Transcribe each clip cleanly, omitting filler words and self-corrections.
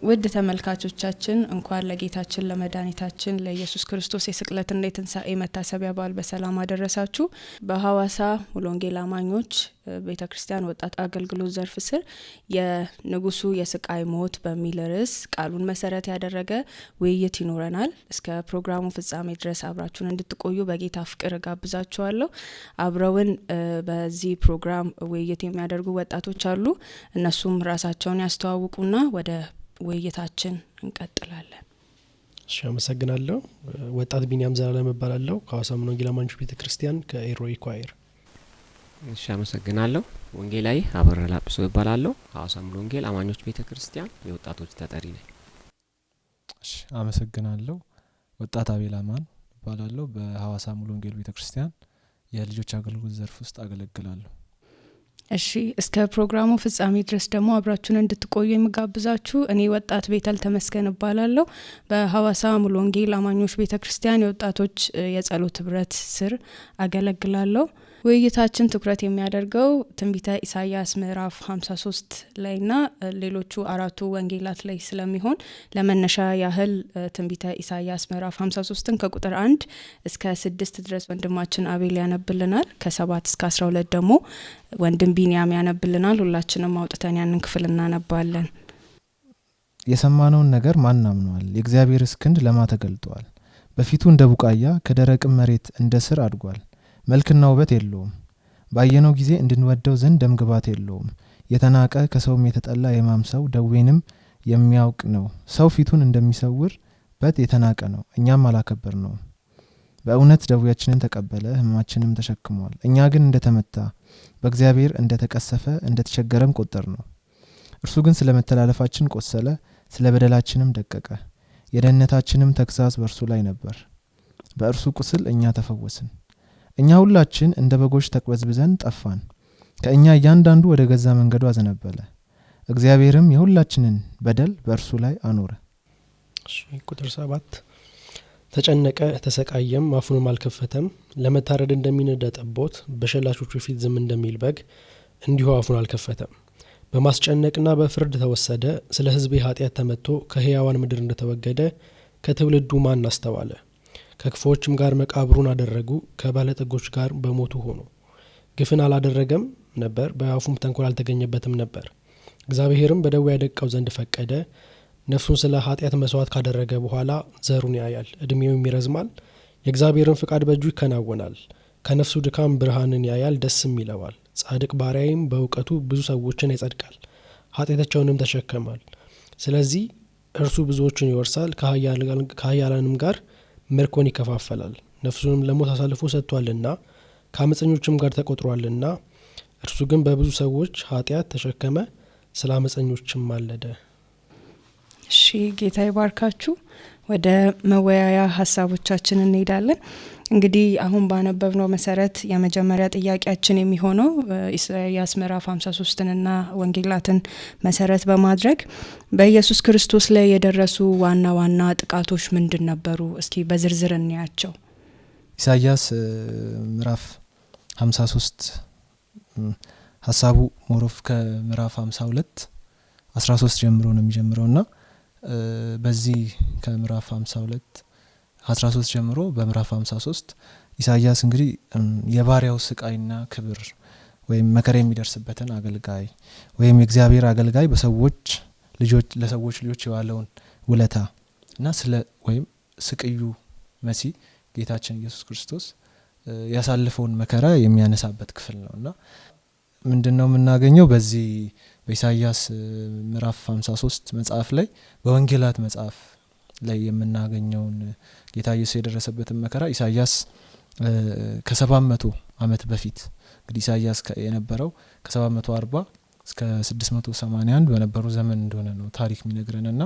ውድ ተመልካቾቻችን እንኳን ለጌታችን ለመድኃኒታችን ለኢየሱስ ክርስቶስ የስቅለትና የትንሣኤ መታሰቢያ በዓል በሰላም አደረሳችሁ። በሐዋሳ ሙሉ ወንጌል አማኞች ቤተክርስቲያን ወጣት አገልግሎት ዘርፍ ስር የንጉሱ የስቃይ ሞት በሚል ርዕስ ቃሉን መሰረት ያደረገ ውይይት ይኖረናል። እስከ ፕሮግራሙ ፍጻሜ ድረስ አብራችሁን እንድትቆዩ በጌታ ፍቅር ጋብዛችኋለሁ። አብረውን በዚህ ፕሮግራም ውይይት የሚያደርጉ ወጣቶች አሉ። እነሱም ራሳቸውን ያስተዋውቁና ወደ ውይይታችን እንቀጥላለን። እሺ፣ አመሰግናለሁ። ወጣት ቢኒያም ዘላለም እባላለሁ ከሐዋሳ ሙሉ ወንጌል አማኞች ቤተክርስቲያን ከኤሮይ ኳየር። እሺ፣ አመሰግናለሁ። ወንጌላዊ አበራ ላጲሶ እባላለሁ ሐዋሳ ሙሉ ወንጌል አማኞች ቤተክርስቲያን የወጣቶች ተጠሪ ነኝ። እሺ፣ አመሰግናለሁ። ወጣት አቤል አማን እባላለሁ በሐዋሳ ሙሉ ወንጌል ቤተክርስቲያን የልጆች አገልግሎት ዘርፍ ውስጥ አገለግላለሁ። እሺ፣ እስከ ፕሮግራሙ ፍጻሜ ድረስ ደግሞ አብራችሁን እንድትቆዩ የምጋብዛችሁ እኔ ወጣት ቤተል ተመስገን እባላለሁ በሐዋሳ ሙሉ ወንጌል አማኞች ቤተክርስቲያን የወጣቶች የጸሎት ህብረት ስር አገለግላለሁ። ውይይታችን ትኩረት የሚያደርገው ትንቢተ ኢሳይያስ ምዕራፍ 53 ላይና ሌሎቹ አራቱ ወንጌላት ላይ ስለሚሆን ለመነሻ ያህል ትንቢተ ኢሳይያስ ምዕራፍ 53ን ከቁጥር 1 እስከ 6 ድረስ ወንድማችን አቤል ያነብልናል። ከ7 እስከ 12 ደግሞ ወንድም ቢኒያም ያነብልናል። ሁላችንም አውጥተን ያንን ክፍል እናነባለን። የሰማነውን ነገር ማን አምኗል? የእግዚአብሔርስ ክንድ ለማ ተገልጧል? በፊቱ እንደ ቡቃያ ከደረቅም መሬት እንደ ስር አድጓል። መልክና ውበት የለውም፣ ባየነው ጊዜ እንድንወደው ዘንድ ደምግባት የለውም። የተናቀ ከሰውም የተጠላ የማምሰው ደዌንም የሚያውቅ ነው። ሰው ፊቱን እንደሚሰውርበት የተናቀ ነው፣ እኛም አላከበር ነው። በእውነት ደዌያችንን ተቀበለ፣ ሕማማችንም ተሸክሟል። እኛ ግን እንደተመታ በእግዚአብሔር እንደተቀሰፈ እንደተቸገረም ቆጠር ነው። እርሱ ግን ስለ መተላለፋችን ቆሰለ፣ ስለ በደላችንም ደቀቀ። የደህንነታችንም ተግሣጽ በእርሱ ላይ ነበር፣ በእርሱ ቁስል እኛ ተፈወስን። እኛ ሁላችን እንደ በጎች ተቅበዝብዘን ጠፋን፣ ከእኛ እያንዳንዱ ወደ ገዛ መንገዱ አዘነበለ። እግዚአብሔርም የሁላችንን በደል በእርሱ ላይ አኖረ። እሺ፣ ቁጥር 7 ተጨነቀ ተሰቃየም፣ አፉንም አልከፈተም። ለመታረድ እንደሚነዳ ጠቦት በሸላቾቹ ፊት ዝም እንደሚል በግ እንዲሁ አፉን አልከፈተም። በማስጨነቅና በፍርድ ተወሰደ። ስለ ሕዝቤ ኃጢአት ተመትቶ ከሕያዋን ምድር እንደተወገደ ከትውልዱ ማን አስተዋለ? ከክፉዎችም ጋር መቃብሩን አደረጉ፣ ከባለጠጎች ጋር በሞቱ ሆኑ። ግፍን አላደረገም ነበር፣ በአፉም ተንኮል አልተገኘበትም ነበር። እግዚአብሔርም በደዌ ያደቀው ዘንድ ፈቀደ። ነፍሱን ስለ ኃጢአት መስዋዕት ካደረገ በኋላ ዘሩን ያያል፣ እድሜውም ይረዝማል። የእግዚአብሔርን ፍቃድ በእጁ ይከናወናል። ከነፍሱ ድካም ብርሃንን ያያል፣ ደስም ይለዋል። ጻድቅ ባሪያይም በእውቀቱ ብዙ ሰዎችን ያጸድቃል፣ ኃጢአታቸውንም ተሸከማል። ስለዚህ እርሱ ብዙዎችን ይወርሳል፣ ከኃያላንም ጋር ምርኮን ይከፋፈላል። ነፍሱንም ለሞት አሳልፎ ሰጥቷልና ከአመፀኞችም ጋር ተቆጥሯልና። እርሱ ግን በብዙ ሰዎች ኃጢአት ተሸከመ፣ ስለ አመፀኞችም ማለደ። እሺ፣ ጌታ ይባርካችሁ። ወደ መወያያ ሀሳቦቻችን እንሄዳለን። እንግዲህ አሁን ባነበብነው መሰረት የመጀመሪያ ጥያቄያችን የሚሆነው ኢሳይያስ ምዕራፍ 53ንና ወንጌላትን መሰረት በማድረግ በኢየሱስ ክርስቶስ ላይ የደረሱ ዋና ዋና ጥቃቶች ምንድን ነበሩ? እስኪ በዝርዝር እንያቸው። ኢሳይያስ ምዕራፍ 53 ሀሳቡ ሞሮፍ ከምዕራፍ 52 13 ጀምሮ ነው የሚጀምረውና በዚህ ከምዕራፍ 52 13 ጀምሮ በምዕራፍ 53 ኢሳይያስ እንግዲህ የባሪያው ስቃይና ክብር ወይም መከራ የሚደርስበትን አገልጋይ ወይም የእግዚአብሔር አገልጋይ በሰዎች ልጆች ለሰዎች ልጆች የዋለውን ውለታ እና ስለ ወይም ስቅዩ መሲህ ጌታችን ኢየሱስ ክርስቶስ ያሳለፈውን መከራ የሚያነሳበት ክፍል ነውና ምንድነው የምናገኘው በዚህ በኢሳይያስ ምዕራፍ 53 መጽሐፍ ላይ በወንጌላት መጽሐፍ ላይ የምናገኘውን ጌታ ኢየሱስ የደረሰበትን መከራ ኢሳይያስ ከ700 ዓመት በፊት እንግዲህ ኢሳይያስ የነበረው ከ740 እስከ 681 በነበሩ ዘመን እንደሆነ ነው ታሪክ የሚነግረንና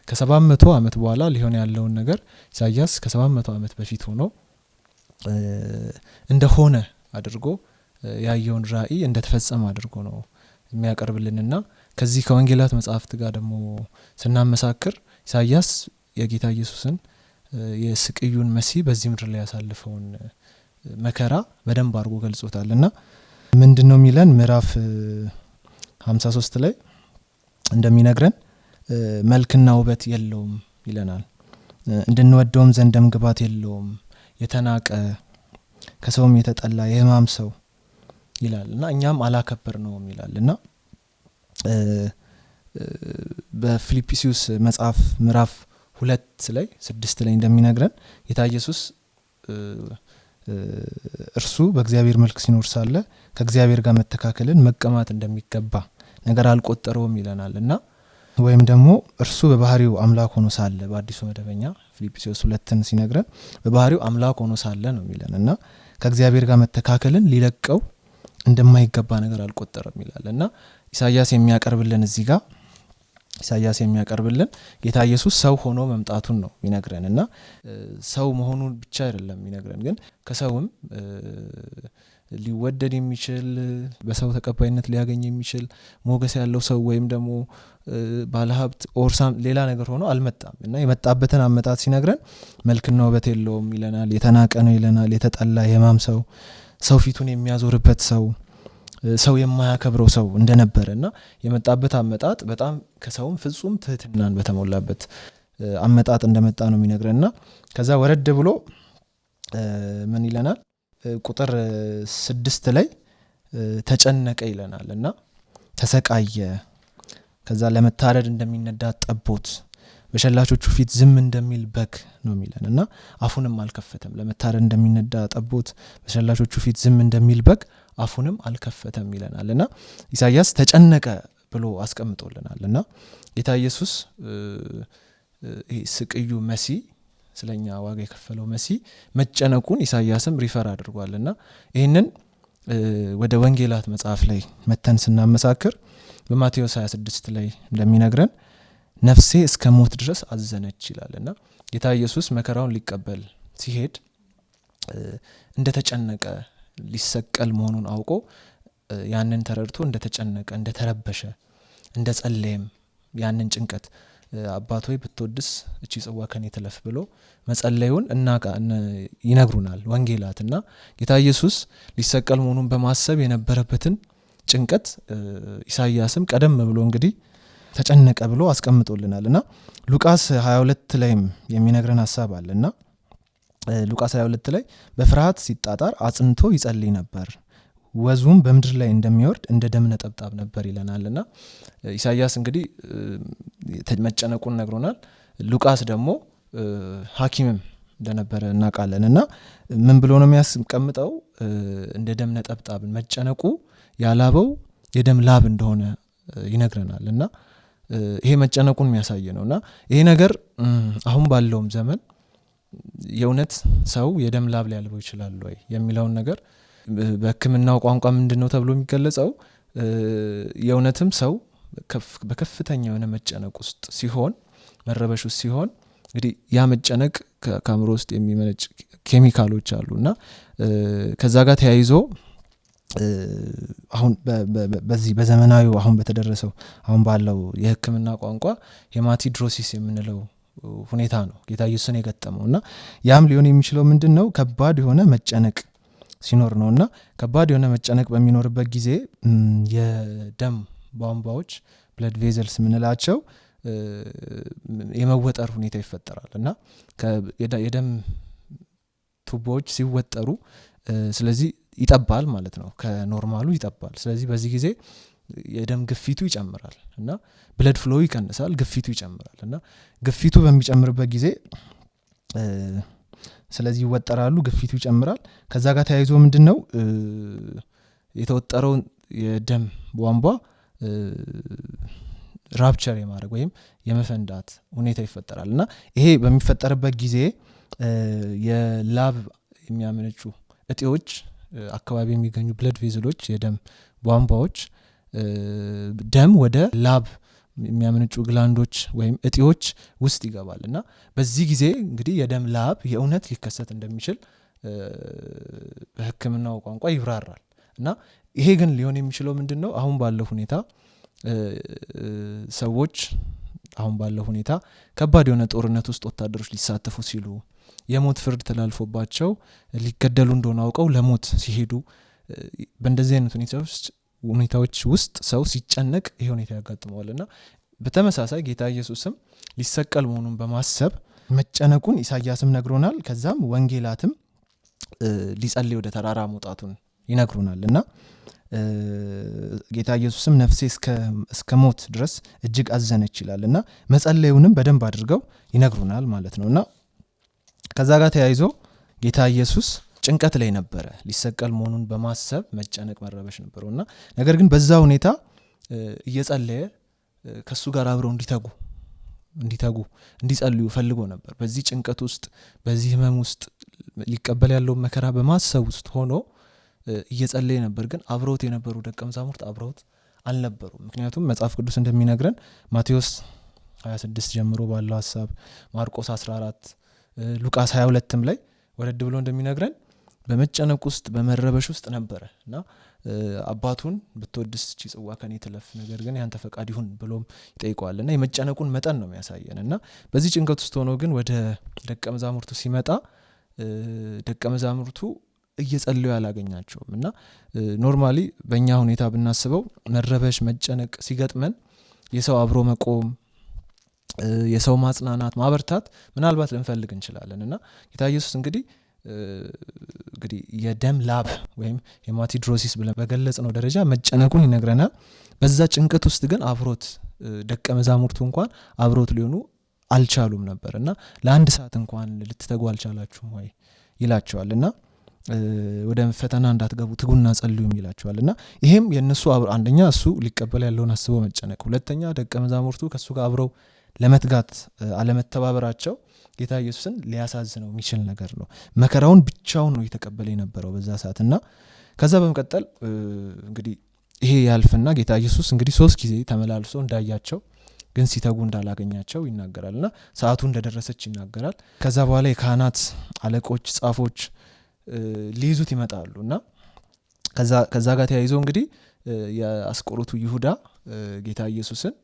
ከ700 ዓመት በኋላ ሊሆን ያለውን ነገር ኢሳይያስ ከ700 ዓመት በፊት ሆኖ እንደሆነ አድርጎ ያየውን ራእይ እንደተፈጸመ አድርጎ ነው የሚያቀርብልንና ከዚህ ከወንጌላት መጽሐፍት ጋር ደግሞ ስናመሳክር ኢሳይያስ የጌታ ኢየሱስን የስቅዩን መሲህ በዚህ ምድር ላይ ያሳለፈውን መከራ በደንብ አድርጎ ገልጾታልና ምንድነው የሚለን ምዕራፍ 53 ላይ እንደሚነግረን መልክና ውበት የለውም ይለናል። እንድንወደውም ዘንድም ግባት የለውም፣ የተናቀ ከሰውም የተጠላ የሕማም ሰው ይላልና እኛም አላከበር ነው ይላልና በፊልጵስዩስ መጽሐፍ ምዕራፍ 2 ላይ 6 ላይ እንደሚነግረን ጌታ ኢየሱስ እርሱ በእግዚአብሔር መልክ ሲኖር ሳለ ከእግዚአብሔር ጋር መተካከልን መቀማት እንደሚገባ ነገር አልቆጠረውም ይለናልና ወይም ደግሞ እርሱ በባህሪው አምላክ ሆኖ ሳለ በአዲሱ መደበኛ ፊልጵስዩስ 2ን ሲነግረን በባህሪው አምላክ ሆኖ ሳለ ነው የሚለንና ከእግዚአብሔር ጋር መተካከልን ሊለቀው እንደማይገባ ነገር አልቆጠረም ይላልና ኢሳይያስ የሚያቀርብልን እዚህ ጋር ኢሳይያስ የሚያቀርብልን ጌታ ኢየሱስ ሰው ሆኖ መምጣቱን ነው የሚነግረንና ሰው መሆኑን ብቻ አይደለም የሚነግረን፣ ግን ከሰውም ሊወደድ የሚችል በሰው ተቀባይነት ሊያገኝ የሚችል ሞገስ ያለው ሰው ወይም ደግሞ ባለሀብት ኦርሳም ሌላ ነገር ሆኖ አልመጣም እና የመጣበትን አመጣጥ ሲነግረን መልክና ውበት የለውም ይለናል፣ የተናቀ ነው ይለናል፣ የተጠላ የሕማም ሰው፣ ሰው ፊቱን የሚያዞርበት ሰው፣ ሰው የማያከብረው ሰው እንደነበረና የመጣበት አመጣጥ በጣም ከሰውም ፍጹም ትህትናን በተሞላበት አመጣጥ እንደመጣ ነው የሚነግረንና ከዛ ወረድ ብሎ ምን ይለናል? ቁጥር 6 ላይ ተጨነቀ ይለናል እና ተሰቃየ፣ ከዛ ለመታረድ እንደሚነዳ ጠቦት በሸላቾቹ ፊት ዝም እንደሚል በግ ነው የሚለን እና አፉንም አልከፈተም። ለመታረድ እንደሚነዳ ጠቦት በሸላቾቹ ፊት ዝም እንደሚል በግ አፉንም አልከፈተም ይለናል እና ኢሳይያስ ተጨነቀ ብሎ አስቀምጦልናል እና ጌታ ኢየሱስ ስቅዩ መሲህ ስለኛ ዋጋ የከፈለው መሲህ መጨነቁን ኢሳይያስም ሪፈር አድርጓልና ይህንን ወደ ወንጌላት መጽሐፍ ላይ መተን ስናመሳክር በማቴዎስ 26 ላይ እንደሚነግረን ነፍሴ እስከ ሞት ድረስ አዘነች ይላልና ጌታ ኢየሱስ መከራውን ሊቀበል ሲሄድ እንደተጨነቀ ሊሰቀል መሆኑን አውቆ ያንን ተረድቶ እንደተጨነቀ፣ እንደተረበሸ፣ እንደጸለየም ያንን ጭንቀት አባት ሆይ ብትወድስ እቺ ጽዋ ከኔ ትለፍ ብሎ መጸለዩን ይነግሩናል ወንጌላትና ጌታ ኢየሱስ ሊሰቀል መሆኑን በማሰብ የነበረበትን ጭንቀት ኢሳይያስም ቀደም ብሎ እንግዲህ ተጨነቀ ብሎ አስቀምጦልናልና ሉቃስ 22 ላይም የሚነግረን ሐሳብ አለና ሉቃስ 22 ላይ በፍርሃት ሲጣጣር አጽንቶ ይጸልይ ነበር፣ ወዙም በምድር ላይ እንደሚወርድ እንደ ደም ነጠብጣብ ነበር ይለናልና ኢሳይያስ እንግዲህ መጨነቁን ነግሮናል። ሉቃስ ደግሞ ሐኪምም እንደነበረ እናውቃለንና ምን ብሎ ነው የሚያስቀምጠው? እንደ ደም ነጠብጣብ መጨነቁ ያላበው የደም ላብ እንደሆነ ይነግረናልና ይሄ መጨነቁን የሚያሳይ ነውና ይሄ ነገር አሁን ባለውም ዘመን የእውነት ሰው የደም ላብ ሊያልበው ይችላል ወይ የሚለውን ነገር በሕክምናው ቋንቋ ምንድነው ተብሎ የሚገለጸው? የእውነትም ሰው በከፍተኛ የሆነ መጨነቅ ውስጥ ሲሆን፣ መረበሽ ውስጥ ሲሆን እንግዲህ ያ መጨነቅ ከአእምሮ ውስጥ የሚመነጭ ኬሚካሎች አሉና ከዛ ጋር ተያይዞ አሁን በዚህ በዘመናዊው አሁን በተደረሰው አሁን ባለው የሕክምና ቋንቋ ሄማቲድሮሲስ የምንለው ሁኔታ ነው ጌታ ኢየሱስን የገጠመውና ያም ሊሆን የሚችለው ምንድነው? ከባድ የሆነ መጨነቅ ሲኖር ነውና ከባድ የሆነ መጨነቅ በሚኖርበት ጊዜ የደም ቧንቧዎች ብለድ ቬዘልስ ምንላቸው የመወጠር ሁኔታ ይፈጠራል እና የደም ቱቦዎች ሲወጠሩ ስለዚህ ይጠባል ማለት ነው፣ ከኖርማሉ ይጠባል። ስለዚህ በዚህ ጊዜ የደም ግፊቱ ይጨምራል እና ብለድ ፍሎ ይቀንሳል፣ ግፊቱ ይጨምራል እና ግፊቱ በሚጨምርበት ጊዜ ስለዚህ ይወጠራሉ፣ ግፊቱ ይጨምራል። ከዛ ጋር ተያይዞ ምንድነው የተወጠረው የደም ቧንቧ ራፕቸር የማድረግ ወይም የመፈንዳት ሁኔታ ይፈጠራል እና ይሄ በሚፈጠርበት ጊዜ የላብ የሚያመነጩ እጢዎች አካባቢ የሚገኙ ብለድ ቬዝሎች የደም ቧንቧዎች ደም ወደ ላብ የሚያመነጩ ግላንዶች ወይም እጢዎች ውስጥ ይገባል እና በዚህ ጊዜ እንግዲህ የደም ላብ የእውነት ሊከሰት እንደሚችል በሕክምናው ቋንቋ ይብራራል እና ይሄ ግን ሊሆን የሚችለው ምንድነው? አሁን ባለው ሁኔታ ሰዎች አሁን ባለው ሁኔታ ከባድ የሆነ ጦርነት ውስጥ ወታደሮች ሊሳተፉ ሲሉ የሞት ፍርድ ተላልፎባቸው ሊገደሉ እንደሆነ አውቀው ለሞት ሲሄዱ በእንደዚህ አይነት ሁኔታዎች ውስጥ ሰው ሲጨነቅ ይሄ ሁኔታ ያጋጥመዋልና በተመሳሳይ ጌታ ኢየሱስም ሊሰቀል መሆኑን በማሰብ መጨነቁን ኢሳይያስም ነግሮናል። ከዛም ወንጌላትም ሊጸልይ ወደ ተራራ መውጣቱን ይነግሩናል እና ጌታ ኢየሱስም ነፍሴ እስከ ሞት ድረስ እጅግ አዘነች ይላል እና መጸለዩንም በደንብ አድርገው ይነግሩናል ማለት ነው። እና ከዛ ጋር ተያይዞ ጌታ ኢየሱስ ጭንቀት ላይ ነበረ። ሊሰቀል መሆኑን በማሰብ መጨነቅ መረበሽ ነበረው እና ነገር ግን በዛ ሁኔታ እየጸለየ ከሱ ጋር አብረው እንዲተጉ እንዲጸልዩ ፈልጎ ነበር። በዚህ ጭንቀት ውስጥ በዚህ ህመም ውስጥ ሊቀበል ያለው መከራ በማሰብ ውስጥ ሆኖ እየጸለየ ነበር። ግን አብረውት የነበሩ ደቀ መዛሙርት አብረውት አልነበሩም። ምክንያቱም መጽሐፍ ቅዱስ እንደሚነግረን ማቴዎስ 26 ጀምሮ ባለው ሐሳብ፣ ማርቆስ 14፣ ሉቃስ 22ም ላይ ወረድ ብሎ እንደሚነግረን በመጨነቅ ውስጥ በመረበሽ ውስጥ ነበረ እና አባቱን ብትወድስ እቺ ጽዋ ከኔ ትለፍ፣ ነገር ግን ያንተ ፈቃድ ይሁን ብሎም ይጠይቀዋል እና የመጨነቁን መጠን ነው የሚያሳየን። እና በዚህ ጭንቀት ውስጥ ሆኖ ግን ወደ ደቀ መዛሙርቱ ሲመጣ ደቀ መዛሙርቱ እየጸለዩ ያላገኛቸውም እና ኖርማሊ በእኛ ሁኔታ ብናስበው መረበሽ መጨነቅ ሲገጥመን የሰው አብሮ መቆም፣ የሰው ማጽናናት፣ ማበርታት ምናልባት ልንፈልግ እንችላለን እና ጌታ ኢየሱስ እንግዲህ የደም ላብ ወይም ሄማቲድሮሲስ ብለን በገለጽ ነው ደረጃ መጨነቁን ይነግረናል። በዛ ጭንቀት ውስጥ ግን አብሮት ደቀ መዛሙርቱ እንኳን አብሮት ሊሆኑ አልቻሉም ነበር እና ለአንድ ሰዓት እንኳን ልትተጉ አልቻላችሁም ወይ ይላቸዋል እና ወደ ፈተና እንዳትገቡ ትጉና ጸልዩም ይላቸዋል እና ይሄም የነሱ አንደኛ እሱ ሊቀበል ያለውን አስበው መጨነቅ፣ ሁለተኛ ደቀ መዛሙርቱ ከሱ ጋር አብረው ለመትጋት አለመተባበራቸው ጌታ ኢየሱስን ሊያሳዝነው የሚችል ነገር ነው። መከራውን ብቻውን ነው የተቀበለ የነበረው በዛ ሰዓት እና ከዛ በመቀጠል እንግዲህ ይሄ ያልፍና ጌታ ኢየሱስ እንግዲህ 3 ጊዜ ተመላልሶ እንዳያቸው ግን ሲተጉ እንዳላገኛቸው ይናገራልና ሰዓቱ እንደደረሰች ይናገራል። ከዛ በኋላ የካህናት አለቆች፣ ጻፎች ሊይዙት ይመጣሉ እና ከዛ ጋር ተያይዞ እንግዲህ የአስቆሮቱ ይሁዳ ጌታ ኢየሱስን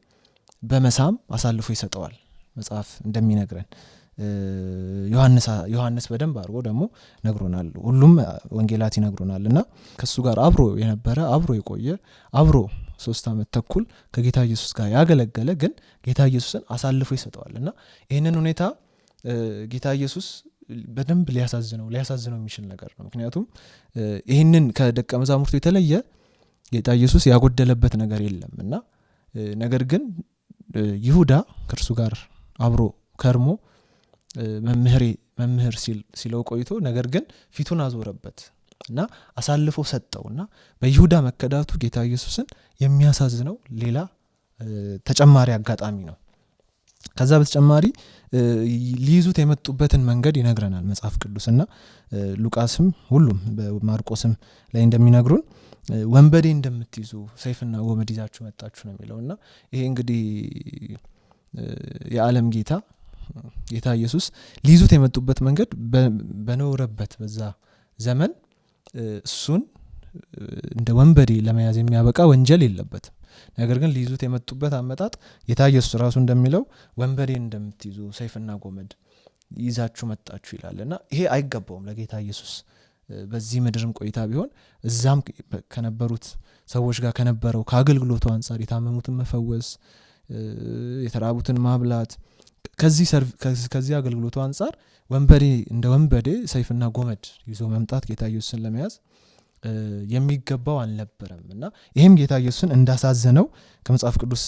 በመሳም አሳልፎ ይሰጠዋል። መጽሐፍ እንደሚነግረን ዮሐንስ በደንብ አድርጎ ደግሞ ነግሮናል፣ ሁሉም ወንጌላት ይነግሩናል እና ከሱ ጋር አብሮ የነበረ አብሮ የቆየ አብሮ 3 ዓመት ተኩል ከጌታ ኢየሱስ ጋር ያገለገለ ግን ጌታ ኢየሱስን አሳልፎ ይሰጠዋል እና ይህንን ሁኔታ ጌታ ኢየሱስ በደንብ ሊያሳዝነው የሚችል ነገር ነው። ምክንያቱም ይህንን ከደቀ መዛሙርቱ የተለየ ጌታ ኢየሱስ ያጎደለበት ነገር የለም እና ነገር ግን ይሁዳ ከእርሱ ጋር አብሮ ከርሞ መምህር ሲለው ቆይቶ ነገር ግን ፊቱን አዞረበት እና አሳልፎ ሰጠው እና በይሁዳ መከዳቱ ጌታ ኢየሱስን የሚያሳዝነው ሌላ ተጨማሪ አጋጣሚ ነው። ከዛ በተጨማሪ ሊይዙት የመጡበትን መንገድ ይነግረናል መጽሐፍ ቅዱስ እና ሉቃስም ሁሉም በማርቆስም ላይ እንደሚነግሩን ወንበዴ እንደምትይዙ ሰይፍና ጎመድ ይዛችሁ መጣችሁ ነው የሚለው እና ይሄ እንግዲህ የዓለም ጌታ ኢየሱስ ሊይዙት የመጡበት መንገድ በኖረበት በዛ ዘመን እሱን እንደ ወንበዴ ለመያዝ የሚያበቃ ወንጀል የለበትም። ነገር ግን ሊይዙት የመጡበት አመጣጥ ጌታ ኢየሱስ ራሱ እንደሚለው ወንበዴ እንደምትይዙ ሰይፍና ጎመድ ይዛችሁ መጣችሁ ይላል እና ይሄ አይገባውም ለጌታ ኢየሱስ። በዚህ ምድርም ቆይታ ቢሆን እዛም ከነበሩት ሰዎች ጋር ከነበረው ከአገልግሎቱ አንጻር የታመሙትን መፈወስ፣ የተራቡትን ማብላት፣ ከዚህ አገልግሎቱ አንጻር እንደ ወንበዴ ሰይፍና ጎመድ ይዞ መምጣት ጌታ ኢየሱስን ለመያዝ የሚገባው አልነበረም እና ይሄም ጌታ ኢየሱስን እንዳሳዘነው ከመጽሐፍ ቅዱስ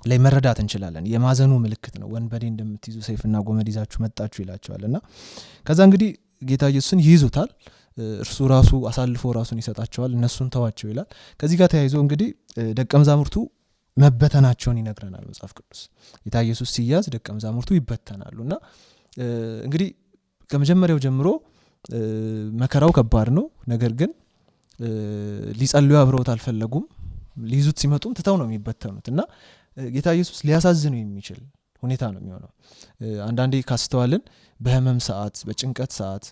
ላይ መረዳት እንችላለን። የማዘኑ ምልክት ነው። ወንበዴ እንደምትይዙ ሰይፍና ጎመድ ይዛችሁ መጣችሁ ይላቸዋል እና ከዛ እንግዲህ ጌታ ኢየሱስን ይይዙታል። እርሱ ራሱ አሳልፎ ራሱን ይሰጣቸዋል፣ እነሱን ተዋቸው ይላል። ከዚህ ጋር ተያይዞ እንግዲህ ደቀ መዛሙርቱ መበተናቸውን ይነግረናል መጽሐፍ ቅዱስ። ጌታ ኢየሱስ ሲያዝ ደቀ መዛሙርቱ ይበተናሉ እና እንግዲህ ከመጀመሪያው ጀምሮ መከራው ከባድ ነው። ነገር ግን ሊጸልዩ አብረውት አልፈለጉም። ሊይዙት ሲመጡም ትተው ነው የሚበተኑት እና ጌታ ኢየሱስ ሊያሳዝኑ የሚችል ሁኔታ ነው የሚሆነው። አንዳንዴ ካስተዋልን በህመም ሰዓት፣ በጭንቀት ሰዓት፣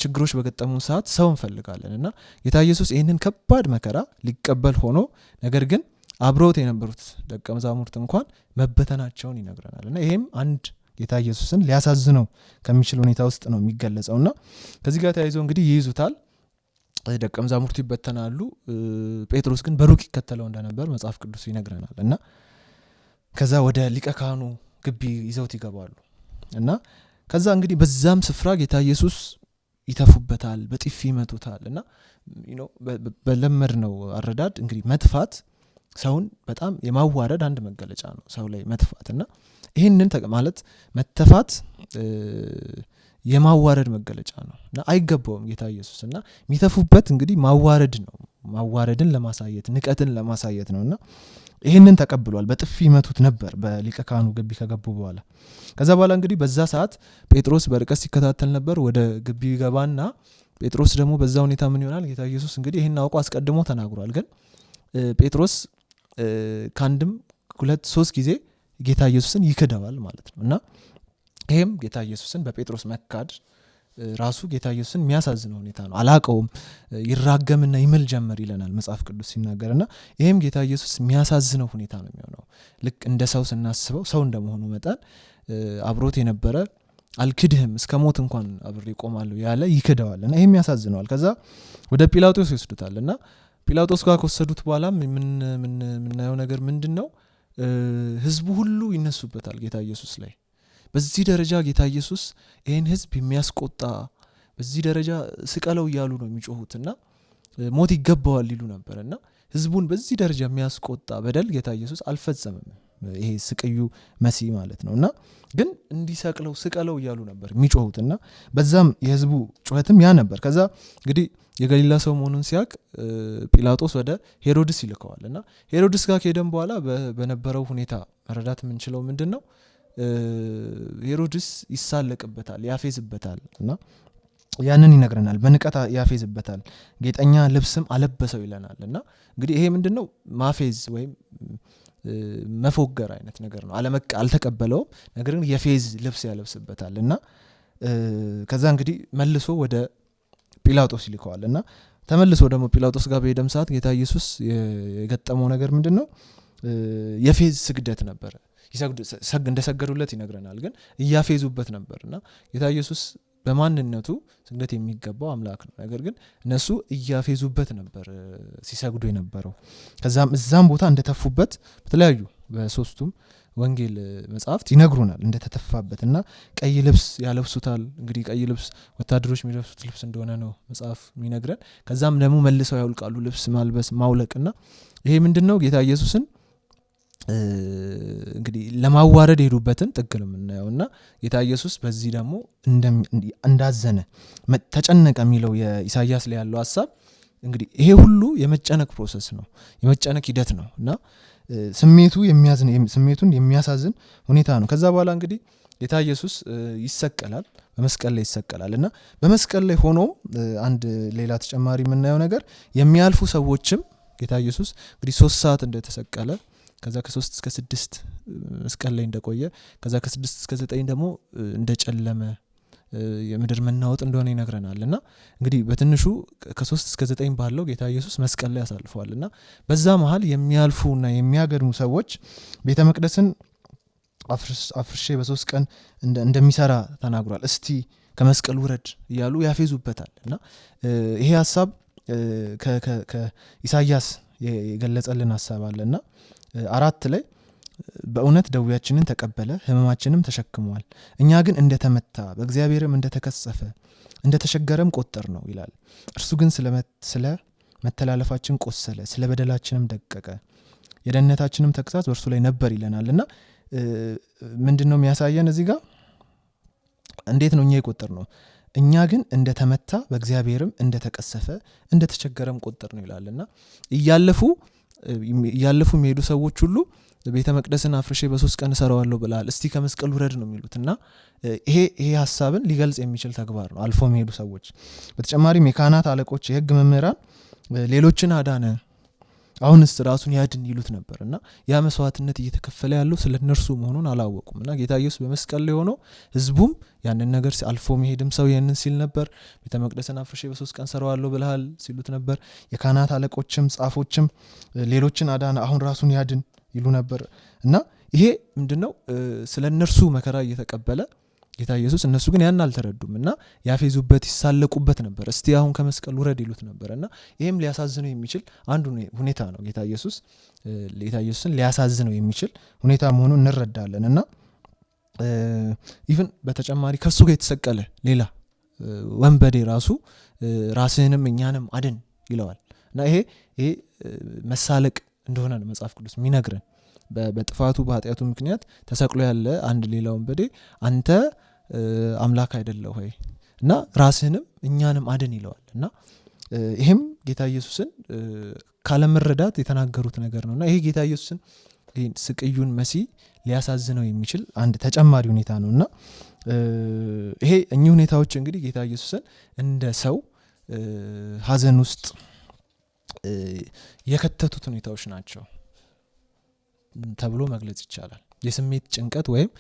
ችግሮች በገጠሙን ሰዓት ሰው እንፈልጋለን እና ጌታ ኢየሱስ ይህንን ከባድ መከራ ሊቀበል ሆኖ ነገር ግን አብረውት የነበሩት ደቀ መዛሙርት እንኳን መበተናቸውን ይነግረናል እና ይሄም አንድ ጌታ ኢየሱስን ሊያሳዝነው ከሚችል ሁኔታ ውስጥ ነው የሚገለጸውና ከዚህ ጋር ተያይዞ እንግዲህ ይይዙታል፣ ደቀ መዛሙርቱ ይበተናሉ። ጴጥሮስ ግን በሩቅ ይከተለው እንደነበር መጽሐፍ ቅዱስ ይነግረናል እና ከዛ ወደ ሊቀ ካህኑ ግቢ ይዘውት ይገባሉ እና ከዛ እንግዲህ በዛም ስፍራ ጌታ ኢየሱስ ይተፉበታል፣ በጥፊ ይመቱታል እና በለመድ ነው አረዳድ እንግዲህ መጥፋት ሰውን በጣም የማዋረድ አንድ መገለጫ ነው ሰው ላይ መጥፋት እና ይሄንን ማለት መተፋት የማዋረድ መገለጫ ነው እና አይገባውም ጌታ ኢየሱስ እና የሚተፉበት እንግዲህ ማዋረድ ነው፣ ማዋረድን ለማሳየት ንቀትን ለማሳየት ነውና ይሄንን ተቀብሏል። በጥፊ ይመቱት ነበር በሊቀ ካህኑ ግቢ ከገቡ በኋላ። ከዛ በኋላ እንግዲህ በዛ ሰዓት ጴጥሮስ በርቀት ሲከታተል ነበር። ወደ ግቢ ይገባና ጴጥሮስ ደግሞ በዛ ሁኔታ ምን ይሆናል? ጌታ ኢየሱስ እንግዲህ ይሄን አውቆ አስቀድሞ ተናግሯል። ግን ጴጥሮስ ከአንድም 2-3 ጊዜ ጌታ ኢየሱስን ይክደዋል ማለት ነው እና ይሄም ጌታ ኢየሱስን በጴጥሮስ መካድ ራሱ ጌታ ኢየሱስን የሚያሳዝነው ሁኔታ ነው። አላቀውም ይራገምና ይምል ጀመር ይለናል መጽሐፍ ቅዱስ ሲናገርና ይሄም ጌታ ኢየሱስ የሚያሳዝነው ሁኔታ ነው የሚሆነው። ልክ እንደ ሰው ስናስበው ሰው እንደመሆኑ መጠን አብሮት የነበረ አልክድህም እስከ ሞት እንኳን አብሬ ቆማለሁ ያለ ይክደዋልና ይሄም ያሳዝነዋል። ከዛ ወደ ጲላጦስ ይወስዱታልና ጲላጦስ ጋር ከወሰዱት በኋላ ምናየው ነገር ምንድነው? ህዝቡ ሁሉ ይነሱበታል ጌታ ኢየሱስ ላይ። በዚህ ደረጃ ጌታ ኢየሱስ ይሄን ህዝብ የሚያስቆጣ በዚህ ደረጃ ስቀለው እያሉ ነው የሚጮሁትና ሞት ይገባዋል ይሉ ነበርና ህዝቡን በዚህ ደረጃ የሚያስቆጣ በደል ጌታ ኢየሱስ አልፈጸመም። ይሄ ስቅዩ መሲህ ማለት ነውና ግን እንዲሰቅለው ስቀለው እያሉ ነበር የሚጮሁትና በዛም የህዝቡ ጩኸትም ያ ነበር። ከዛ እንግዲህ የገሊላ ሰው መሆኑን ሲያቅ ጲላጦስ ወደ ሄሮድስ ይልከዋልና ሄሮድስ ጋር ከሄደም በኋላ በነበረው ሁኔታ መረዳት የምንችለው ምንድነው? ሄሮድስ ይሳለቅበታል፣ ያፌዝበታል እና ያንን ይነግረናል። በንቀት ያፌዝበታል፣ ጌጠኛ ልብስም አለበሰው ይለናል እና እንግዲህ ይሄ ምንድነው? ማፌዝ ወይም መፎገር አይነት ነገር ነው። አልተቀበለውም፣ ነገር ግን የፌዝ ልብስ ያለብስበታል እና ከዛ እንግዲህ መልሶ ወደ ጲላጦስ ይልከዋል እና ተመልሶ ደግሞ ጲላጦስ ጋር በሄደም ሰዓት ጌታ ኢየሱስ የገጠመው ነገር ምንድነው? የፌዝ ስግደት ነበር። እንደሰገዱለት ይነግረናል፣ ግን እያፌዙበት ነበርና ጌታ ኢየሱስ በማንነቱ ስግደት የሚገባው አምላክ ነው። ነገር ግን እነሱ እያፌዙበት ነበር ሲሰግዱ የነበረው። ከዛም እዛም ቦታ እንደተፉበት በተለያዩ በሶስቱም ወንጌል መጽሐፍት ይነግሩናል እንደተተፋበትና ቀይ ልብስ ያለብሱታል። እንግዲህ ቀይ ልብስ ወታደሮች የሚለብሱት ልብስ እንደሆነ ነው መጽሐፍ የሚነግረን። ከዛም ደግሞ መልሰው ያውልቃሉ ልብስ ማልበስ ማውለቅና ይሄ ምንድነው? ጌታ ኢየሱስን እንግዲህ ለማዋረድ ሄዱበትን ጥግ ነው የምናየውና ጌታ ኢየሱስ በዚህ ደግሞ እንዳዘነ ተጨነቀ የሚለው የኢሳይያስ ላይ ያለው ሐሳብ እንግዲህ ይሄ ሁሉ የመጨነቅ ፕሮሰስ ነው፣ የመጨነቅ ሂደት ነው እና ስሜቱን የሚያሳዝን ሁኔታ ነው። ከዛ በኋላ እንግዲህ ጌታ ኢየሱስ ይሰቀላል፣ በመስቀል ላይ ይሰቀላል እና በመስቀል ላይ ሆኖ አንድ ሌላ ተጨማሪ የምናየው ነገር የሚያልፉ ሰዎችም ጌታ ኢየሱስ እንግዲህ 3 ሰዓት እንደተሰቀለ ከዛ ከ3 እስከ 6 መስቀል ላይ እንደቆየ ከዛ ከ6 እስከ 9 ደግሞ እንደጨለመ የምድር መናወጥ እንደሆነ ይነግረናልና እንግዲህ በትንሹ ከ3 እስከ 9 ባለው ጌታ ኢየሱስ መስቀል ላይ ያሳልፈዋልና በዛ መሃል የሚያልፉና የሚያገድሙ ሰዎች ቤተ መቅደስን አፍርሼ በ3 ቀን እንደሚሰራ ተናግሯል፣ እስቲ ከመስቀል ውረድ እያሉ ያፌዙበታል እና ይሄ ሐሳብ ከኢሳይያስ የገለጸልን ሐሳብ አለና 4 ላይ በእውነት ደዌያችንን ተቀበለ ሕመማችንም ተሸክሟል፣ እኛ ግን እንደተመታ በእግዚአብሔርም እንደተከሰፈ እንደተሸገረም ቆጠር ነው ይላል። እርሱ ግን ስለ መተላለፋችን ቆሰለ፣ ስለ በደላችንም ደቀቀ፣ የደህንነታችንም ተግሣጽ በእርሱ ላይ ነበር ይለናልና ምንድነው የሚያሳየን እዚህ ጋር? እንዴት ነው እኛ የቆጠር ነው? እኛ ግን እንደተመታ በእግዚአብሔርም እንደተቀሰፈ እንደተቸገረም ቆጠር ነው ይላልና እያለፉ የሚሄዱ ሰዎች ሁሉ ቤተ መቅደስን አፍርሼ በ3 ቀን እሰራዋለሁ ብለሃል፣ እስቲ ከመስቀል ውረድ ነው የሚሉትና ይሄ ሐሳብን ሊገልጽ የሚችል ተግባር ነው አልፎ የሚሄዱ ሰዎች። በተጨማሪም የካህናት አለቆች፣ የሕግ መምህራን ሌሎችን አዳነ አሁንስ ራሱን ያድን ይሉት ነበርና ያ መስዋዕትነት እየተከፈለ ያለው ስለ እነርሱ መሆኑን አላወቁምና ጌታ ኢየሱስ በመስቀል ላይ ሆኖ ህዝቡም ያንን ነገር አልፎ መሄድም ሰው ያንን ሲል ነበር። ቤተ መቅደስን አፍርሼ በ3 ቀን ሰራዋለሁ ብለሃል ሲሉት ነበር። የካህናት አለቆችም ጻፎችም ሌሎችን አዳነ አሁን ራሱን ያድን ይሉ ነበር እና ይሄ ምንድነው? ስለ እነርሱ መከራ እየተቀበለ ጌታ ኢየሱስ። እነሱ ግን ያን አልተረዱም እና ያፌዙበት ይሳለቁበት ነበር። እስቲ አሁን ከመስቀል ውረድ ይሉት ነበርና ይሄም ሊያሳዝነው የሚችል አንዱ ሁኔታ ነው። ጌታ ኢየሱስን ሊያሳዝነው የሚችል ሁኔታ መሆኑን እንረዳለን እና ኢቭን በተጨማሪ ከሱ ጋር የተሰቀለ ሌላ ወንበዴ ራሱ ራስህንም እኛንም አድን ይለዋል እና ይሄ መሳለቅ እንደሆነ ነው መጽሐፍ ቅዱስ የሚነግረን። በጥፋቱ በኃጢአቱ ምክንያት ተሰቅሎ ያለ አንድ ሌላ ወንበዴ አንተ አምላክ አይደለህ ሆይ እና ራስህንም እኛንም አድን ይለዋል እና ይሄም ጌታ ኢየሱስን ካለመረዳት የተናገሩት ነገር ነውና ይሄ ጌታ ኢየሱስን ስቅዩን መሲህ ሊያሳዝነው የሚችል አንድ ተጨማሪ ሁኔታ ነውና ይሄ እኚህ ሁኔታዎች እንግዲህ ጌታ ኢየሱስን እንደ ሰው ሐዘን ውስጥ የከተቱት ሁኔታዎች ናቸው ተብሎ መግለጽ ይቻላል። የስሜት ጭንቀት ወይም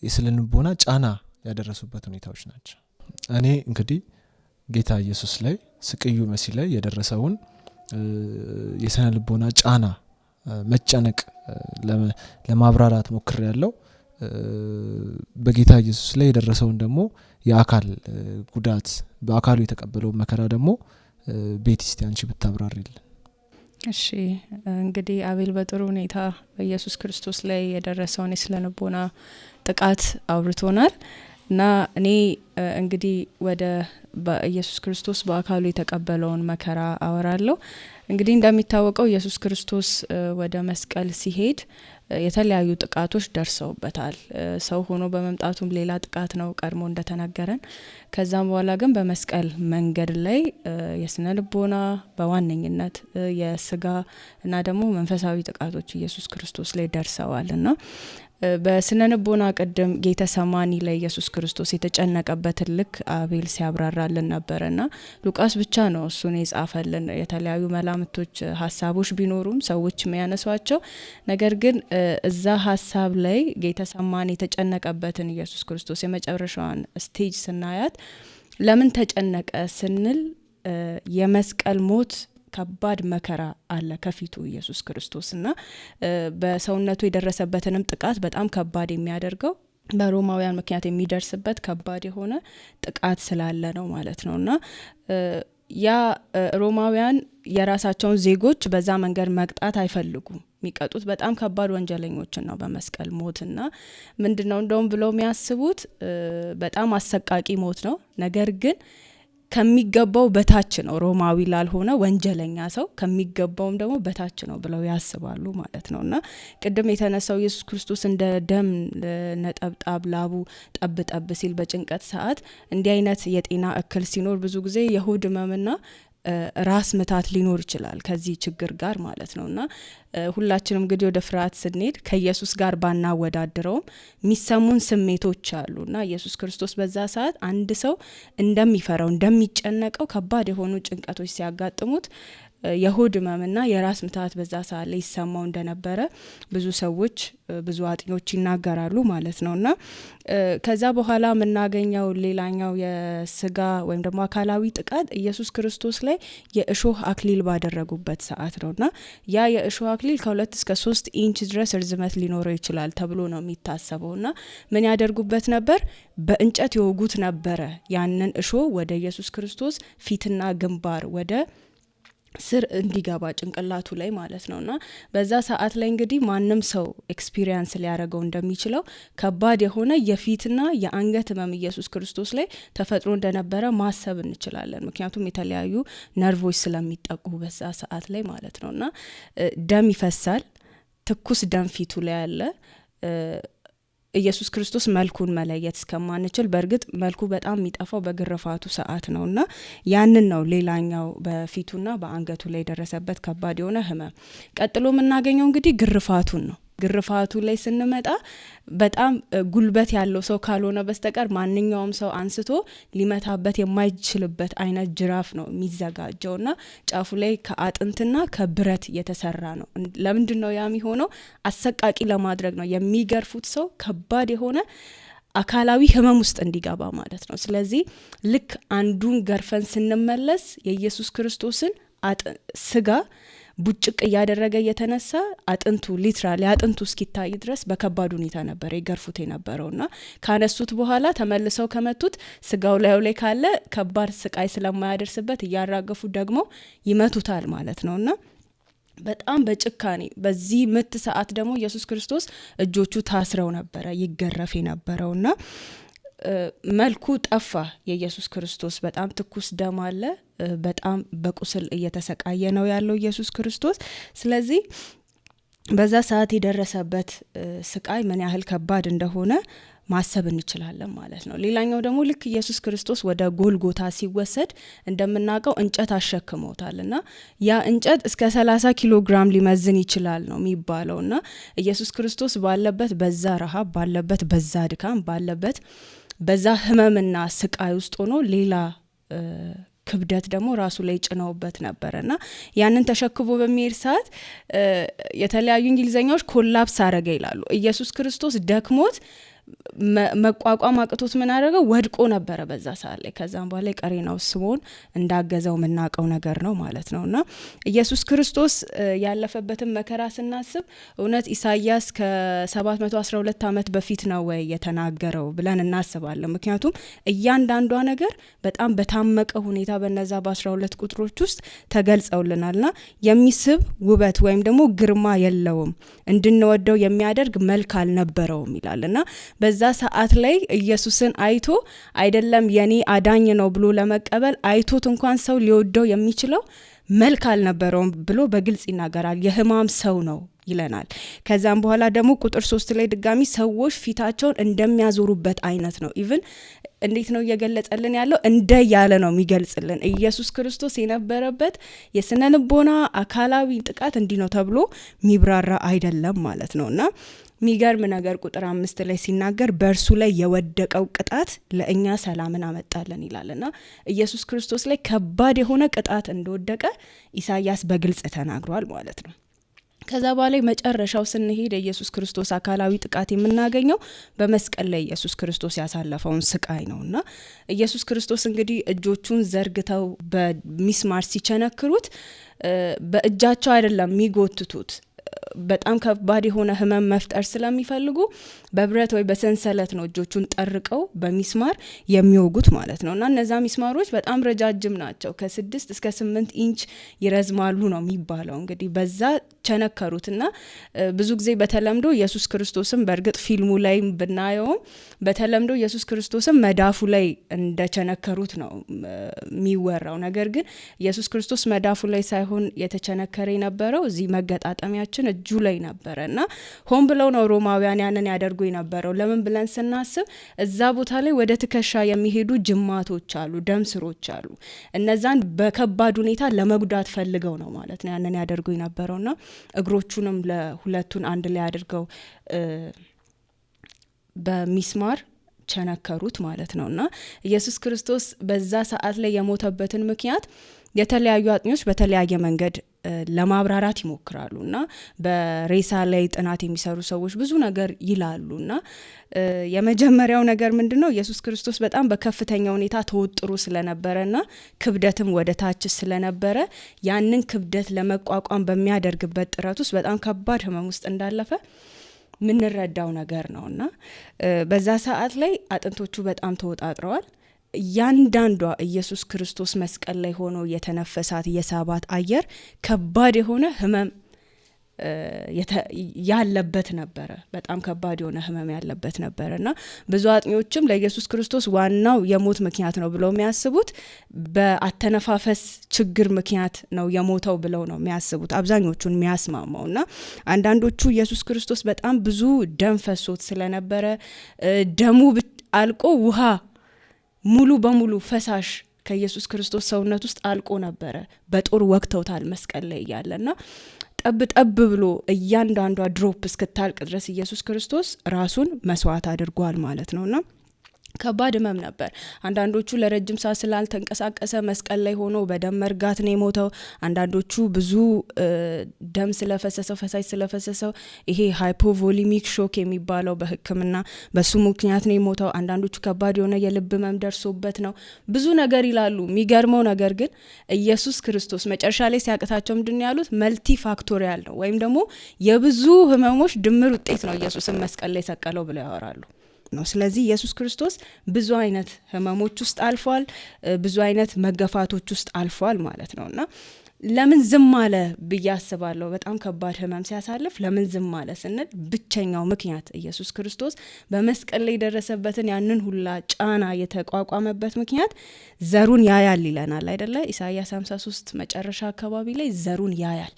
የስነልቦና ጫና ያደረሱበት ሁኔታዎች ናቸው። እኔ እንግዲህ ጌታ ኢየሱስ ላይ ስቅዩ መሲህ ላይ የደረሰውን የስነልቦና ጫና መጨነቅ ለማብራራት ሞክሬያለሁ። በጌታ ኢየሱስ ላይ የደረሰውን ደግሞ የአካል ጉዳት በአካሉ የተቀበለው መከራ ደግሞ ቤቲ እስቲ አንቺ ብታብራሪልን። እሺ እንግዲህ አቤል በጥሩ ሁኔታ በኢየሱስ ክርስቶስ ላይ የደረሰውን የስነልቦና ጥቃት አውርቶናል እና እኔ እንግዲህ ወደ በኢየሱስ ክርስቶስ በአካሉ የተቀበለውን መከራ አወራለሁ። እንግዲህ እንደሚታወቀው ኢየሱስ ክርስቶስ ወደ መስቀል ሲሄድ የተለያዩ ጥቃቶች ደርሰውበታል። ሰው ሆኖ በመምጣቱም ሌላ ጥቃት ነው ቀድሞ እንደተነገረን። ከዛም በኋላ ግን በመስቀል መንገድ ላይ የስነልቦና በዋነኝነት የስጋ እና ደግሞ መንፈሳዊ ጥቃቶች ኢየሱስ ክርስቶስ ላይ ደርሰዋል እና በስነልቦና ቀደም ጌተሰማኒ ላይ ኢየሱስ ክርስቶስ የተጨነቀበትን ልክ አቤል ሲያብራራልን ነበርና ሉቃስ ብቻ ነው እሱን የጻፈልን። የተለያዩ መላምቶች ሀሳቦች ቢኖሩም ሰዎች የሚያነሷቸው ነገር ግን እዛ ሀሳብ ላይ ጌተሰማኒ የተጨነቀበትን ኢየሱስ ክርስቶስ የመጨረሻዋን ስቴጅ ስናያት ለምን ተጨነቀ ስንል የመስቀል ሞት ከባድ መከራ አለ ከፊቱ ኢየሱስ ክርስቶስና በሰውነቱ የደረሰበትንም ጥቃት በጣም ከባድ የሚያደርገው በሮማውያን ምክንያት የሚደርስበት ከባድ የሆነ ጥቃት ስላለ ነው ማለት ነውና ያ ሮማውያን የራሳቸውን ዜጎች በዛ መንገድ መቅጣት አይፈልጉም። የሚቀጡት በጣም ከባድ ወንጀለኞችን ነው በመስቀል ሞትና ምንድነው እንደውም ብለው የሚያስቡት በጣም አሰቃቂ ሞት ነው። ነገር ግን ከሚገባው በታች ነው። ሮማዊ ላልሆነ ወንጀለኛ ሰው ከሚገባውም ደግሞ በታች ነው ብለው ያስባሉ ማለት ነውና ቅድም የተነሳው ኢየሱስ ክርስቶስ እንደ ደም ነጠብጣብ ላቡ ጠብ ጠብ ሲል በጭንቀት ሰዓት እንዲህ አይነት የጤና እክል ሲኖር ብዙ ጊዜ የሆድ ህመምና ራስ ምታት ሊኖር ይችላል ከዚህ ችግር ጋር ማለት ነውና ሁላችንም እንግዲህ ወደ ፍርሃት ስንሄድ ከኢየሱስ ጋር ባናወዳድረውም የሚሰሙን ስሜቶች አሉና ኢየሱስ ክርስቶስ በዛ ሰዓት አንድ ሰው እንደሚፈራው እንደሚጨነቀው ከባድ የሆኑ ጭንቀቶች ሲያጋጥሙት የሆድ ህመምና የራስ ምታት በዛ ሰዓት ላይ ይሰማው እንደነበረ ብዙ ሰዎች ብዙ አጥኞች ይናገራሉ ማለት ነውና ከዛ በኋላ የምናገኘው ሌላኛው የስጋ ወይም ደግሞ አካላዊ ጥቃት ኢየሱስ ክርስቶስ ላይ የእሾህ አክሊል ባደረጉበት ሰዓት ነውና ያ የእሾህ አክሊል ከ2 እስከ 3 ኢንች ድረስ ርዝመት ሊኖረው ይችላል ተብሎ ነው የሚታሰበውና ምን ያደርጉበት ነበር? በእንጨት ይወጉት ነበረ ያንን እሾህ ወደ ኢየሱስ ክርስቶስ ፊትና ግንባር ወደ ስር እንዲገባ ጭንቅላቱ ላይ ማለት ነውና በዛ ሰዓት ላይ እንግዲህ ማንም ሰው ኤክስፒሪየንስ ሊያደርገው እንደሚችለው ከባድ የሆነ የፊትና የአንገት ህመም ኢየሱስ ክርስቶስ ላይ ተፈጥሮ እንደነበረ ማሰብ እንችላለን። ምክንያቱም የተለያዩ ነርቮች ስለሚጠቁ በዛ ሰዓት ላይ ማለት ነውና ደም ይፈሳል። ትኩስ ደም ፊቱ ላይ ያለ ኢየሱስ ክርስቶስ መልኩን መለየት እስከማንችል በእርግጥ መልኩ በጣም የሚጠፋው በግርፋቱ ሰዓት ነውና ያንን ነው ሌላኛው በፊቱና በአንገቱ ላይ ደረሰበት ከባድ የሆነ ህመም። ቀጥሎ የምናገኘው እንግዲህ ግርፋቱን ነው። ግርፋቱ ላይ ስንመጣ በጣም ጉልበት ያለው ሰው ካልሆነ በስተቀር ማንኛውም ሰው አንስቶ ሊመታበት የማይችልበት አይነት ጅራፍ ነው የሚዘጋጀውና ጫፉ ላይ ከአጥንትና ከብረት የተሰራ ነው። ለምንድነው ያ የሚሆነው? አሰቃቂ ለማድረግ ነው። የሚገርፉት ሰው ከባድ የሆነ አካላዊ ህመም ውስጥ እንዲገባ ማለት ነው። ስለዚህ ልክ አንዱን ገርፈን ስንመለስ የኢየሱስ ክርስቶስን ስጋ ቡጭቅ እያደረገ እየተነሳ አጥንቱ ሊትራሊ አጥንቱ እስኪታይ ድረስ በከባድ ሁኔታ ነበር ይገርፉት የነበረውና ካነሱት በኋላ ተመልሰው ከመቱት ስጋው ላይ ካለ ከባድ ስቃይ ስለማያደርስበት እያራገፉ ደግሞ ይመቱታል ማለት ነውና በጣም በጭካኔ በዚህ ምት ሰዓት ደግሞ ኢየሱስ ክርስቶስ እጆቹ ታስረው ነበረ ይገረፍ የነበረውና መልኩ ጠፋ የኢየሱስ ክርስቶስ በጣም ትኩስ ደም አለ በጣም በቁስል እየተሰቃየ ነው ያለው ኢየሱስ ክርስቶስ ስለዚህ በዛ ሰዓት የደረሰበት ስቃይ ምን ያህል ከባድ እንደሆነ ማሰብ እንችላለን ማለት ነው ሌላኛው ደግሞ ልክ ኢየሱስ ክርስቶስ ወደ ጎልጎታ ሲወሰድ እንደምናውቀው እንጨት አሸክመውታልና ያ እንጨት እስከ 30 ኪሎ ግራም ሊመዝን ይችላል ነው የሚባለውና ኢየሱስ ክርስቶስ ባለበት በዛ ረሃብ ባለበት በዛ ድካም ባለበት በዛ ህመምና ስቃይ ውስጥ ሆኖ ሌላ ክብደት ደግሞ ራሱ ላይ ጭነውበት ነበርና ያንን ተሸክሞ በሚሄድ ሰዓት የተለያዩ እንግሊዘኛዎች ኮላፕስ አረገ ይላሉ ኢየሱስ ክርስቶስ ደክሞት መቋቋም አቅቶት ምን አደረገው ወድቆ ነበረ በዛ ሰዓት ላይ ከዛም በኋላ ቀሬናው ስምዖን እንዳገዘው ምናቀው ነገር ነው ማለት ነውና ኢየሱስ ክርስቶስ ያለፈበትን መከራ ስናስብ እውነት ኢሳይያስ ከ712 አመት በፊት ነው ወይ የተናገረው ብለን እናስባለን ምክንያቱም እያንዳንዷ ነገር በጣም በታመቀ ሁኔታ በነዛ በ12 ቁጥሮች ውስጥ ተገልጸውልናልና የሚስብ ውበት ወይም ደግሞ ግርማ የለውም እንድንወደው የሚያደርግ መልክ አልነበረውም ይላልና በዛ ሰዓት ላይ ኢየሱስን አይቶ አይደለም የኔ አዳኝ ነው ብሎ ለመቀበል አይቶት እንኳን ሰው ሊወደው የሚችለው መልክ አልነበረውም ብሎ በግልጽ ይናገራል የህማም ሰው ነው ይለናል ከዛም በኋላ ደግሞ ቁጥር 3 ላይ ድጋሚ ሰዎች ፊታቸውን እንደሚያዞሩበት አይነት ነው ኢቭን እንዴት ነው እየገለጸልን ያለው እንደ ያለ ነው የሚገልጽልን ኢየሱስ ክርስቶስ የነበረበት የስነ ልቦና አካላዊ ጥቃት እንዲህ ነው ተብሎ ሚብራራ አይደለም ማለት ነውና ሚገርም ነገር ቁጥር 5 ላይ ሲናገር በእርሱ ላይ የወደቀው ቅጣት ለእኛ ሰላምን አመጣለን ይላልና ኢየሱስ ክርስቶስ ላይ ከባድ የሆነ ቅጣት እንደወደቀ ኢሳይያስ በግልጽ ተናግሯል ማለት ነው ከዛ በኋላ መጨረሻው ስንሄድ ኢየሱስ ክርስቶስ አካላዊ ጥቃት የምናገኘው በመስቀል ላይ ኢየሱስ ክርስቶስ ያሳለፈውን ስቃይ ነውና ኢየሱስ ክርስቶስ እንግዲህ እጆቹን ዘርግተው በሚስማር ሲቸነክሩት በእጃቸው አይደለም የሚጎትቱት በጣም ከባድ የሆነ ህመም መፍጠር ስለሚፈልጉ በብረት ወይ በሰንሰለት ነው እጆቹን ጠርቀው በሚስማር የሚወጉት ማለት ነውና እነዛ ሚስማሮች በጣም ረጃጅም ናቸው ከ6 እስከ 8 ኢንች ይረዝማሉ ነው የሚባለው እንግዲህ በዛ ቸነከሩትና ብዙ ጊዜ በተለምዶ ኢየሱስ ክርስቶስም በእርግጥ ፊልሙ ላይ ብናየው በተለምዶ ኢየሱስ ክርስቶስም መዳፉ ላይ እንደቸነከሩት ነው የሚወራው ነገር ግን ኢየሱስ ክርስቶስ መዳፉ ላይ ሳይሆን የተቸነከረ የነበረው እዚህ መገጣጠሚያችን እጁ ላይ ነበረና ሆን ብለው ነው ሮማውያን ያንን ያደርጉ የነበረው ለምን ብለን ስናስብ እዛ ቦታ ላይ ወደ ትከሻ የሚሄዱ ጅማቶች አሉ ደም ስሮች አሉ እነዛን በከባድ ሁኔታ ለመጉዳት ፈልገው ነው ማለት ነው ያንን ያደርጉ የነበረውና እግሮቹንም ለሁለቱን አንድ ላይ አድርገው በሚስማር ቸነከሩት ማለት ነውና ኢየሱስ ክርስቶስ በዛ ሰዓት ላይ የሞተበትን ምክንያት የተለያዩ አጥኞች በተለያየ መንገድ ለማብራራት ይሞክራሉና በሬሳ ላይ ጥናት የሚሰሩ ሰዎች ብዙ ነገር ይላሉና የመጀመሪያው ነገር ምንድነው ኢየሱስ ክርስቶስ በጣም በከፍተኛ ሁኔታ ተወጥሮ ስለነበረና ክብደትም ወደ ታች ስለነበረ ያንን ክብደት ለመቋቋም በሚያደርግበት ጥረት ውስጥ በጣም ከባድ ህመም ውስጥ እንዳለፈ ምንረዳው ነገር ነውና በዛ ሰዓት ላይ አጥንቶቹ በጣም ተወጣጥረዋል ያንዳንዷ ኢየሱስ ክርስቶስ መስቀል ላይ ሆኖ የተነፈሳት የሳባት አየር ከባድ የሆነ ህመም ያለበት ነበረ በጣም ከባድ የሆነ ህመም ያለበት ነበርና ብዙ አጥኞችም ለኢየሱስ ክርስቶስ ዋናው የሞት ምክንያት ነው ብለው የሚያስቡት በአተነፋፈስ ችግር ምክንያት ነው የሞተው ብለው ነው የሚያስቡት አብዛኞቹን የሚያስማማውና አንዳንዶቹ ኢየሱስ ክርስቶስ በጣም ብዙ ደም ፈሶት ስለነበረ ደሙ አልቆ ውሃ ሙሉ በሙሉ ፈሳሽ ከኢየሱስ ክርስቶስ ሰውነት ውስጥ አልቆ ነበረ በጦር ወቅተውታል መስቀል ላይ ያለና ጠብ ብሎ እያንዳንዷ ድሮፕ እስክታልቅ ድረስ ኢየሱስ ክርስቶስ ራሱን መስዋዕት አድርጓል ማለት ነውና ከባድ ህመም ነበር። አንዳንዶቹ ለረጅም ሰዓት ስላልተንቀሳቀሰ መስቀል ላይ ሆኖ በደም መርጋት ነው የሞተው። አንዳንዶቹ ብዙ ደም ስለፈሰሰው ፈሳሽ ስለፈሰሰው ይሄ ሃይፖቮሊሚክ ሾክ የሚባለው በሕክምና በሱ ምክንያት ነው የሞተው። አንዳንዶቹ ከባድ የሆነ የልብ ህመም ደርሶበት ነው። ብዙ ነገር ይላሉ። የሚገርመው ነገር ግን ኢየሱስ ክርስቶስ መጨረሻ ላይ ሲያቅታቸው ምንድን ያሉት መልቲ ፋክቶሪያል ነው ወይም ደግሞ የብዙ ህመሞች ድምር ውጤት ነው ኢየሱስን መስቀል ላይ ሰቀለው ብለው ያወራሉ ነው። ስለዚህ ኢየሱስ ክርስቶስ ብዙ አይነት ህመሞች ውስጥ አልፏል፣ ብዙ አይነት መገፋቶች ውስጥ አልፏል ማለት ነውና ለምን ዝም አለ ብዬ አስባለሁ። በጣም ከባድ ህመም ሲያሳልፍ ለምን ዝም አለ ስንል ብቸኛው ምክንያት ኢየሱስ ክርስቶስ በመስቀል ላይ የደረሰበትን ያንን ሁላ ጫና የተቋቋመበት ምክንያት ዘሩን ያያል ይለናል አይደለ? ኢሳይያስ 53 መጨረሻ አካባቢ ላይ ዘሩን ያያል።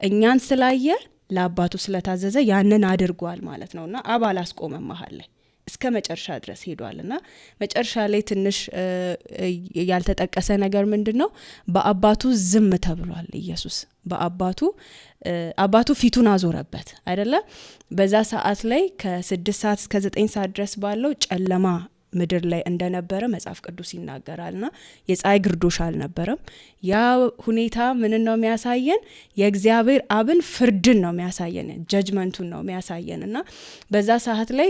እኛን ስላየ ለአባቱ ስለታዘዘ ያንን አድርጓል ማለት ነውና አብ አላስቆመም መሀል ላይ እስከ መጨረሻ ድረስ ሄዷልና መጨረሻ ላይ ትንሽ ያልተጠቀሰ ነገር ምንድነው? በአባቱ ዝም ተብሏል። ኢየሱስ አባቱ ፊቱን አዞረበት አይደለ? በዛ ሰዓት ላይ ከ6 ሰዓት እስከ 9 ሰዓት ድረስ ባለው ጨለማ ምድር ላይ እንደነበረ መጽሐፍ ቅዱስ ይናገራልና የፀሐይ ግርዶሽ አልነበረም። ያ ሁኔታ ምን ነው የሚያሳየን? የእግዚአብሔር አብን ፍርድን ነው የሚያሳየን፣ ጀጅመንቱን ነው የሚያሳየንና በዛ ሰዓት ላይ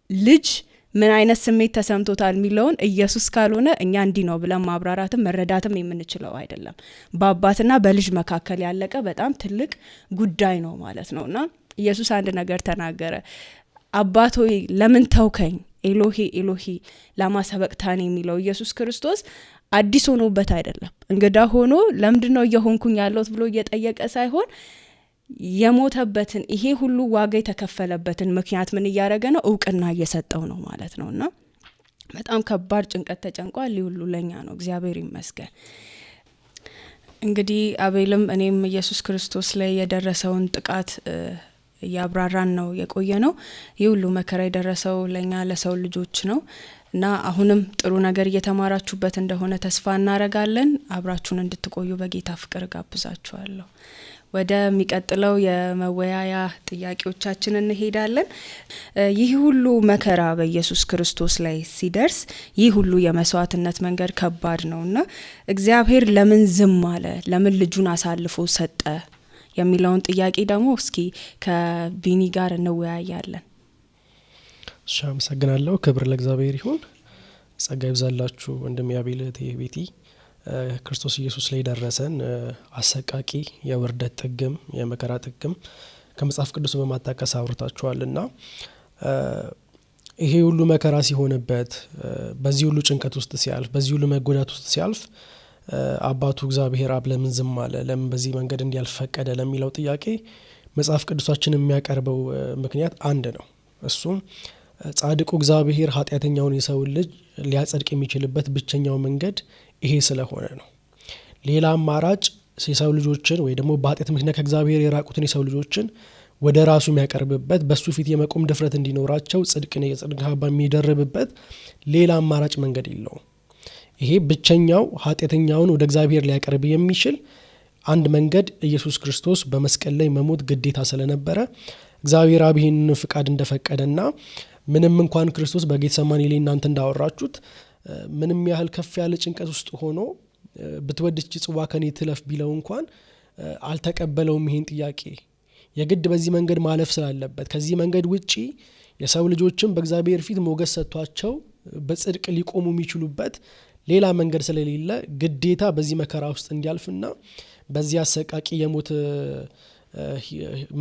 ልጅ ምን አይነት ስሜት ተሰምቶታል የሚለውን ኢየሱስ ካልሆነ እኛ እንዲህ ነው ብለን ማብራራትም መረዳትም የምንችለው አይደለም። በአባትና በልጅ መካከል ያለቀ በጣም ትልቅ ጉዳይ ነው ማለት ነውና ኢየሱስ አንድ ነገር ተናገረ። አባት ሆይ ለምን ተውከኝ? ኤሎሄ ኤሎሄ ላማ ሰበቅታኒ የሚለው ኢየሱስ ክርስቶስ አዲስ ሆኖበት አይደለም፣ እንግዳ ሆኖ ለምንድነው እየሆንኩኝ ያለሁት ብሎ እየጠየቀ ሳይሆን የሞተበትን ይሄ ሁሉ ዋጋ የተከፈለበትን ምክንያት ምን እያደረገ ነው? እውቅና እየሰጠው ነው ማለት ነውና በጣም ከባድ ጭንቀት ተጨንቋል። ሁሉ ለኛ ነው፣ እግዚአብሔር ይመስገን። እንግዲህ አቤልም እኔም ኢየሱስ ክርስቶስ ላይ የደረሰውን ጥቃት ያብራራን ነው የቆየ ነው። ይህ ሁሉ መከራ የደረሰው ለኛ ለሰው ልጆች ነው እና አሁንም ጥሩ ነገር እየተማራችሁበት እንደሆነ ተስፋ እናረጋለን። አብራችሁን እንድትቆዩ በጌታ ፍቅር ጋብዛችኋለሁ። ወደ ሚቀጥለው የመወያያ ጥያቄዎቻችን እንሄዳለን። ይህ ሁሉ መከራ በኢየሱስ ክርስቶስ ላይ ሲደርስ ይህ ሁሉ የመስዋዕትነት መንገድ ከባድ ነውና እግዚአብሔር ለምን ዝም አለ? ለምን ልጁን አሳልፎ ሰጠ? የሚለውን ጥያቄ ደግሞ እስኪ ከቢኒ ጋር እንወያያለን። እሺ፣ አመሰግናለሁ። ክብር ለእግዚአብሔር ይሁን። ጸጋ ይብዛላችሁ ወንድም ያቤል ቤቲ። ክርስቶስ ኢየሱስ ላይ ደረሰን አሰቃቂ የውርደት ጥግም የመከራ ጥግም ከመጽሐፍ ቅዱስ በማጣቀስ አውርታችኋልና ይሄ ሁሉ መከራ ሲሆንበት በዚህ ሁሉ ጭንቀት ውስጥ ሲያልፍ በዚህ ሁሉ መጎዳት ውስጥ ሲያልፍ አባቱ እግዚአብሔር አብ ለምን ዝም አለ? ለምን በዚህ መንገድ እንዲያልፍ ፈቀደ? ለሚለው ጥያቄ መጽሐፍ ቅዱሳችን የሚያቀርበው ምክንያት አንድ ነው። እሱም ጻድቁ እግዚአብሔር ኃጢአተኛውን የሰው ልጅ ሊያጸድቅ የሚችልበት ብቸኛው መንገድ ይሄ ስለሆነ ነው። ሌላ አማራጭ የሰው ልጆችን ወይ ደግሞ በኃጢአት ምክንያት ከእግዚአብሔር የራቁትን የሰው ልጆችን ወደ ራሱ የሚያቀርብበት በሱ ፊት የመቆም ድፍረት እንዲኖራቸው ጽድቅን የጽድቅ ካባ የሚደርብበት ሌላ አማራጭ መንገድ የለውም። ይሄ ብቸኛው ኃጢአተኛውን ወደ እግዚአብሔር ሊያቀርብ የሚችል አንድ መንገድ ኢየሱስ ክርስቶስ በመስቀል ላይ መሞት ግዴታ ስለነበረ እግዚአብሔር አብ ይህንን ፍቃድ እንደፈቀደና ምንም እንኳን ክርስቶስ በጌተሰማኒ ላይ እናንተ እንዳወራችሁት ምንም ያህል ከፍ ያለ ጭንቀት ውስጥ ሆኖ ብትወድች ጽዋ ከኔ ትለፍ ቢለው እንኳን አልተቀበለውም ይሄን ጥያቄ። የግድ በዚህ መንገድ ማለፍ ስላለበት ከዚህ መንገድ ውጪ የሰው ልጆችም በእግዚአብሔር ፊት ሞገስ ሰጥቷቸው በጽድቅ ሊቆሙ የሚችሉበት ሌላ መንገድ ስለሌለ ግዴታ በዚህ መከራ ውስጥ እንዲያልፍና በዚህ አሰቃቂ የሞት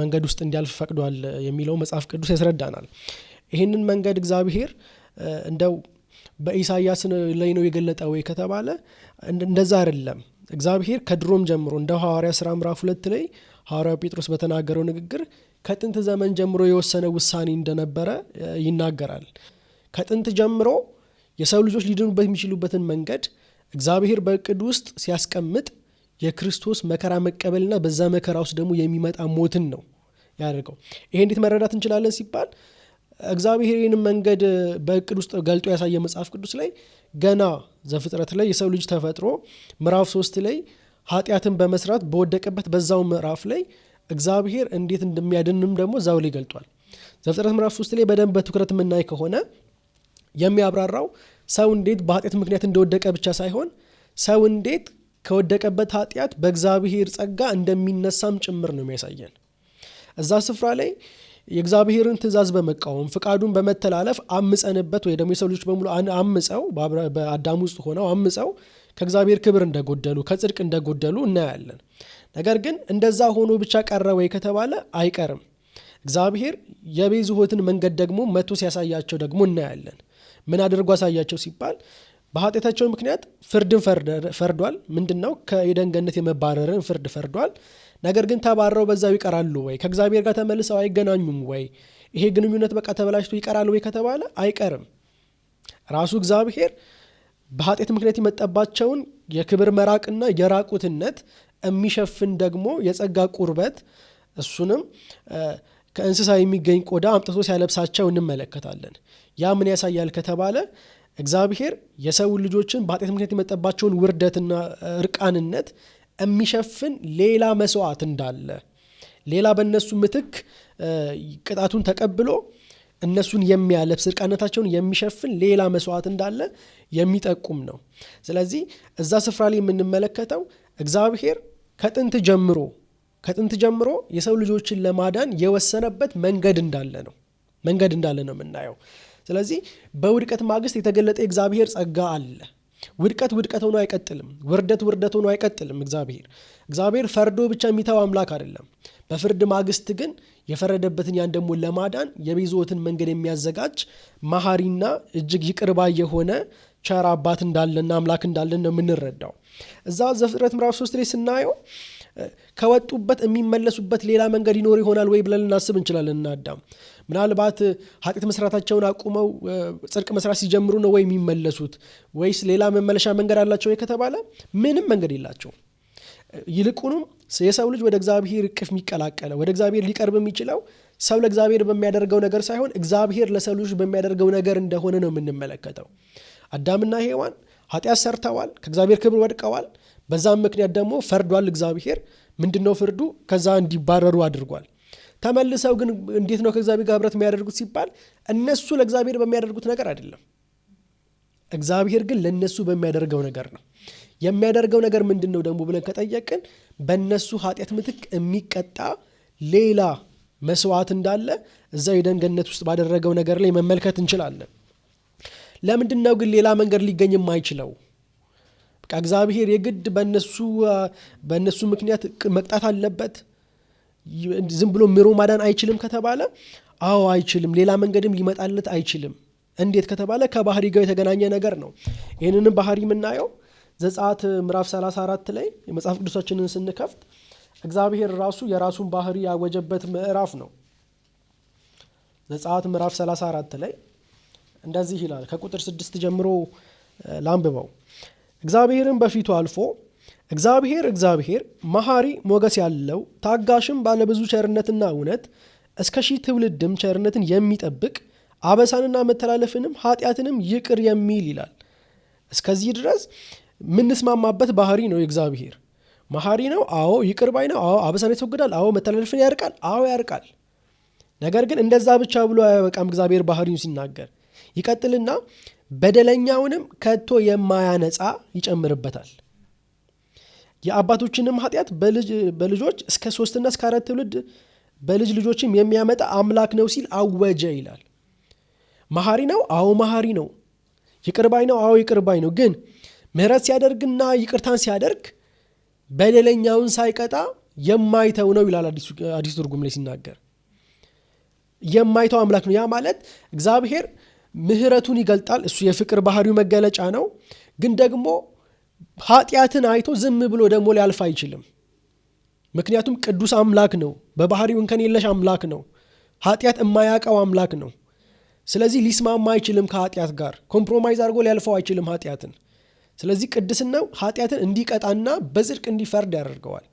መንገድ ውስጥ እንዲያልፍ ፈቅዷል የሚለው መጽሐፍ ቅዱስ ያስረዳናል። ይህንን መንገድ እግዚአብሔር እንደው በኢሳይያስ ላይ ነው የገለጠው ወይ ከተባለ እንደዛ አይደለም። እግዚአብሔር ከድሮም ጀምሮ እንደ ሐዋርያ ሥራ ምዕራፍ 2 ላይ ሐዋርያው ጴጥሮስ በተናገረው ንግግር ከጥንት ዘመን ጀምሮ የወሰነ ውሳኔ እንደነበረ ይናገራል። ከጥንት ጀምሮ የሰው ልጆች ሊድኑበት የሚችሉበትን መንገድ እግዚአብሔር በእቅድ ውስጥ ሲያስቀምጥ የክርስቶስ መከራ መቀበልና በዛ መከራ ውስጥ ደግሞ የሚመጣ ሞትን ነው ያደርገው። ይሄ እንዴት መረዳት እንችላለን ሲባል እግዚአብሔር ይህንን መንገድ በእቅድ ውስጥ ገልጦ ያሳየ መጽሐፍ ቅዱስ ላይ ገና ዘፍጥረት ላይ የሰው ልጅ ተፈጥሮ ምዕራፍ 3 ላይ ኃጢአትን በመስራት በወደቀበት በዛው ምዕራፍ ላይ እግዚአብሔር እንዴት እንደሚያድንም ደግሞ እዛው ላይ ገልጧል። ዘፍጥረት ምዕራፍ 3 ላይ በደንብ በትኩረት የምናይ ከሆነ የሚያብራራው ሰው እንዴት በኃጢአት ምክንያት እንደወደቀ ብቻ ሳይሆን ሰው እንዴት ከወደቀበት ኃጢአት በእግዚአብሔር ጸጋ እንደሚነሳም ጭምር ነው የሚያሳየን። እዛ ስፍራ ላይ የእግዚአብሔርን ትእዛዝ በመቃወም ፍቃዱን በመተላለፍ አምፀንበት ወይ ደግሞ የሰው ልጆች በሙሉ አምፀው በአዳም ውስጥ ሆነው አምፀው ከእግዚአብሔር ክብር እንደጎደሉ ከጽድቅ እንደጎደሉ እናያለን። ነገር ግን እንደዛ ሆኖ ብቻ ቀረ ወይ ከተባለ አይቀርም። እግዚአብሔር የቤዛነትን መንገድ ደግሞ መቶ ሲያሳያቸው ደግሞ እናያለን። ምን አድርጎ አሳያቸው ሲባል በኃጢአታቸው ምክንያት ፍርድን ፈርዷል። ምንድነው? ከኤደን ገነት የመባረርን ፍርድ ፈርዷል። ነገር ግን ተባረው በዛው ይቀራሉ ወይ? ከእግዚአብሔር ጋር ተመልሰው አይገናኙም ወይ? ይሄ ግንኙነት በቃ ተበላሽቶ ይቀራል ወይ ከተባለ አይቀርም። ራሱ እግዚአብሔር በኃጢአት ምክንያት የመጣባቸውን የክብር መራቅና የራቁትነት የሚሸፍን ደግሞ የጸጋ ቁርበት እሱንም ከእንስሳ የሚገኝ ቆዳ አምጥቶ ሲያለብሳቸው እንመለከታለን። ያ ምን ያሳያል ከተባለ እግዚአብሔር የሰው ልጆችን በኃጢአት ምክንያት የመጣባቸውን ውርደትና እርቃንነት የሚሸፍን ሌላ መስዋዕት እንዳለ፣ ሌላ በእነሱ ምትክ ቅጣቱን ተቀብሎ እነሱን የሚያለብስ እርቃነታቸውን የሚሸፍን ሌላ መስዋዕት እንዳለ የሚጠቁም ነው። ስለዚህ እዛ ስፍራ ላይ የምንመለከተው እግዚአብሔር ከጥንት ጀምሮ የሰው ልጆችን ለማዳን የወሰነበት መንገድ እንዳለ ነው የምናየው። ስለዚህ በውድቀት ማግስት የተገለጠ የእግዚአብሔር ጸጋ አለ። ውድቀት ሆኖ አይቀጥልም። ውርደት ሆኖ አይቀጥልም። እግዚአብሔር ፈርዶ ብቻ የሚተው አምላክ አይደለም። በፍርድ ማግስት ግን የፈረደበትን ያን ደግሞ ለማዳን የቤዛነትን መንገድ የሚያዘጋጅ መሐሪና እጅግ ይቅር ባይ የሆነ ቸር አባት እንዳለና አምላክ እንዳለን ነው የምንረዳው። እዛ ዘፍጥረት ምዕራፍ 3 ላይ ስናየው ከወጡበት የሚመለሱበት ሌላ መንገድ ይኖር ይሆናል ወይ ብለን ልናስብ እንችላለን። እናዳም ምናልባት ኃጢአት መስራታቸውን አቁመው ጽድቅ መስራት ሲጀምሩ ነው ወይ የሚመለሱት? ወይስ ሌላ መመለሻ መንገድ አላቸው ወይ ከተባለ ምንም መንገድ የላቸውም። ይልቁንም የሰው ልጅ ወደ እግዚአብሔር እቅፍ የሚቀላቀለው ወደ እግዚአብሔር ሊቀርብ የሚችለው ሰው ለእግዚአብሔር በሚያደርገው ነገር ሳይሆን እግዚአብሔር ለሰው ልጅ በሚያደርገው ነገር እንደሆነ ነው የምንመለከተው። አዳምና ሔዋን ኃጢአት ሰርተዋል፣ ከእግዚአብሔር ክብር ወድቀዋል። በዛም ምክንያት ደግሞ ፈርዷል። እግዚአብሔር ምንድነው ፍርዱ? ከዛ እንዲባረሩ አድርጓል። ተመልሰው ግን እንዴት ነው ከእግዚአብሔር ጋር ህብረት የሚያደርጉት ሲባል እነሱ ለእግዚአብሔር በሚያደርጉት ነገር አይደለም። እግዚአብሔር ግን ለነሱ በሚያደርገው ነገር ነው። የሚያደርገው ነገር ምንድነው ደግሞ ብለን ከጠየቅን በእነሱ ኃጢአት ምትክ የሚቀጣ ሌላ መስዋዕት እንዳለ እዛ የኤደን ገነት ውስጥ ባደረገው ነገር ላይ መመልከት እንችላለን። ለምንድነው ግን ሌላ መንገድ ሊገኝ የማይችለው? በቃ እግዚአብሔር የግድ በእነሱ ምክንያት መቅጣት አለበት? ዝም ብሎ ምሮ ማዳን አይችልም ከተባለ አዎ አይችልም። ሌላ መንገድም ሊመጣለት አይችልም። እንዴት ከተባለ ከባህሪ ጋር የተገናኘ ነገር ነው። ይህንንም ባህሪ የምናየው ዘጸአት ምዕራፍ 34 ላይ የመጽሐፍ ቅዱሳችንን ስንከፍት እግዚአብሔር ራሱ የራሱን ባህሪ ያወጀበት ምዕራፍ ነው። ዘጸአት ምዕራፍ 34 ላይ እንደዚህ ይላል። ከቁጥር 6 ጀምሮ ላንብበው። እግዚአብሔርን በፊቱ አልፎ እግዚአብሔር መሐሪ ሞገስ ያለው ታጋሽም ባለብዙ ቸርነትና እውነት እስከ 1000 ትውልድም ቸርነትን የሚጠብቅ አበሳንና መተላለፍንም ኃጢአትንም ይቅር የሚል ይላል። እስከዚህ ድረስ ምንስማማበት ባህሪ ነው። የእግዚአብሔር መሐሪ ነው። አዎ ይቅር ባይ ነው። አዎ አበሳን ያስወግዳል። አዎ መተላለፍን ያርቃል። አዎ ያርቃል። ነገር ግን እንደዛ ብቻ ብሎ አያበቃም። እግዚአብሔር ባህሪውን ሲናገር ይቀጥልና በደለኛውንም ከቶ የማያነጻ ይጨምርበታል። የአባቶችንም ኃጢአት በልጆች እስከ 3 እስከ 4 ትውልድ በልጅ ልጆችም የሚያመጣ አምላክ ነው ሲል አወጀ ይላል። መሐሪ ነው። አዎ መሐሪ ነው። ይቅር ባይ ነው። አዎ ይቅር ባይ ነው። ግን ምህረት ሲያደርግና ይቅርታን ሲያደርግ በደለኛውን ሳይቀጣ የማይተው ነው ይላል አዲስ ትርጉም ላይ ሲናገር። የማይተው አምላክ ነው። ያ ማለት እግዚአብሔር ምህረቱን ይገልጣል። እሱ የፍቅር ባህሪው መገለጫ ነው። ግን ደግሞ ኃጢአትን አይቶ ዝም ብሎ ደግሞ ሊያልፍ አይችልም። ምክንያቱም ቅዱስ አምላክ ነው። በባህሪው እንከን የለሽ አምላክ ነው። ኃጢአት የማያውቀው አምላክ ነው። ስለዚህ ሊስማማ አይችልም ከኃጢአት ጋር ኮምፕሮማይዝ አድርጎ ሊያልፈው አይችልም ኃጢአትን። ስለዚህ ቅድስናው ኃጢአትን እንዲቀጣና በጽድቅ እንዲፈርድ ያደርገዋል።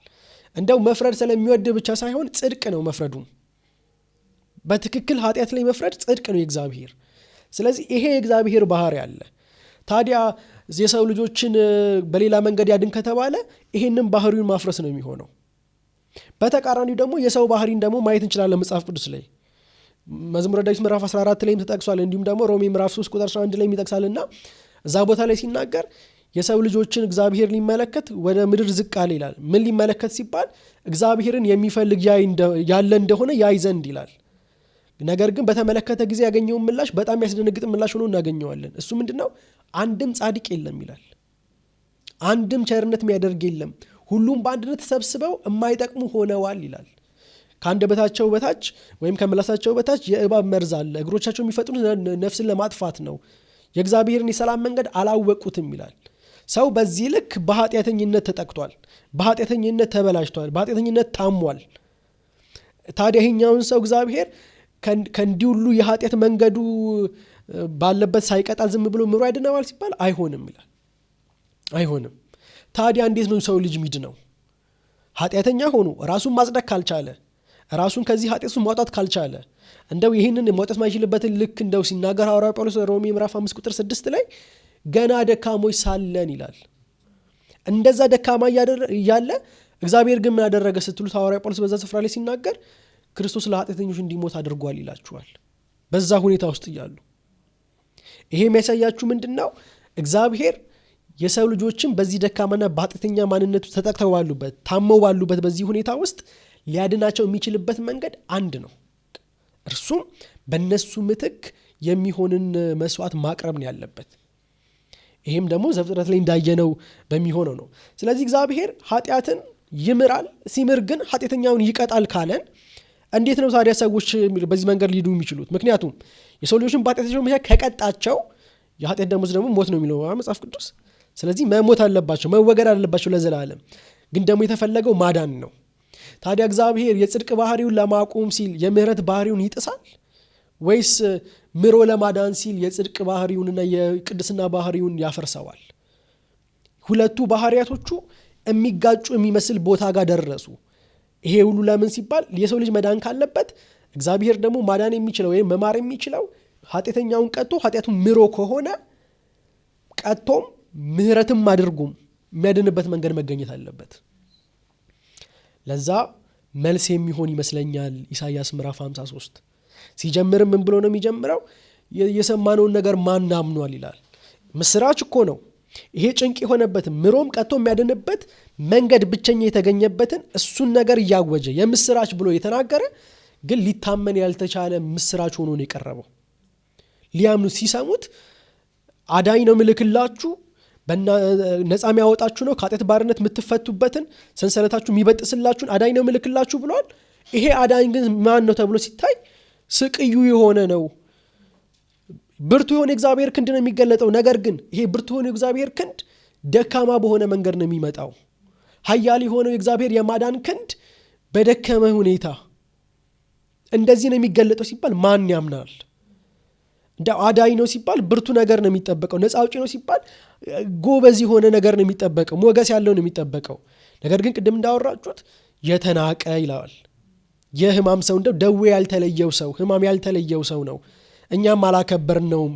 እንደው መፍረድ ስለሚወድ ብቻ ሳይሆን ጽድቅ ነው መፍረዱም። በትክክል ኃጢአት ላይ መፍረድ ጽድቅ ነው የእግዚአብሔር። ስለዚህ ይሄ የእግዚአብሔር ባህሪ አለ። ታዲያ የሰው ልጆችን በሌላ መንገድ ያድን ከተባለ ይሄንን ባህሪውን ማፍረስ ነው የሚሆነው። በተቃራኒው ደግሞ የሰው ባህሪን ደግሞ ማየት እንችላለን መጽሐፍ ቅዱስ ላይ። መዝሙረ ዳዊት ምዕራፍ 14 ላይም ተጠቅሷል። እንዲሁም ደግሞ ሮሜ ምዕራፍ 3 ቁጥር 11 ላይ ይጠቅሳልና እዛ ቦታ ላይ ሲናገር የሰው ልጆችን እግዚአብሔር ሊመለከት ወደ ምድር ዝቅ አለ ይላል። ምን ሊመለከት ሲባል እግዚአብሔርን የሚፈልግ ያለ እንደሆነ ያይ ዘንድ ይላል። ነገር ግን በተመለከተ ጊዜ ያገኘውን ምላሽ በጣም ያስደነግጥ ምላሽ ሆኖ እናገኘዋለን። እሱ ምንድነው? አንድም ጻድቅ የለም ይላል። አንድም ቸርነት የሚያደርግ የለም፣ ሁሉም በአንድነት ተሰብስበው የማይጠቅሙ ሆነዋል ይላል። ከአንደበታቸው በታች ወይም ከምላሳቸው በታች የእባብ መርዝ አለ፣ እግሮቻቸው የሚፈጥኑት ነፍስን ለማጥፋት ነው፣ የእግዚአብሔርን የሰላም መንገድ አላወቁትም ይላል። ሰው በዚህ ልክ በኃጢአተኝነት ተጠቅቷል፣ በኃጢአተኝነት ተበላሽቷል፣ በኃጢአተኝነት ታሟል። ታዲያ ይሄኛውን ሰው እግዚአብሔር ከእንዲህ ሁሉ የኃጢአት መንገዱ ባለበት ሳይቀጣ ዝም ብሎ ምሮ ያድነዋል ሲባል አይሆንም ይላል። አይሆንም። ታዲያ እንዴት ነው ሰው ልጅ ሚድ ነው? ኃጢአተኛ ሆኖ ራሱን ማጽደቅ ካልቻለ፣ ራሱን ከዚህ ኃጢአቱ ማውጣት ካልቻለ፣ እንደው ይህንን ማውጣት ማይችልበትን ልክ እንደው ሲናገር ሐዋርያው ጳውሎስ ሮሜ ምዕራፍ 5 ቁጥር 6 ላይ ገና ደካሞች ሳለን ይላል። እንደዛ ደካማ እያለ እግዚአብሔር ግን ምን አደረገ ስትሉት ሐዋርያው ጳውሎስ በዛ ስፍራ ላይ ሲናገር ክርስቶስ ለኃጢአተኞች እንዲሞት አድርጓል ይላችኋል። በዛ ሁኔታ ውስጥ እያሉ ይሄ የሚያሳያችሁ ምንድነው? እግዚአብሔር የሰው ልጆችን በዚህ ደካማና በኃጢአተኛ ማንነቱ ተጠቅተው ባሉበት፣ ታመው ባሉበት በዚህ ሁኔታ ውስጥ ሊያድናቸው የሚችልበት መንገድ አንድ ነው። እርሱም በእነሱ ምትክ የሚሆንን መስዋዕት ማቅረብ ነው ያለበት። ይህም ደግሞ ዘፍጥረት ላይ እንዳየነው በሚሆነው ነው። ስለዚህ እግዚአብሔር ኃጢአትን ይምራል። ሲምር ግን ኃጢአተኛውን ይቀጣል ካለን እንዴት ነው ታዲያ ሰዎች በዚህ መንገድ ሊዱ የሚችሉት? ምክንያቱም የሰው ልጆችን በኃጢአታቸው ምክንያት ከቀጣቸው የኃጢአት ደሞዝ ደግሞ ሞት ነው የሚለው መጽሐፍ ቅዱስ። ስለዚህ መሞት አለባቸው፣ መወገድ አለባቸው ለዘላለም። ግን ደግሞ የተፈለገው ማዳን ነው። ታዲያ እግዚአብሔር የጽድቅ ባህሪውን ለማቆም ሲል የምህረት ባህሪውን ይጥሳል ወይስ ምሮ ለማዳን ሲል የጽድቅ ባህሪውንና የቅድስና ባህሪውን ያፈርሰዋል? ሁለቱ ባህሪያቶቹ የሚጋጩ የሚመስል ቦታ ጋር ደረሱ። ይሄ ሁሉ ለምን ሲባል የሰው ልጅ መዳን ካለበት እግዚአብሔር ደግሞ ማዳን የሚችለው ወይም መማር የሚችለው ኃጢአተኛውን ቀጥቶ ኃጢአቱን ምሮ ከሆነ ቀጥቶም ምህረትም አድርጎም የሚያድንበት መንገድ መገኘት አለበት። ለዛ መልስ የሚሆን ይመስለኛል ኢሳይያስ ምዕራፍ 53 ሲጀምርም ምን ብሎ ነው የሚጀምረው? የሰማነውን ነገር ማን አምኗል ይላል። ምስራች እኮ ነው ይሄ። ጭንቅ የሆነበትን ምሮም ቀጥቶ የሚያድንበት መንገድ ብቸኛ የተገኘበትን እሱን ነገር እያወጀ የምስራች ብሎ የተናገረ ግን ሊታመን ያልተቻለ ምስራች ሆኖ ነው የቀረበው። ሊያምኑት ሲሰሙት አዳኝ ነው ምልክላችሁ፣ ነፃ የሚያወጣችሁ ነው፣ ከኃጢአት ባርነት የምትፈቱበትን ሰንሰለታችሁ የሚበጥስላችሁን አዳኝ ነው ምልክላችሁ ብሏል። ይሄ አዳኝ ግን ማን ነው ተብሎ ሲታይ ስቅዩ የሆነ ነው። ብርቱ የሆነ እግዚአብሔር ክንድ ነው የሚገለጠው። ነገር ግን ይሄ ብርቱ የሆነ እግዚአብሔር ክንድ ደካማ በሆነ መንገድ ነው የሚመጣው። ኃያል የሆነው የእግዚአብሔር የማዳን ክንድ በደከመ ሁኔታ እንደዚህ ነው የሚገለጠው ሲባል ማን ያምናል? እንደ አዳኝ ነው ሲባል ብርቱ ነገር ነው የሚጠበቀው። ነፃ አውጪ ነው ሲባል ጎበዝ የሆነ ነገር ነው የሚጠበቀው፣ ሞገስ ያለው ነው የሚጠበቀው። ነገር ግን ቅድም እንዳወራችሁት የተናቀ ይለዋል። የህማም ሰው እንደው ደዌ ያልተለየው ሰው፣ ህማም ያልተለየው ሰው ነው። እኛም አላከበርነውም፣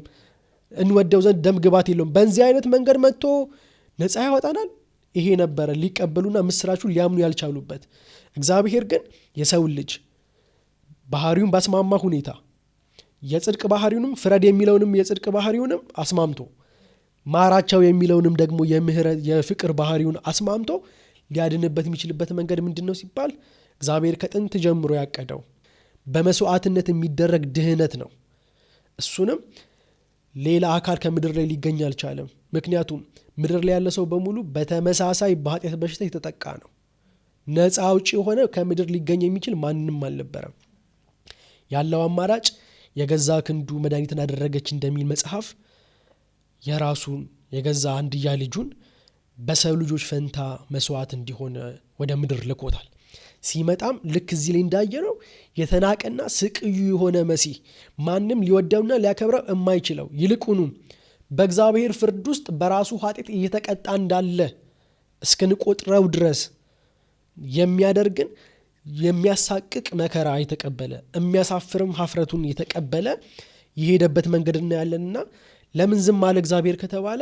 እንወደው ዘንድ ደም ግባት የለውም። በዚህ አይነት መንገድ መጥቶ ነፃ ያወጣናል። ይሄ ነበረ ሊቀበሉና ምስራቹን ሊያምኑ ያልቻሉበት። እግዚአብሔር ግን የሰው ልጅ ባህሪውን ባስማማ ሁኔታ የጽድቅ ባህሪውንም ፍረድ የሚለውንም የጽድቅ ባህሪውንም አስማምቶ ማራቸው የሚለውንም ደግሞ የምህረት የፍቅር ባህሪውን አስማምቶ ሊያድንበት የሚችልበት መንገድ ምንድን ነው ሲባል እግዚአብሔር ከጥንት ጀምሮ ያቀደው በመስዋዕትነት የሚደረግ ድህነት ነው። እሱንም ሌላ አካል ከምድር ላይ ሊገኝ አልቻለም። ምክንያቱም ምድር ላይ ያለ ሰው በሙሉ በተመሳሳይ በኃጢአት በሽታ የተጠቃ ነው። ነፃ አውጪ የሆነ ከምድር ሊገኝ የሚችል ማንንም አልነበረም። ያለው አማራጭ የገዛ ክንዱ መድኃኒትን አደረገች እንደሚል መጽሐፍ የራሱን የገዛ አንድያ ልጁን በሰው ልጆች ፈንታ መስዋዕት እንዲሆን ወደ ምድር ልኮታል። ሲመጣም ልክ እዚህ ላይ እንዳየነው የተናቀና ስቅዩ የሆነ መሲህ፣ ማንም ሊወደውና ሊያከብረው የማይችለው ይልቁኑም በእግዚአብሔር ፍርድ ውስጥ በራሱ ኃጢአት እየተቀጣ እንዳለ እስክንቆጥረው ድረስ የሚያደርግን የሚያሳቅቅ መከራ የተቀበለ የሚያሳፍርም ሀፍረቱን የተቀበለ የሄደበት መንገድ እናያለንና ለምን ዝም አለ እግዚአብሔር ከተባለ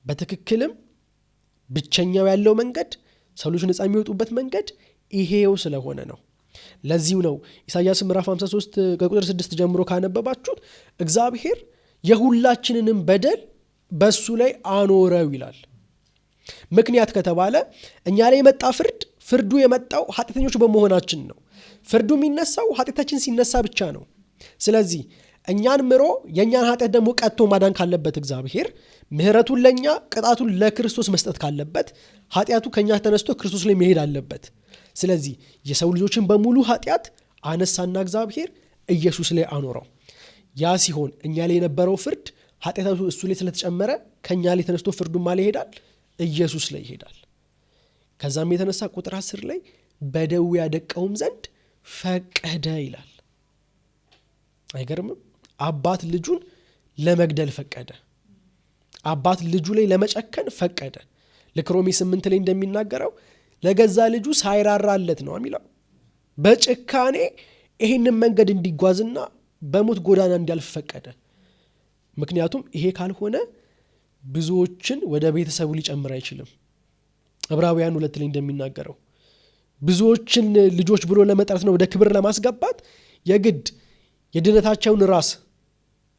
በትክክልም ብቸኛው ያለው መንገድ ሰው ልጆች ነፃ የሚወጡበት መንገድ ይሄው ስለሆነ ነው። ለዚሁ ነው ኢሳይያስ ምዕራፍ 53 ከቁጥር 6 ጀምሮ ካነበባችሁት እግዚአብሔር የሁላችንንም በደል በሱ ላይ አኖረው ይላል። ምክንያት ከተባለ እኛ ላይ የመጣ ፍርዱ የመጣው ኃጢአተኞች በመሆናችን ነው። ፍርዱ የሚነሳው ኃጢአታችን ሲነሳ ብቻ ነው። ስለዚህ እኛን ምሮ የእኛን ኃጢአት ደግሞ ቀጥቶ ማዳን ካለበት እግዚአብሔር ምህረቱን ለእኛ ቅጣቱን ለክርስቶስ መስጠት ካለበት ኃጢአቱ ከእኛ ተነስቶ ክርስቶስ ላይ መሄድ አለበት። ስለዚህ የሰው ልጆችን በሙሉ ኃጢአት አነሳና እግዚአብሔር ኢየሱስ ላይ አኖረው። ያ ሲሆን እኛ ላይ የነበረው ፍርድ ኃጢአቱ እሱ ላይ ስለተጨመረ ከእኛ ላይ ተነስቶ ፍርዱን ማለ ይሄዳል፣ ኢየሱስ ላይ ይሄዳል። ከዛም የተነሳ ቁጥር 10 ላይ በደዌ ያደቀውም ዘንድ ፈቀደ ይላል። አይገርምም? አባት ልጁን ለመግደል ፈቀደ። አባት ልጁ ላይ ለመጨከን ፈቀደ። ልክ ሮሜ 8 ላይ እንደሚናገረው ለገዛ ልጁ ሳይራራለት ነው የሚለው። በጭካኔ ይህንን መንገድ እንዲጓዝና በሞት ጎዳና እንዲያልፍ ፈቀደ። ምክንያቱም ይሄ ካልሆነ ብዙዎችን ወደ ቤተሰቡ ሊጨምር አይችልም። ዕብራውያን 2 ላይ እንደሚናገረው ብዙዎችን ልጆች ብሎ ለመጥራት ነው ወደ ክብር ለማስገባት የግድ የድነታቸውን ራስ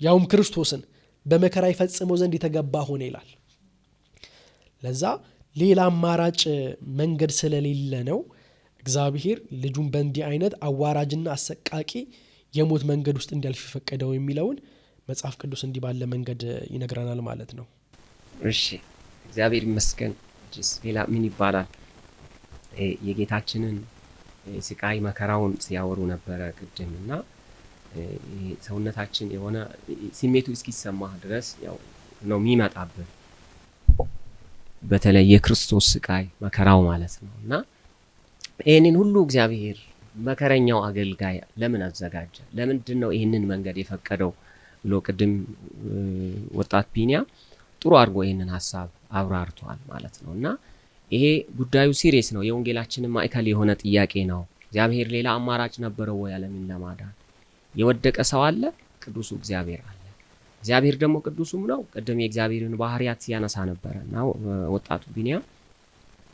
ያውም ክርስቶስን በመከራ ይፈጽመው ዘንድ የተገባ ሆነ ይላል። ለዛ ሌላ አማራጭ መንገድ ስለሌለ ነው እግዚአብሔር ልጁን በእንዲህ አይነት አዋራጅና አሰቃቂ የሞት መንገድ ውስጥ እንዲያልፍ ፈቀደው የሚለውን መጽሐፍ ቅዱስ እንዲህ ባለ መንገድ ይነግረናል ማለት ነው። እሺ እግዚአብሔር ይመስገን። ሌላ ምን ይባላል? የጌታችንን ስቃይ መከራውን ሲያወሩ ነበረ ቅድምና ሰውነታችን የሆነ ስሜቱ እስኪሰማህ ድረስ ያው ነው የሚመጣበት በተለይ የክርስቶስ ስቃይ መከራው ማለት ነውና ይሄንን ሁሉ እግዚአብሔር መከረኛው አገልጋይ ለምን አዘጋጀ? ለምንድን ነው ይሄንን መንገድ የፈቀደው ብሎ ቅድም ወጣት ቢኒያ ጥሩ አድርጎ ይሄንን ሐሳብ አብራርቷል ማለት ነውና ይሄ ጉዳዩ ሲሪየስ ነው። የወንጌላችንን ማዕከል የሆነ ጥያቄ ነው። እግዚአብሔር ሌላ አማራጭ ነበረው ወይ ዓለምን ለማዳን? የወደቀ ሰው አለ፣ ቅዱሱ እግዚአብሔር አለ። እግዚአብሔር ደግሞ ቅዱሱም ነው። ቅድም የእግዚአብሔርን ባህሪያት ሲያነሳ ነበርና ወጣቱ ቢኒያ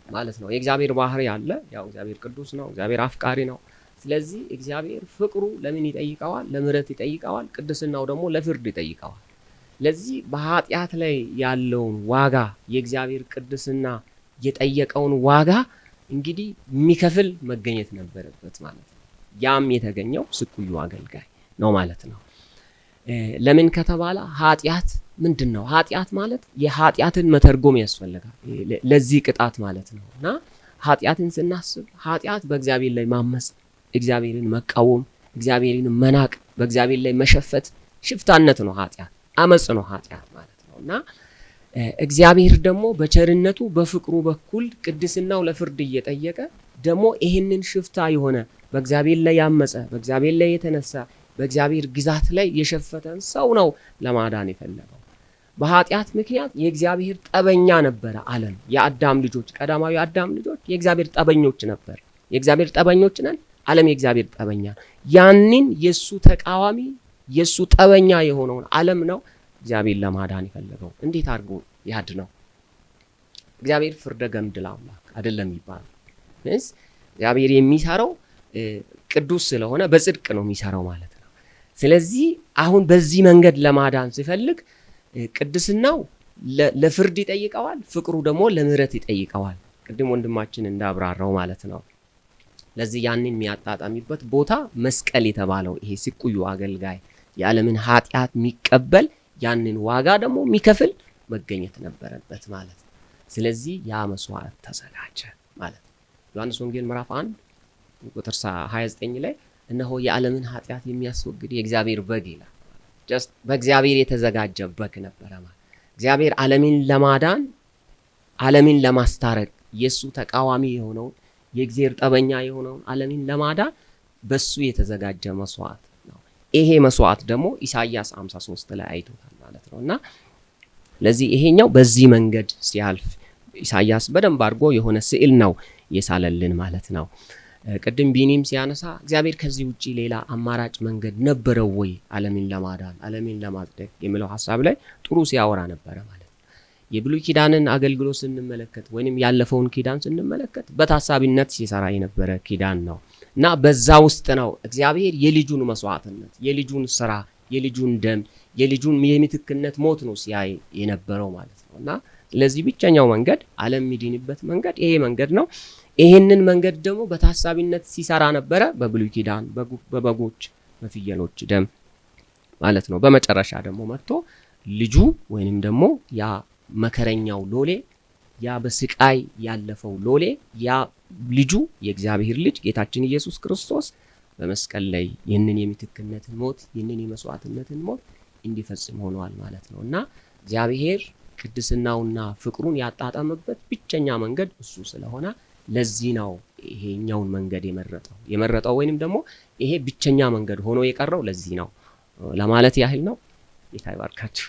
ማለት ነው የእግዚአብሔር ባህሪ አለ። ያው እግዚአብሔር ቅዱስ ነው፣ እግዚአብሔር አፍቃሪ ነው። ስለዚህ እግዚአብሔር ፍቅሩ ለምን ይጠይቀዋል? ለምህረት ይጠይቀዋል። ቅድስናው ደግሞ ለፍርድ ይጠይቀዋል። ለዚህ በኃጢአት ላይ ያለውን ዋጋ የእግዚአብሔር ቅድስና የጠየቀውን ዋጋ እንግዲህ የሚከፍል መገኘት ነበረበት ማለት ነው። ያም የተገኘው ስቁዩ አገልጋይ ነው ማለት ነው። ለምን ከተባለ ኃጢአት ምንድነው? ኃጢአት ማለት የኃጢአትን መተርጎም ያስፈልጋል ለዚህ ቅጣት ማለት ነውና ኃጢአትን ስናስብ ኃጢአት በእግዚአብሔር ላይ ማመጽ፣ እግዚአብሔርን መቃወም፣ እግዚአብሔርን መናቅ፣ በእግዚአብሔር ላይ መሸፈት ሽፍታነት ነው። ኃጢአት አመጽ ነው ኃጢአት ማለት ነውና እግዚአብሔር ደግሞ በቸርነቱ በፍቅሩ በኩል ቅድስናው ለፍርድ እየጠየቀ ደግሞ ይሄንን ሽፍታ የሆነ በእግዚአብሔር ላይ ያመጸ፣ በእግዚአብሔር ላይ የተነሳ፣ በእግዚአብሔር ግዛት ላይ የሸፈተን ሰው ነው ለማዳን የፈለገው። በኃጢአት ምክንያት የእግዚአብሔር ጠበኛ ነበረ ዓለም። የአዳም ልጆች ቀዳማዊ አዳም ልጆች የእግዚአብሔር ጠበኞች ነበር። የእግዚአብሔር ጠበኞች ነን፣ ዓለም የእግዚአብሔር ጠበኛ። ያንን የሱ ተቃዋሚ የሱ ጠበኛ የሆነውን ዓለም ነው እግዚአብሔር ለማዳን የፈለገው። እንዴት አድርጎ ያድነው? እግዚአብሔር ፍርደ ገምድል አምላክ አይደለም ይባላል። እግዚአብሔር የሚሰራው ቅዱስ ስለሆነ በጽድቅ ነው የሚሰራው ማለት ነው። ስለዚህ አሁን በዚህ መንገድ ለማዳን ሲፈልግ ቅድስናው ለፍርድ ይጠይቀዋል፣ ፍቅሩ ደግሞ ለምህረት ይጠይቀዋል። ቅድም ወንድማችን እንዳብራራው ማለት ነው። ለዚህ ያንን የሚያጣጣሚበት ቦታ መስቀል የተባለው ይሄ ስቁዩ አገልጋይ የዓለምን ኃጢአት የሚቀበል ያንን ዋጋ ደግሞ የሚከፍል መገኘት ነበረበት ማለት ነው። ስለዚህ ያ መስዋዕት ተዘጋጀ ማለት ነው። ዮሐንስ ወንጌል ምዕራፍ 1 ቁጥር 29 ላይ እነሆ የዓለምን ኃጢአት የሚያስወግድ የእግዚአብሔር በግ ይላል። ጀስት በእግዚአብሔር የተዘጋጀ በግ ነበረ ማለት። እግዚአብሔር ዓለምን ለማዳን ዓለምን ለማስታረቅ የሱ ተቃዋሚ የሆነው የእግዚአብሔር ጠበኛ የሆነው ዓለምን ለማዳን በሱ የተዘጋጀ መስዋዕት ነው። ይሄ መስዋዕት ደግሞ ኢሳይያስ 53 ላይ አይቶታል ማለት ነውና ለዚህ ይሄኛው በዚህ መንገድ ሲያልፍ ኢሳይያስ በደንብ አድርጎ የሆነ ስዕል ነው የሳለልን ማለት ነው። ቅድም ቢኒም ሲያነሳ እግዚአብሔር ከዚህ ውጪ ሌላ አማራጭ መንገድ ነበረው ወይ ዓለምን ለማዳን ዓለምን ለማጽደቅ የሚለው ሐሳብ ላይ ጥሩ ሲያወራ ነበረ ማለት ነው። የብሉይ ኪዳንን አገልግሎት ስንመለከት ወይንም ያለፈውን ኪዳን ስንመለከት በታሳቢነት ሲሰራ የነበረ ኪዳን ነው። እና በዛ ውስጥ ነው እግዚአብሔር የልጁን መስዋዕትነት፣ የልጁን ስራ፣ የልጁን ደም፣ የልጁን የምትክነት ሞት ነው ሲያይ የነበረው ማለት ነው። እና ስለዚህ ብቸኛው መንገድ ዓለም የሚድንበት መንገድ ይሄ መንገድ ነው። ይሄንን መንገድ ደግሞ በታሳቢነት ሲሰራ ነበረ በብሉይ ኪዳን በበጎች በፍየሎች ደም ማለት ነው። በመጨረሻ ደግሞ መጥቶ ልጁ ወይንም ደግሞ ያ መከረኛው ሎሌ፣ ያ በስቃይ ያለፈው ሎሌ፣ ያ ልጁ የእግዚአብሔር ልጅ ጌታችን ኢየሱስ ክርስቶስ በመስቀል ላይ ይህንን የምትክነትን ሞት፣ ይህንን የመስዋዕትነትን ሞት እንዲፈጽም ሆኗል ማለት ነው። እና እግዚአብሔር ቅድስናውና ፍቅሩን ያጣጣመበት ብቸኛ መንገድ እሱ ስለሆነ ለዚህ ነው ይሄኛውን መንገድ የመረጠው ወይንም ደግሞ ይሄ ብቸኛ መንገድ ሆኖ የቀረው ለዚህ ነው ለማለት ያህል ነው። ጌታ ይባርካችሁ።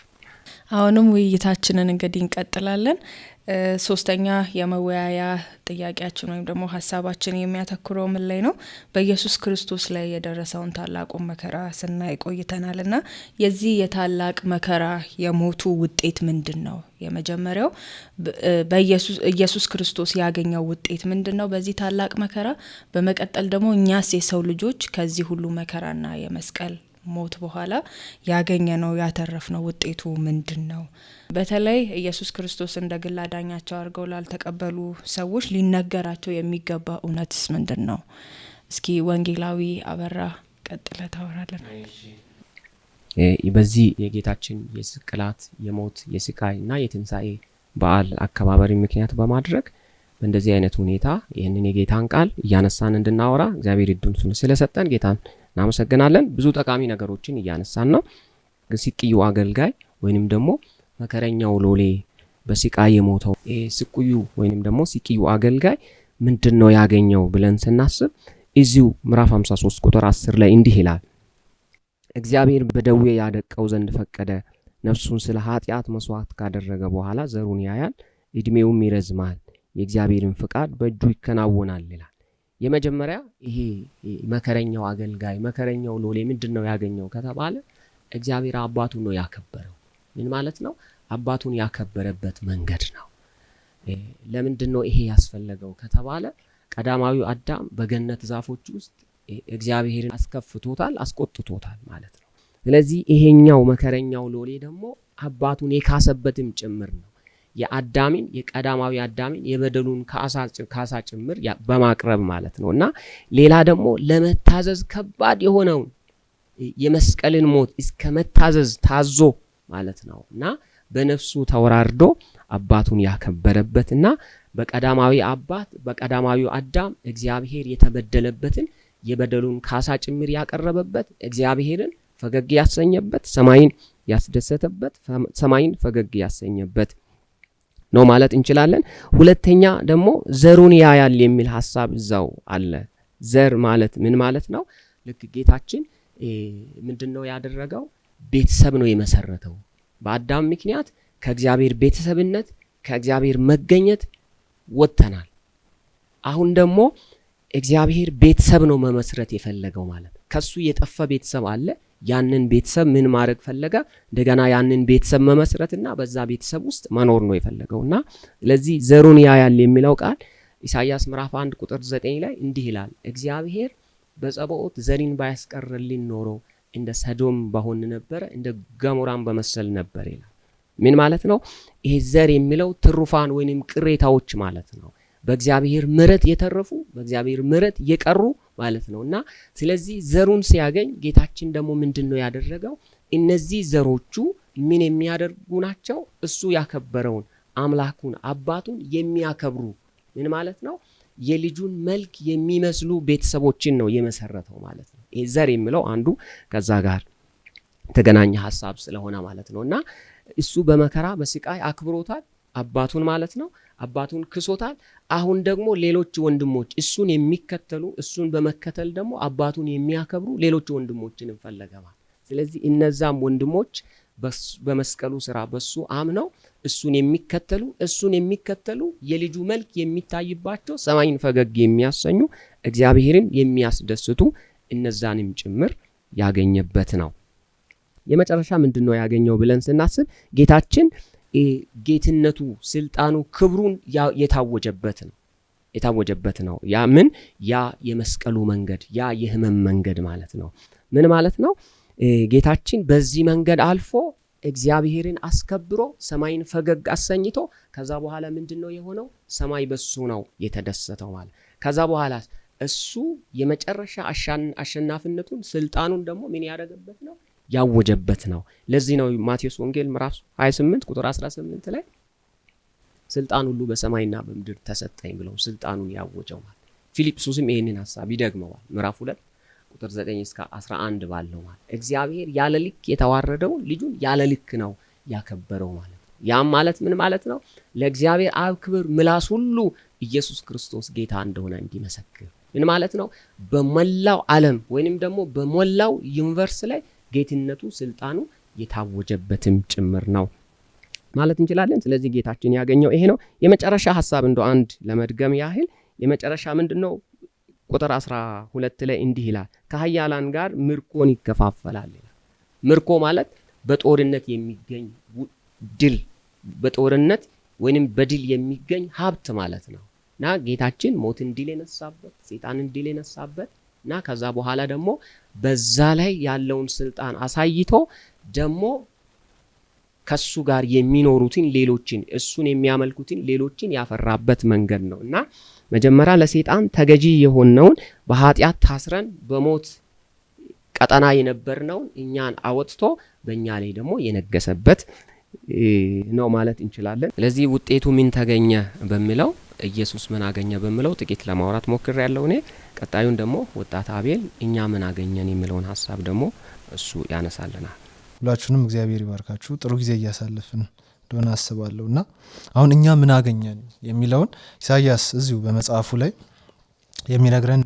አሁንም ውይይታችንን እንግዲህ እንቀጥላለን። ሶስተኛ የመወያያ ጥያቄያችን ወይም ደግሞ ሀሳባችን የሚያተኩረው ምን ላይ ነው? በኢየሱስ ክርስቶስ ላይ የደረሰውን ታላቁን መከራ ስናይ ቆይተናል እና የዚህ የታላቅ መከራ የሞቱ ውጤት ምንድን ነው? የመጀመሪያው ኢየሱስ ክርስቶስ ያገኘው ውጤት ምንድን ነው በዚህ ታላቅ መከራ? በመቀጠል ደግሞ እኛስ የሰው ልጆች ከዚህ ሁሉ መከራና የመስቀል ሞት በኋላ ያገኘነው ያተረፍነው ውጤቱ ምንድን ነው? በተለይ ኢየሱስ ክርስቶስ እንደ ግል አዳኛቸው አድርገው ላልተቀበሉ ሰዎች ሊነገራቸው የሚገባ እውነትስ ምንድን ነው? እስኪ ወንጌላዊ አበራ ቀጥለ ታወራለን። በዚህ የጌታችን የስቅላት የሞት የስቃይና የትንሣኤ በዓል አከባበሪ ምክንያት በማድረግ በእንደዚህ አይነት ሁኔታ ይህንን የጌታን ቃል እያነሳን እንድናወራ እግዚአብሔር እድሉን ስለሰጠን ጌታን እናመሰግናለን። ብዙ ጠቃሚ ነገሮችን እያነሳን ነው። ስቅዩ አገልጋይ ወይንም ደግሞ መከረኛው ሎሌ በስቃይ የሞተው ስቅዩ ወይንም ደግሞ ስቅዩ አገልጋይ ምንድነው ያገኘው ብለን ስናስብ እዚሁ ምዕራፍ 53 ቁጥር 10 ላይ እንዲህ ይላል፣ እግዚአብሔር በደዌ ያደቀው ዘንድ ፈቀደ፣ ነፍሱን ስለ ኃጢአት መስዋዕት ካደረገ በኋላ ዘሩን ያያል፣ እድሜውም ይረዝማል፣ የእግዚአብሔርን ፍቃድ በእጁ ይከናወናል ይላል። የመጀመሪያ ይሄ መከረኛው አገልጋይ መከረኛው ሎሌ ምንድነው ያገኘው ከተባለ እግዚአብሔር አባቱን ነው ያከበረው። ምን ማለት ነው? አባቱን ያከበረበት መንገድ ነው። ለምንድነው ይሄ ያስፈልገው ከተባለ ቀዳማዊው አዳም በገነት ዛፎች ውስጥ እግዚአብሔርን አስከፍቶታል፣ አስቆጥቶታል ማለት ነው። ስለዚህ ይሄኛው መከረኛው ሎሌ ደግሞ አባቱን የካሰበትም ጭምር ነው። የአዳሚን የቀዳማዊ አዳሚን የበደሉን ካሳ ጭምር በማቅረብ ማለት ነው። እና ሌላ ደግሞ ለመታዘዝ ከባድ የሆነውን የመስቀልን ሞት እስከ መታዘዝ ታዞ ማለት ነው እና በነፍሱ ተወራርዶ አባቱን ያከበረበትና በቀዳማዊ አባት በቀዳማዊው አዳም እግዚአብሔር የተበደለበትን የበደሉን ካሳ ጭምር ያቀረበበት እግዚአብሔርን ፈገግ ያሰኘበት ሰማይን ያስደሰተበት ሰማይን ፈገግ ያሰኘበት ነው ማለት እንችላለን። ሁለተኛ ደግሞ ዘሩን ያያል የሚል ሐሳብ እዛው አለ። ዘር ማለት ምን ማለት ነው? ልክ ጌታችን ምንድነው ያደረገው? ቤተሰብ ነው የመሰረተው። በአዳም ምክንያት ከእግዚአብሔር ቤተሰብነት ከእግዚአብሔር መገኘት ወጥተናል። አሁን ደግሞ እግዚአብሔር ቤተሰብ ነው መመስረት የፈለገው ማለት ነው። ከሱ የጠፋ ቤተሰብ አለ። ያንን ቤተሰብ ምን ማድረግ ፈለገ? እንደገና ያንን ቤተሰብ መመስረትና በዛ ቤተሰብ ውስጥ መኖር ነው የፈለገውና ስለዚህ ዘሩን ያያል የሚለው ቃል ኢሳይያስ ምዕራፍ 1 ቁጥር 9 ላይ እንዲህ ይላል፣ እግዚአብሔር በጸባኦት ዘሪን ባያስቀርልን ኖሮ እንደ ሰዶም በሆን ነበር፣ እንደ ገሞራም በመሰል ነበር ይላል። ምን ማለት ነው? ይሄ ዘር የሚለው ትሩፋን ወይንም ቅሬታዎች ማለት ነው። በእግዚአብሔር ምሕረት የተረፉ በእግዚአብሔር ምሕረት የቀሩ ማለት ነውና ስለዚህ ዘሩን ሲያገኝ ጌታችን ደግሞ ምንድነው ያደረገው? እነዚህ ዘሮቹ ምን የሚያደርጉ ናቸው? እሱ ያከበረውን አምላኩን አባቱን የሚያከብሩ ምን ማለት ነው? የልጁን መልክ የሚመስሉ ቤተሰቦችን ነው የመሰረተው ማለት ነው። ይሄ ዘር የሚለው አንዱ ከዛ ጋር ተገናኘ ሐሳብ ስለሆነ ማለት ነውና እሱ በመከራ በስቃይ አክብሮታል አባቱን ማለት ነው። አባቱን ክሶታል። አሁን ደግሞ ሌሎች ወንድሞች እሱን የሚከተሉ እሱን በመከተል ደግሞ አባቱን የሚያከብሩ ሌሎች ወንድሞችን እንፈልገዋል። ስለዚህ እነዛም ወንድሞች በመስቀሉ ስራ በሱ አምነው እሱን የሚከተሉ የልጁ መልክ የሚታይባቸው ሰማይን ፈገግ የሚያሰኙ እግዚአብሔርን የሚያስደስቱ እነዛንም ጭምር ያገኘበት ነው። የመጨረሻ ምንድነው ያገኘው ብለን ስናስብ ጌታችን ጌትነቱ ስልጣኑ ክብሩን የታወጀበት ነው። የታወጀበት ነው። ያ ምን ያ የመስቀሉ መንገድ ያ የህመም መንገድ ማለት ነው። ምን ማለት ነው? ጌታችን በዚህ መንገድ አልፎ እግዚአብሔርን አስከብሮ ሰማይን ፈገግ አሰኝቶ ከዛ በኋላ ምንድነው የሆነው? ሰማይ በሱ ነው የተደሰተው ማለት። ከዛ በኋላ እሱ የመጨረሻ አሸናፊነቱን ስልጣኑን ደግሞ ምን ያደረገበት ነው? ያወጀበት ነው። ለዚህ ነው ማቴዎስ ወንጌል ምዕራፍ 28 ቁጥር 18 ላይ ስልጣን ሁሉ በሰማይና በምድር ተሰጠኝ ብለው ስልጣኑን ያወጀው ማለት። ፊልጵስዩስም ይሄንን ሐሳብ ይደግመዋል ምዕራፍ 2 ቁጥር 9 እስከ 11 ባለው ማለት እግዚአብሔር ያለ ልክ የተዋረደውን ልጁን ያለ ልክ ነው ያከበረው ማለት። ያም ማለት ምን ማለት ነው? ለእግዚአብሔር አብ ክብር ምላስ ሁሉ ኢየሱስ ክርስቶስ ጌታ እንደሆነ እንዲመሰክር። ምን ማለት ነው? በመላው ዓለም ወይንም ደግሞ በመላው ዩኒቨርስ ላይ ጌትነቱ ስልጣኑ የታወጀበትም ጭምር ነው ማለት እንችላለን። ስለዚህ ጌታችን ያገኘው ይሄ ነው። የመጨረሻ ሐሳብ እንደ አንድ ለመድገም ያህል የመጨረሻ ምንድነው? ቁጥር 12 ላይ እንዲህ ይላል፣ ከኃያላን ጋር ምርኮን ይከፋፈላል ይላል። ምርኮ ማለት በጦርነት የሚገኝ ድል፣ በጦርነት ወይንም በድል የሚገኝ ሀብት ማለት ነው። እና ጌታችን ሞትን ድል የነሳበት ሰይጣንን ድል የነሳበት እና ከዛ በኋላ ደግሞ በዛ ላይ ያለውን ስልጣን አሳይቶ ደግሞ ከሱ ጋር የሚኖሩትን ሌሎችን እሱን የሚያመልኩትን ሌሎችን ያፈራበት መንገድ ነው። እና መጀመሪያ ለሰይጣን ተገዢ የሆነውን በኃጢአት ታስረን በሞት ቀጠና የነበርነውን እኛን አወጥቶ በእኛ ላይ ደግሞ የነገሰበት ነው ማለት እንችላለን። ስለዚህ ውጤቱ ምን ተገኘ በሚለው ኢየሱስ ምን አገኘ በሚለው ጥቂት ለማውራት ሞክሬያለሁ እኔ። ቀጣዩን ደግሞ ወጣት አቤል እኛ ምን አገኘን የሚለውን ሐሳብ ደግሞ እሱ ያነሳልናል። ሁላችሁንም እግዚአብሔር ይባርካችሁ። ጥሩ ጊዜ እያሳለፍን እንደሆነ አስባለሁ እና አሁን እኛ ምን አገኘን የሚለውን ኢሳይያስ እዚሁ በመጽሐፉ ላይ የሚነግረን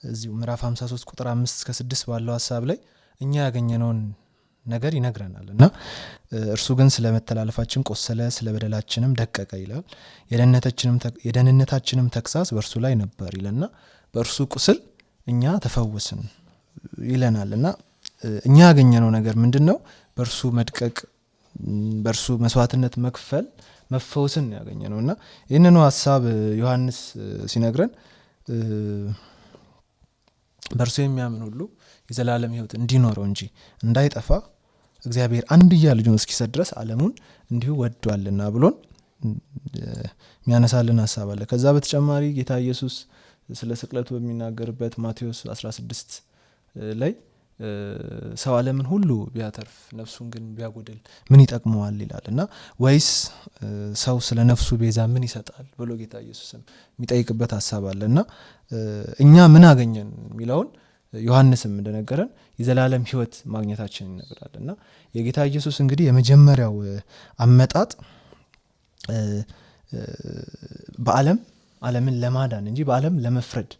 እዚሁ ምዕራፍ 53 ቁጥር 5 እስከ 6 ባለው ሐሳብ ላይ እኛ ያገኘነውን ነገር ይነግረናል እና እርሱ ግን ስለ መተላለፋችን ቆሰለ፣ ስለ በደላችንም ደቀቀ ይላል። የደህንነታችንም ተግሳጽ በእርሱ ላይ ነበር ይለና በእርሱ ቁስል እኛ ተፈወስን ይለናል። እና እኛ ያገኘነው ነገር ምንድነው? በእርሱ መድቀቅ፣ በእርሱ መስዋዕትነት መክፈል መፈወስን ያገኘነው እና ይህንኑ ሐሳብ ዮሐንስ ሲነግረን በእርሱ የሚያምን ሁሉ የዘላለም ሕይወት እንዲኖረው እንጂ እንዳይጠፋ እግዚአብሔር አንድያ ልጁን እስኪሰጥ ድረስ ዓለሙን እንዲሁ ወዷልና ብሎን የሚያነሳልን ሐሳብ አለ። ከዛ በተጨማሪ ጌታ ኢየሱስ ስለ ስቅለቱ በሚናገርበት ማቴዎስ 16 ላይ ሰው ዓለምን ሁሉ ቢያተርፍ ነፍሱን ግን ቢያጎድል ምን ይጠቅመዋል ይላል እና ወይስ ሰው ስለ ነፍሱ ቤዛ ምን ይሰጣል ብሎ ጌታ ኢየሱስም የሚጠይቅበት ሐሳብ አለ እና እኛ ምን አገኘን የሚለውን ዮሐንስም እንደነገረን የዘላለም ሕይወት ማግኘታችን ይነግራል። እና የጌታ ኢየሱስ እንግዲህ የመጀመሪያው አመጣጥ ዓለምን ለማዳን እንጂ በዓለም ለመፍረድ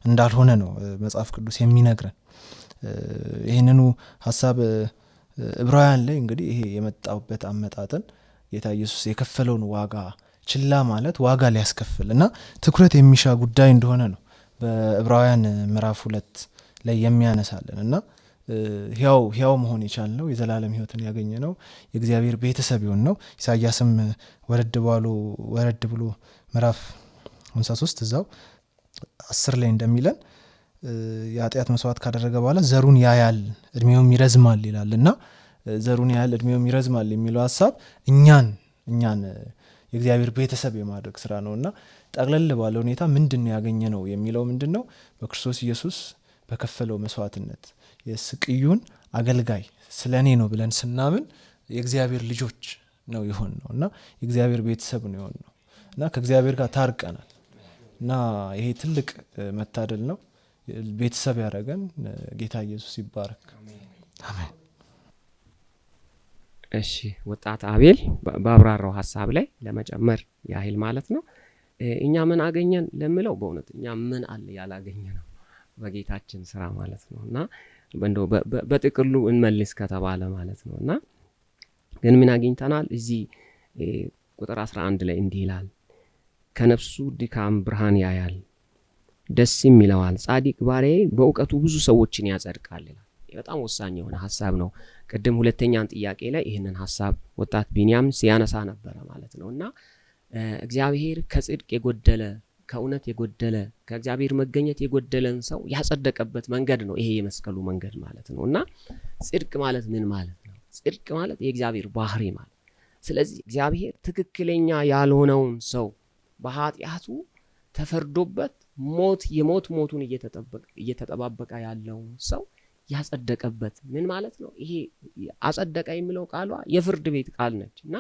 እንዳልሆነ ነው መጽሐፍ ቅዱስ የሚነግረን። ይህንኑ ሐሳብ ዕብራውያን ላይ እንግዲህ ይሄ የመጣበት አመጣጥን ጌታ ኢየሱስ የከፈለውን ዋጋ ችላ ማለት ዋጋ ሊያስከፍል እና ትኩረት የሚሻ ጉዳይ እንደሆነ ነው በዕብራውያን ምዕራፍ 2 ላይ የሚያነሳልን እና ሕያው መሆን የቻልነው የዘላለም ሕይወትን ያገኘነው የእግዚአብሔር ቤተሰብ ይሆን ነው። ኢሳይያስም ወረድ ብሎ ምዕራፍ 53 እዛው 10 ላይ እንደሚለን የኃጢአት መስዋዕት ካደረገ በኋላ ዘሩን ያያል እድሜውም ይረዝማል ይላል እና ዘሩን ያያል እድሜውም ይረዝማል የሚለው ሐሳብ እኛን የእግዚአብሔር ቤተሰብ የማድረግ ስራ ነውና ጠቅለል ባለ ሁኔታ ምንድነው ያገኘነው የሚለው ምንድነው? በክርስቶስ ኢየሱስ በከፈለው መስዋዕትነት የስቅዩን አገልጋይ ስለኔ ነው ብለን ስናምን የእግዚአብሔር ልጆች ነው ይሆን ነው እና የእግዚአብሔር ቤተሰብ ነው ይሆን ነው እና ከእግዚአብሔር ጋር ታርቀናል እና ይሄ ትልቅ መታደል ነው። ቤተሰብ ያደረገን ጌታ ኢየሱስ ይባረክ። አሜን። እሺ ወጣት አቤል ባብራራው ሐሳብ ላይ ለመጨመር ያህል ማለት ነው እኛ ምን አገኘን ለምለው በእውነት እኛ ምን አለ ያላገኘ ነው በጌታችን ስራ ማለት ነው እና እንደው በጥቅሉ እንመልስ ከተባለ ማለት ነው እና ግን ምን አግኝተናል? እዚህ ቁጥር 11 ላይ እንዲህ ይላል፣ ከነፍሱ ድካም ብርሃን ያያል ደስም ይለዋል፣ ጻድቅ ባሪያዬ በእውቀቱ ብዙ ሰዎችን ያጸድቃል ይላል። በጣም ወሳኝ የሆነ ሐሳብ ነው። ቅድም ሁለተኛን ጥያቄ ላይ ይህንን ሐሳብ ወጣት ቢንያም ሲያነሳ ነበረ ማለት ነው እና እግዚአብሔር ከጽድቅ የጎደለ ከእውነት የጎደለ ከእግዚአብሔር መገኘት የጎደለን ሰው ያጸደቀበት መንገድ ነው ይሄ የመስቀሉ መንገድ ማለት ነው። እና ጽድቅ ማለት ምን ማለት ነው? ጽድቅ ማለት የእግዚአብሔር ባህሪ ማለት። ስለዚህ እግዚአብሔር ትክክለኛ ያልሆነውን ሰው በኃጢአቱ ተፈርዶበት ሞቱን እየተጠባበቀ ያለውን ሰው ያጸደቀበት ምን ማለት ነው? ይሄ አጸደቀ የሚለው ቃሏ የፍርድ ቤት ቃል ነች እና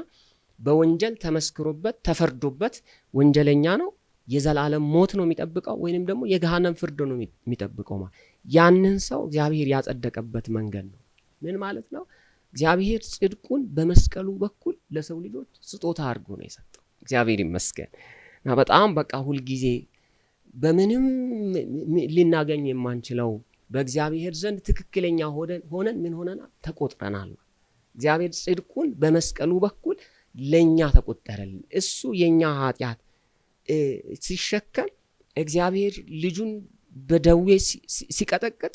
በወንጀል ተመስክሮበት ተፈርዶበት ወንጀለኛ ነው፣ የዘላለም ሞት ነው የሚጠብቀው ወይንም ደግሞ የገሃነም ፍርድ ነው የሚጠብቀው ማለት ያንን ሰው እግዚአብሔር ያጸደቀበት መንገድ ነው። ምን ማለት ነው? እግዚአብሔር ጽድቁን በመስቀሉ በኩል ለሰው ልጆች ስጦታ አድርጎ ነው የሰጠው። እግዚአብሔር ይመስገን። እና በጣም በቃ ሁል ጊዜ በምንም ልናገኝ የማንችለው በእግዚአብሔር ዘንድ ትክክለኛ ሆነን ምን ሆነናል? ተቆጥረናል። እግዚአብሔር ጽድቁን በመስቀሉ በኩል ለኛ ተቆጠረልን። እሱ የኛ ኃጢአት ሲሸከም እግዚአብሔር ልጁን በደዌ ሲቀጠቅጥ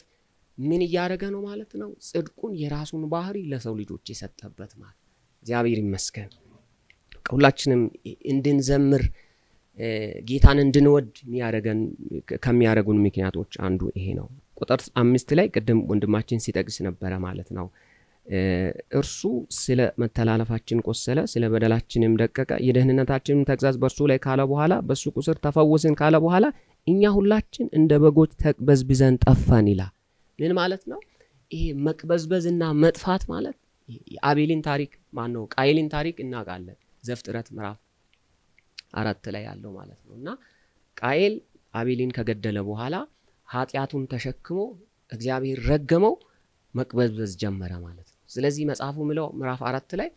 ምን እያደረገ ነው ማለት ነው? ጽድቁን የራሱን ባህሪ ለሰው ልጆች የሰጠበት ማለት። እግዚአብሔር ይመስገን። ሁላችንም እንድንዘምር ጌታን እንድንወድ ከሚያደርጉን ምክንያቶች አንዱ ይሄ ነው። ቁጥር 5 ላይ ቅድም ወንድማችን ሲጠቅስ ነበረ ማለት ነው። እርሱ ስለ መተላለፋችን ቆሰለ፣ ስለ በደላችንም ደቀቀ፣ የደህንነታችንም ተግዛዝ በእርሱ ላይ ካለ በኋላ በእሱ ቁስል ተፈወስን ካለ በኋላ እኛ ሁላችን እንደ በጎች ተቅበዝብዘን ጠፋን ይላል። ምን ማለት ነው? ይሄ መቅበዝበዝና መጥፋት ማለት አቤልን ታሪክ ቃየልን ታሪክ እናውቃለን። ዘፍጥረት ምዕራፍ 4 ላይ ያለው ማለት ነው። እና ቃየል አቤልን ከገደለ በኋላ ኃጢአቱን ተሸክሞ እግዚአብሔር ረገመው፣ መቅበዝበዝ ጀመረ ማለት ነው። ስለዚህ መጽሐፉ ምለው ምዕራፍ 4 ላይ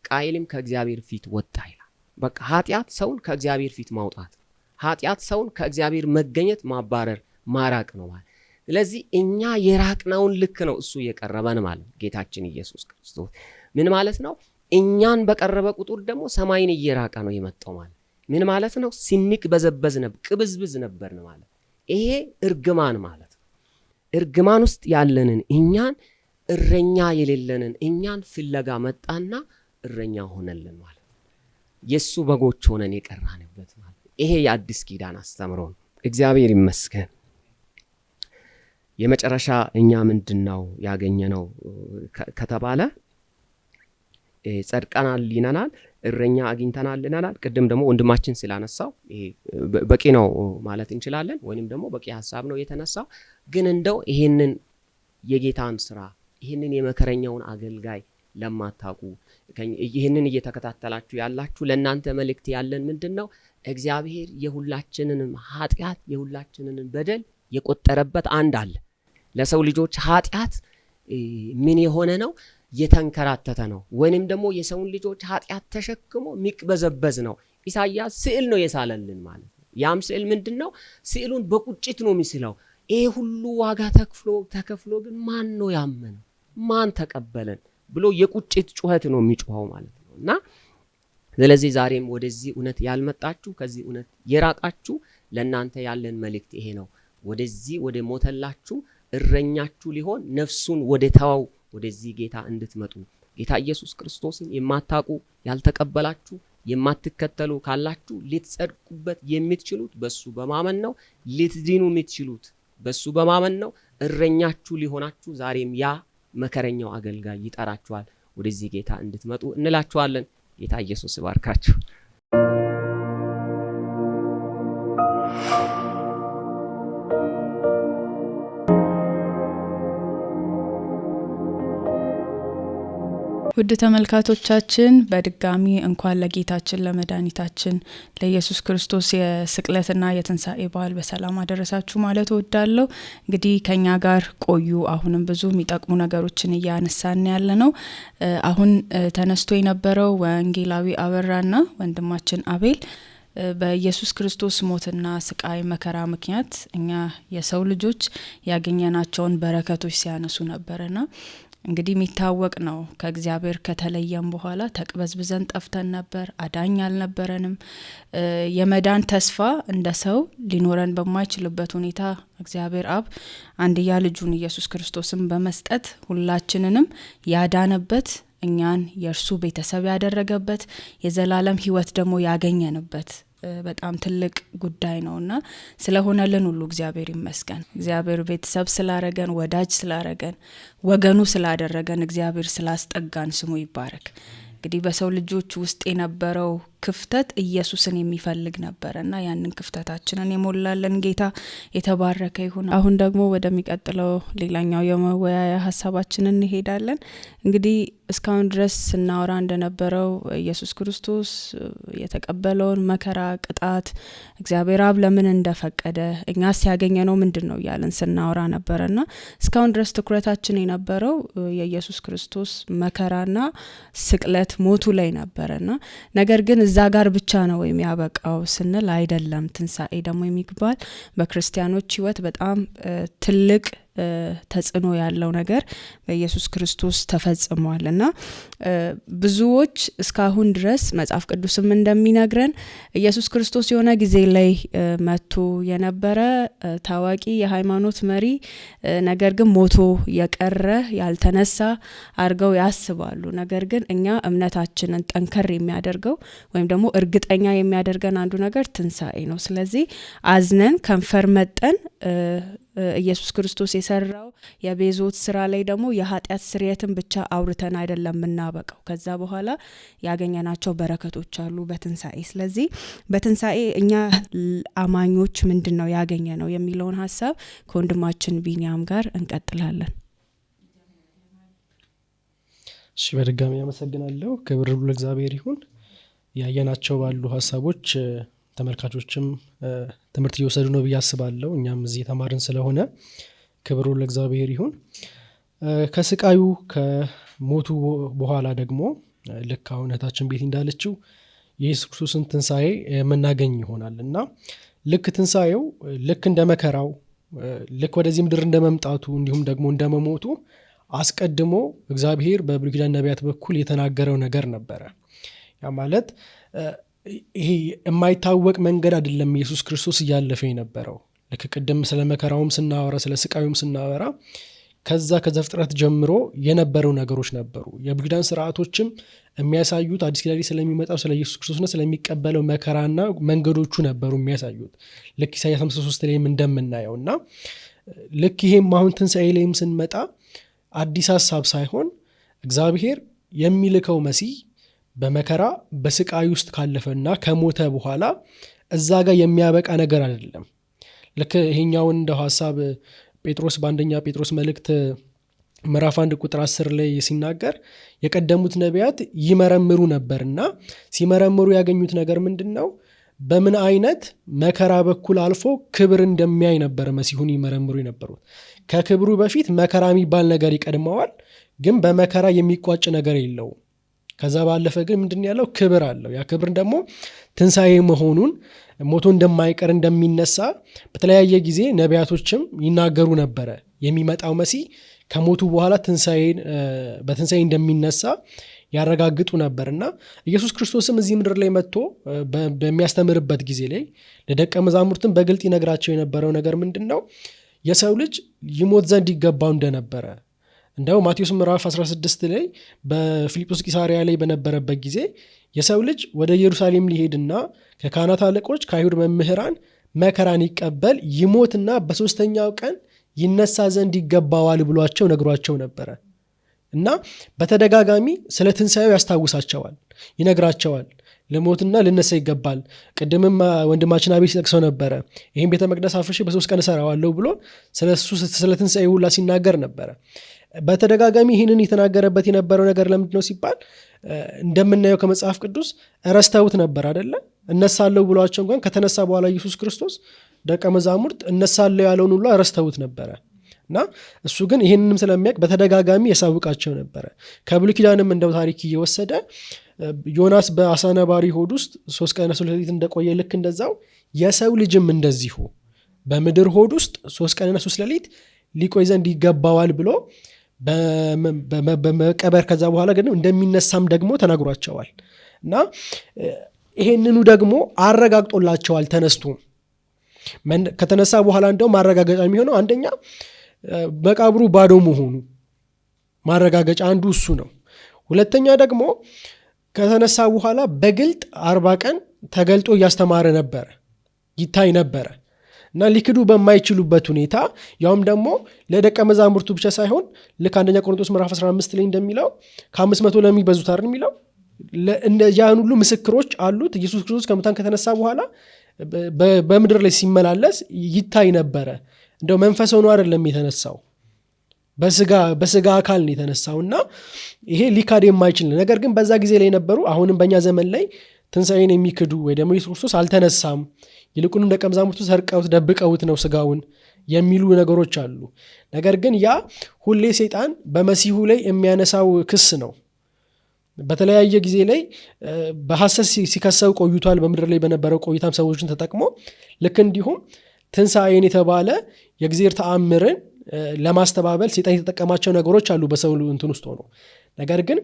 ቃየልም ከእግዚአብሔር ፊት ወጣ ይላል። በቃ ኃጢአት ሰውን ከእግዚአብሔር ፊት ማውጣት፣ ኃጢአት ሰውን ከእግዚአብሔር መገኘት ማባረር ማራቅ ነው ማለት። ስለዚህ እኛ የራቅነውን ልክ ነው እሱ የቀረበን ማለት ጌታችን ኢየሱስ ክርስቶስ። ምን ማለት ነው? እኛን በቀረበ ቁጥር ደግሞ ሰማይን እየራቀ ነው የመጣው ማለት። ምን ማለት ነው? ስንቅበዘበዝ ቅብዝብዝ ነበርን ማለት። ይሄ እርግማን ማለት ነው። እርግማን ውስጥ ያለንን እኛን እረኛ የሌለንን እኛን ፍለጋ መጣና እረኛ ሆነልን ማለት። የሱ በጎች ሆነን የቀራንበት ማለት። ይሄ የአዲስ ኪዳን አስተምሮ ነው። እግዚአብሔር ይመስገን። የመጨረሻ እኛ ምንድነው ያገኘነው ከተባለ ጸድቀናል ይነናል፣ እረኛ አግኝተናል ይነናል። ቅድም ደግሞ ወንድማችን ስላነሳው ይሄ በቂ ነው ማለት እንችላለን፣ ወይንም ደግሞ በቂ ሐሳብ ነው የተነሳው። ግን እንደው ይሄንን የጌታን ስራ ይሄንን የመከረኛውን አገልጋይ ለማታውቁ ይሄንን እየተከታተላችሁ ያላችሁ ለእናንተ መልእክት ያለን ምንድነው? እግዚአብሔር የሁላችንንም ኃጢአት የሁላችንንም በደል የቆጠረበት አንድ አለ። ለሰው ልጆች ኃጢአት ምን የሆነ ነው? የተንከራተተ ነው። ወይንም ደግሞ የሰውን ልጆች ኃጢአት ተሸክሞ የሚቅበዘበዝ ነው። ኢሳይያስ ስዕል ነው የሳለልን ማለት ነው። ያም ስዕል ምንድነው? ስዕሉን በቁጭት ነው የሚስለው። ይሄ ሁሉ ዋጋ ተከፍሎ ግን ማን ነው ያመነው? ማን ተቀበለን ብሎ የቁጭት ጩኸት ነው የሚጮኸው ማለት ነው። እና ስለዚህ ዛሬም ወደዚህ እውነት ያልመጣችሁ ከዚህ እውነት የራቃችሁ ለእናንተ ያለን መልእክት ይሄ ነው። ወደዚህ ወደ ሞተላችሁ እረኛችሁ ሊሆን ነፍሱን ወደ ተዋው ወደዚህ ጌታ እንድትመጡ ጌታ ኢየሱስ ክርስቶስን የማታውቁ ያልተቀበላችሁ የማትከተሉ ካላችሁ ልትጸድቁበት የምትችሉት በሱ በማመን ነው። ልትድኑ የምትችሉት በሱ በማመን ነው። እረኛችሁ ሊሆናችሁ ዛሬም ያ መከረኛው አገልጋይ ይጠራችኋል። ወደዚህ ጌታ እንድትመጡ እንላችኋለን። ጌታ ኢየሱስ ይባርካችሁ። ውድ ተመልካቾቻችን በድጋሚ እንኳን ለጌታችን ለመድኃኒታችን ለኢየሱስ ክርስቶስ የስቅለትና የትንሣኤ በዓል በሰላም አደረሳችሁ ማለት እወዳለሁ። እንግዲህ ከኛ ጋር ቆዩ። አሁንም ብዙ የሚጠቅሙ ነገሮችን እያነሳን ያለ ነው። አሁን ተነስቶ የነበረው ወንጌላዊ አበራና ወንድማችን አቤል በኢየሱስ ክርስቶስ ሞትና ስቃይ መከራ ምክንያት እኛ የሰው ልጆች ያገኘናቸውን በረከቶች ሲያነሱ ነበርና እንግዲህ የሚታወቅ ነው። ከእግዚአብሔር ከተለየም በኋላ ተቅበዝብዘን ጠፍተን ነበር። አዳኝ አልነበረንም። የመዳን ተስፋ እንደ ሰው ሊኖረን በማይችልበት ሁኔታ እግዚአብሔር አብ አንድያ ልጁን ኢየሱስ ክርስቶስን በመስጠት ሁላችንንም ያዳነበት፣ እኛን የእርሱ ቤተሰብ ያደረገበት፣ የዘላለም ሕይወት ደግሞ ያገኘንበት በጣም ትልቅ ጉዳይ ነውና ስለሆነልን ሁሉ እግዚአብሔር ይመስገን። እግዚአብሔር ቤተሰብ ስላረገን፣ ወዳጅ ስላረገን፣ ወገኑ ስላደረገን፣ እግዚአብሔር ስላስጠጋን ስሙ ይባረክ። እንግዲህ በሰው ልጆች ውስጥ የነበረው ክፍተት ኢየሱስን የሚፈልግ ነበርና ያንን ክፍተታችንን የሞላልን ጌታ የተባረከ ይሁን። አሁን ደግሞ ወደሚቀጥለው ሌላኛው የመወያያ ሀሳባችንን እንሄዳለን። እንግዲህ እስካሁን ድረስ ስናወራ እንደነበረው ኢየሱስ ክርስቶስ የተቀበለውን መከራ፣ ቅጣት እግዚአብሔር አብ ለምን እንደፈቀደ እኛስ ያገኘነው ምንድነው እያልን ስናወራ ነበርና እስካሁን ድረስ ትኩረታችን የነበረው የኢየሱስ ክርስቶስ መከራና ስቅለት ሞቱ ላይ ነበርና ነገር ግን እዛ ጋር ብቻ ነው የሚያበቃው ስንል አይደለም። ትንሳኤ ደግሞ የሚባል በክርስቲያኖች ህይወት በጣም ትልቅ ተጽዕኖ ያለው ነገር በኢየሱስ ክርስቶስ ተፈጽሟል እና ብዙዎች እስካሁን ድረስ መጽሐፍ ቅዱስም እንደሚነግረን ኢየሱስ ክርስቶስ የሆነ ጊዜ ላይ መጥቶ የነበረ ታዋቂ የሃይማኖት መሪ ነገር ግን ሞቶ የቀረ ያልተነሳ አድርገው ያስባሉ። ነገር ግን እኛ እምነታችንን ጠንከር የሚያደርገው ወይም ደግሞ እርግጠኛ የሚያደርገን አንዱ ነገር ትንሳኤ ነው። ስለዚህ አዝነን ከንፈር መጠን ኢየሱስ ክርስቶስ የሰራው የቤዞት ስራ ላይ ደግሞ የኃጢአት ስርየትን ብቻ አውርተን አይደለም የምናበቃው። ከዛ በኋላ ያገኘናቸው በረከቶች አሉ በትንሳኤ። ስለዚህ በትንሳኤ እኛ አማኞች ምንድነው ያገኘነው የሚለውን ሀሳብ ከወንድማችን ቢኒያም ጋር እንቀጥላለን። እሺ፣ በድጋሚ አመሰግናለሁ። ክብር ሁሉ ለእግዚአብሔር ይሁን። ያየናቸው ባሉ ሀሳቦች ተመልካቾችም ትምህርት እየወሰዱ ነው ብዬ አስባለሁ። እኛም እዚህ ተማርን ስለሆነ ክብር ሁሉ ለእግዚአብሔር ይሁን። ከስቃዩ ከሞቱ በኋላ ደግሞ ልክ አሁን እህታችን ቤት እንዳለችው የኢየሱስ ክርስቶስን ትንሳኤ የምናገኝ ይሆናል እና ልክ ትንሳኤው ልክ እንደ መከራው ልክ ወደዚህ ምድር እንደመምጣቱ እንዲሁም ደግሞ እንደመሞቱ አስቀድሞ እግዚአብሔር በብሉይ ኪዳን ነቢያት በኩል የተናገረው ነገር ነበረ። ያ ማለት ይሄ የማይታወቅ መንገድ አይደለም ኢየሱስ ክርስቶስ እያለፈ የነበረው። ልክ ቅድም ስለ መከራውም ስናወራ ስለ ስቃዩም ስናወራ ከዛ ከዘፍጥረት ጀምሮ የነበረው ነገሮች ነበሩ። የብሉይ ኪዳን ስርዓቶችም የሚያሳዩት አዲስ ኪዳን ስለሚመጣው ስለ ኢየሱስ ክርስቶስና ስለሚቀበለው መከራና መንገዶቹ ነበሩ የሚያሳዩት ልክ ኢሳይያስ 53 ላይም እንደምናየው እና ልክ ይሄም አሁን ትንሣኤ ላይም ስንመጣ አዲስ ሀሳብ ሳይሆን እግዚአብሔር የሚልከው መሲህ በመከራ በስቃይ ውስጥ ካለፈና ከሞተ በኋላ እዛ ጋር የሚያበቃ ነገር አይደለም። ልክ ይሄኛውን እንደ ሀሳብ ጴጥሮስ በአንደኛ ጴጥሮስ መልእክት ምዕራፍ 1 ቁጥር 10 ላይ ሲናገር የቀደሙት ነቢያት ይመረምሩ ነበርና ሲመረምሩ ያገኙት ነገር ምንድነው? በምን አይነት መከራ በኩል አልፎ ክብር እንደሚያይ ነበር መሲሁን ይመረምሩ የነበሩት። ከክብሩ በፊት መከራ የሚባል ነገር ይቀድመዋል፣ ግን በመከራ የሚቋጭ ነገር የለውም። ከዛ ባለፈ ግን ምንድን ያለው ክብር አለው። ያ ክብር ደግሞ ትንሣኤ መሆኑን ሞቶ እንደማይቀር እንደሚነሳ በተለያየ ጊዜ ነቢያቶችም ይናገሩ ነበረ። የሚመጣው መሲህ ከሞቱ በኋላ በትንሣኤ እንደሚነሳ ያረጋግጡ ነበር እና ኢየሱስ ክርስቶስም እዚህ ምድር ላይ መጥቶ በሚያስተምርበት ጊዜ ላይ ለደቀ መዛሙርትም በግልጥ ይነግራቸው የነበረው ነገር ምንድን ነው? የሰው ልጅ ይሞት ዘንድ ይገባው እንደነበረ። እንደው ማቴዎስ ምዕራፍ 16 ላይ በፊልጶስ ቂሳሪያ ላይ በነበረበት ጊዜ የሰው ልጅ ወደ ኢየሩሳሌም ሊሄድና ከካህናት አለቆች ከአይሁድ መምህራን መከራን ይቀበል ይሞትና በሶስተኛው ቀን ይነሳ ዘንድ ይገባዋል ብሏቸው ነግሯቸው ነበረ እና በተደጋጋሚ ስለ ትንሣኤው ያስታውሳቸዋል፣ ይነግራቸዋል። ለሞትና ልነሳ ይገባል። ቅድምም ወንድማችን አቤል ሲጠቅሰው ነበረ ይህም ቤተ መቅደስ አፍርሼ በ3 ቀን እሰራዋለሁ ብሎ ስለ ትንሣኤ ሁላ ሲናገር ነበረ። በተደጋጋሚ ይህንን የተናገረበት የነበረው ነገር ለምንድን ነው ሲባል እንደምናየው ከመጽሐፍ ቅዱስ ረስተውት ነበር አይደለ? እነሳለሁ ብሏቸው እንኳን ከተነሳ በኋላ ኢየሱስ ክርስቶስ ደቀ መዛሙርት እነሳለሁ ያለውን ሁሉ ረስተውት ነበረ እና እሱ ግን ይህንንም ስለሚያውቅ በተደጋጋሚ ያሳውቃቸው ነበረ። ከብሉይ ኪዳንም እንደው ታሪክ እየወሰደ ዮናስ በአሳ ነባሪ ሆድ ውስጥ 3 ቀንና 3 ሌሊት እንደቆየ ልክ እንደዛው የሰው ልጅም እንደዚሁ በምድር ሆድ ውስጥ 3 ቀንና 3 ሌሊት ሊቆይ ዘንድ ይገባዋል ብሎ በመቀበር ከዛ በኋላ ግን እንደሚነሳም ደግሞ ተናግሯቸዋል እና ይሄንኑ ደግሞ አረጋግጦላቸዋል። ተነስቶ ከተነሳ በኋላ እንደው ማረጋገጫ የሚሆነው አንደኛ መቃብሩ ባዶ መሆኑ ማረጋገጫ አንዱ እሱ ነው። ሁለተኛ ደግሞ ከተነሳ በኋላ በግልጥ 40 ቀን ተገልጦ እያስተማረ ነበረ፣ ይታይ ነበረ እና ሊክዱ በማይችሉበት ሁኔታ ያውም ደግሞ ለደቀ መዛሙርቱ ብቻ ሳይሆን ልክ አንደኛ ቆሮንቶስ ምዕራፍ 15 ላይ እንደሚለው ከ500 ለሚበዙት አይደል የሚለው ያን ሁሉ ምስክሮች አሉት። ኢየሱስ ክርስቶስ ከሙታን ከተነሳ በኋላ በምድር ላይ ሲመላለስ ይታይ ነበረ። እንደው መንፈስ ሆኖ አይደለም የተነሳው፣ በስጋ አካል ነው የተነሳው እና ይሄ ሊካድ የማይችል ነገር ግን በዛ ጊዜ ላይ ነበሩ። አሁንም በእኛ ዘመን ላይ ትንሣኤን የሚክዱ ወይ ደግሞ ኢየሱስ ክርስቶስ አልተነሳም፣ ይልቁንም ደቀ መዛሙርቱ ሰርቀውት ደብቀውት ነው ስጋውን የሚሉ ነገሮች አሉ። ነገር ግን ያ ሁሌ ሰይጣን በመሲሁ ላይ የሚያነሳው ክስ ነው። በተለያየ ጊዜ ላይ በሐሰት ሲከሰው ቆይቷል። በምድር ላይ በነበረው ቆይታም ሰዎችን ተጠቅሞ ልክ እንዲሁም ትንሣኤን የተባለ የእግዚአብሔር ተአምርን ለማስተባበል ሰይጣን የተጠቀማቸው ነገሮች አሉ በሰው እንትን ውስጥ ሆኖ። ነገር ግን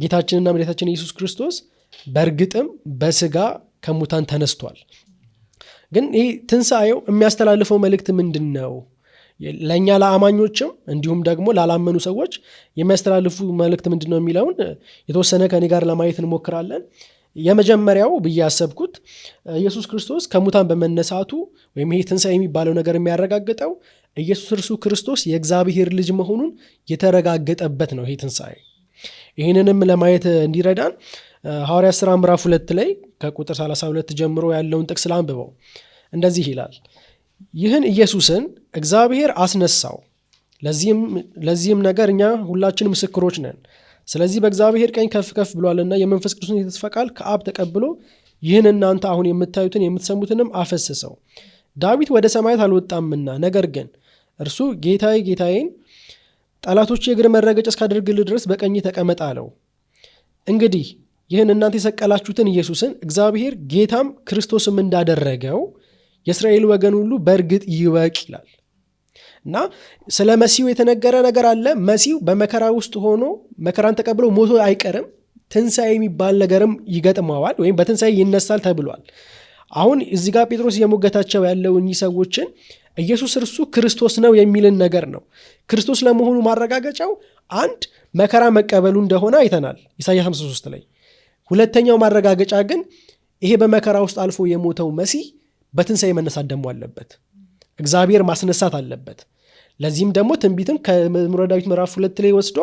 ጌታችንና መድኃኒታችን ኢየሱስ ክርስቶስ በእርግጥም በስጋ ከሙታን ተነስቷል። ግን ይህ ትንሣኤው የሚያስተላልፈው መልእክት ምንድን ነው? ለእኛ ለአማኞችም እንዲሁም ደግሞ ላላመኑ ሰዎች የሚያስተላልፉ መልእክት ምንድን ነው የሚለውን የተወሰነ ከኔ ጋር ለማየት እንሞክራለን። የመጀመሪያው ብዬ ያሰብኩት ኢየሱስ ክርስቶስ ከሙታን በመነሳቱ ወይም ይሄ ትንሣኤ የሚባለው ነገር የሚያረጋግጠው ኢየሱስ እርሱ ክርስቶስ የእግዚአብሔር ልጅ መሆኑን የተረጋገጠበት ነው ይሄ ትንሣኤ። ይህንንም ለማየት እንዲረዳን ሐዋርያት ሥራ ምዕራፍ 2 ላይ ከቁጥር 32 ጀምሮ ያለውን ጥቅስ ላንብበው። እንደዚህ ይላል፣ ይህን ኢየሱስን እግዚአብሔር አስነሳው፣ ለዚህም ነገር እኛ ሁላችን ምስክሮች ነን። ስለዚህ በእግዚአብሔር ቀኝ ከፍ ከፍ ብሏልና የመንፈስ ቅዱስን የተስፋ ቃል ከአብ ተቀብሎ ይህን እናንተ አሁን የምታዩትን የምትሰሙትንም አፈሰሰው። ዳዊት ወደ ሰማያት አልወጣምና፣ ነገር ግን እርሱ ጌታዬ ጌታዬን ጠላቶች የእግር መረገጫ እስካደርግልህ ድረስ በቀኝ ተቀመጥ አለው። እንግዲህ ይህን እናንተ የሰቀላችሁትን ኢየሱስን እግዚአብሔር ጌታም ክርስቶስም እንዳደረገው የእስራኤል ወገን ሁሉ በእርግጥ ይወቅ ይላል እና ስለ መሲሁ የተነገረ ነገር አለ። መሲሁ በመከራ ውስጥ ሆኖ መከራን ተቀብሎ ሞቶ አይቀርም። ትንሣኤ የሚባል ነገርም ይገጥመዋል ወይም በትንሣኤ ይነሳል ተብሏል። አሁን እዚህ ጋር ጴጥሮስ እየሞገታቸው ያለው እኚህ ሰዎችን ኢየሱስ እርሱ ክርስቶስ ነው የሚልን ነገር ነው። ክርስቶስ ለመሆኑ ማረጋገጫው አንድ መከራ መቀበሉ እንደሆነ አይተናል ኢሳይያስ 53 ላይ። ሁለተኛው ማረጋገጫ ግን ይሄ በመከራ ውስጥ አልፎ የሞተው መሲህ በትንሣኤ መነሳት ደግሞ አለበት፣ እግዚአብሔር ማስነሳት አለበት። ለዚህም ደግሞ ትንቢትም ከመዝሙረ ዳዊት ምዕራፍ 2 ላይ ወስዶ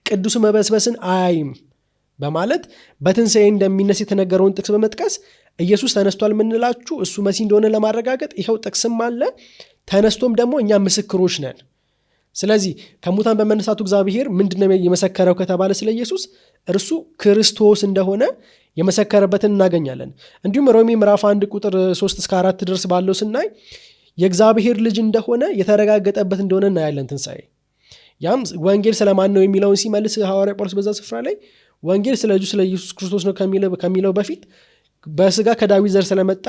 ቅዱስ መበስበስን አያይም በማለት በትንሣኤ እንደሚነሳ የተነገረውን ጥቅስ በመጥቀስ ኢየሱስ ተነስቷል የምንላችሁ እሱ መሲህ እንደሆነ ለማረጋገጥ ይኸው ጥቅስም አለ። ተነስቶም ደግሞ እኛ ምስክሮች ነን። ስለዚህ ከሙታን በመነሳቱ እግዚአብሔር ምንድነው የመሰከረው ከተባለ ስለ ኢየሱስ እርሱ ክርስቶስ እንደሆነ የመሰከረበትን እናገኛለን። እንዲሁም ሮሜ ምዕራፍ 1 ቁጥር 3-4 ድረስ ባለው ስናይ የእግዚአብሔር ልጅ እንደሆነ የተረጋገጠበት እንደሆነ እናያለን ትንሣኤ። ያም ወንጌል ስለማን ነው የሚለውን ሲመልስ ሐዋርያ ጳውሎስ በዛ ስፍራ ላይ ወንጌል ስለ ልጁ ስለ ኢየሱስ ክርስቶስ ነው ከሚለው በፊት በስጋ ከዳዊት ዘር ስለመጣ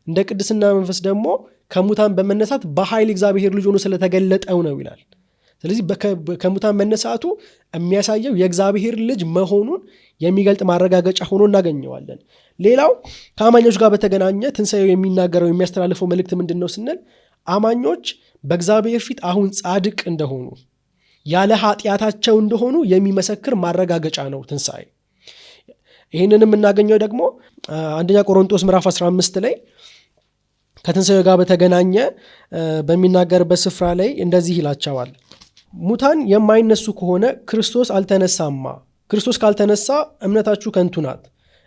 እንደ ቅድስና መንፈስ ደግሞ ከሙታን በመነሳት በኃይል እግዚአብሔር ልጅ ሆኖ ስለተገለጠው ነው ይላል። ስለዚህ ከሙታን መነሳቱ የሚያሳየው የእግዚአብሔር ልጅ መሆኑን የሚገልጥ ማረጋገጫ ሆኖ እናገኘዋለን። ሌላው ከአማኞች ጋር በተገናኘ ትንሣኤው የሚናገረው የሚያስተላልፈው መልእክት ምንድን ነው ስንል አማኞች በእግዚአብሔር ፊት አሁን ጻድቅ እንደሆኑ ያለ ኃጢአታቸው እንደሆኑ የሚመሰክር ማረጋገጫ ነው ትንሣኤ። ይህንን የምናገኘው ደግሞ አንደኛ ቆሮንቶስ ምዕራፍ 15 ላይ ከትንሣኤ ጋር በተገናኘ በሚናገርበት ስፍራ ላይ እንደዚህ ይላቸዋል። ሙታን የማይነሱ ከሆነ ክርስቶስ አልተነሳማ። ክርስቶስ ካልተነሳ እምነታችሁ ከንቱ ናት፣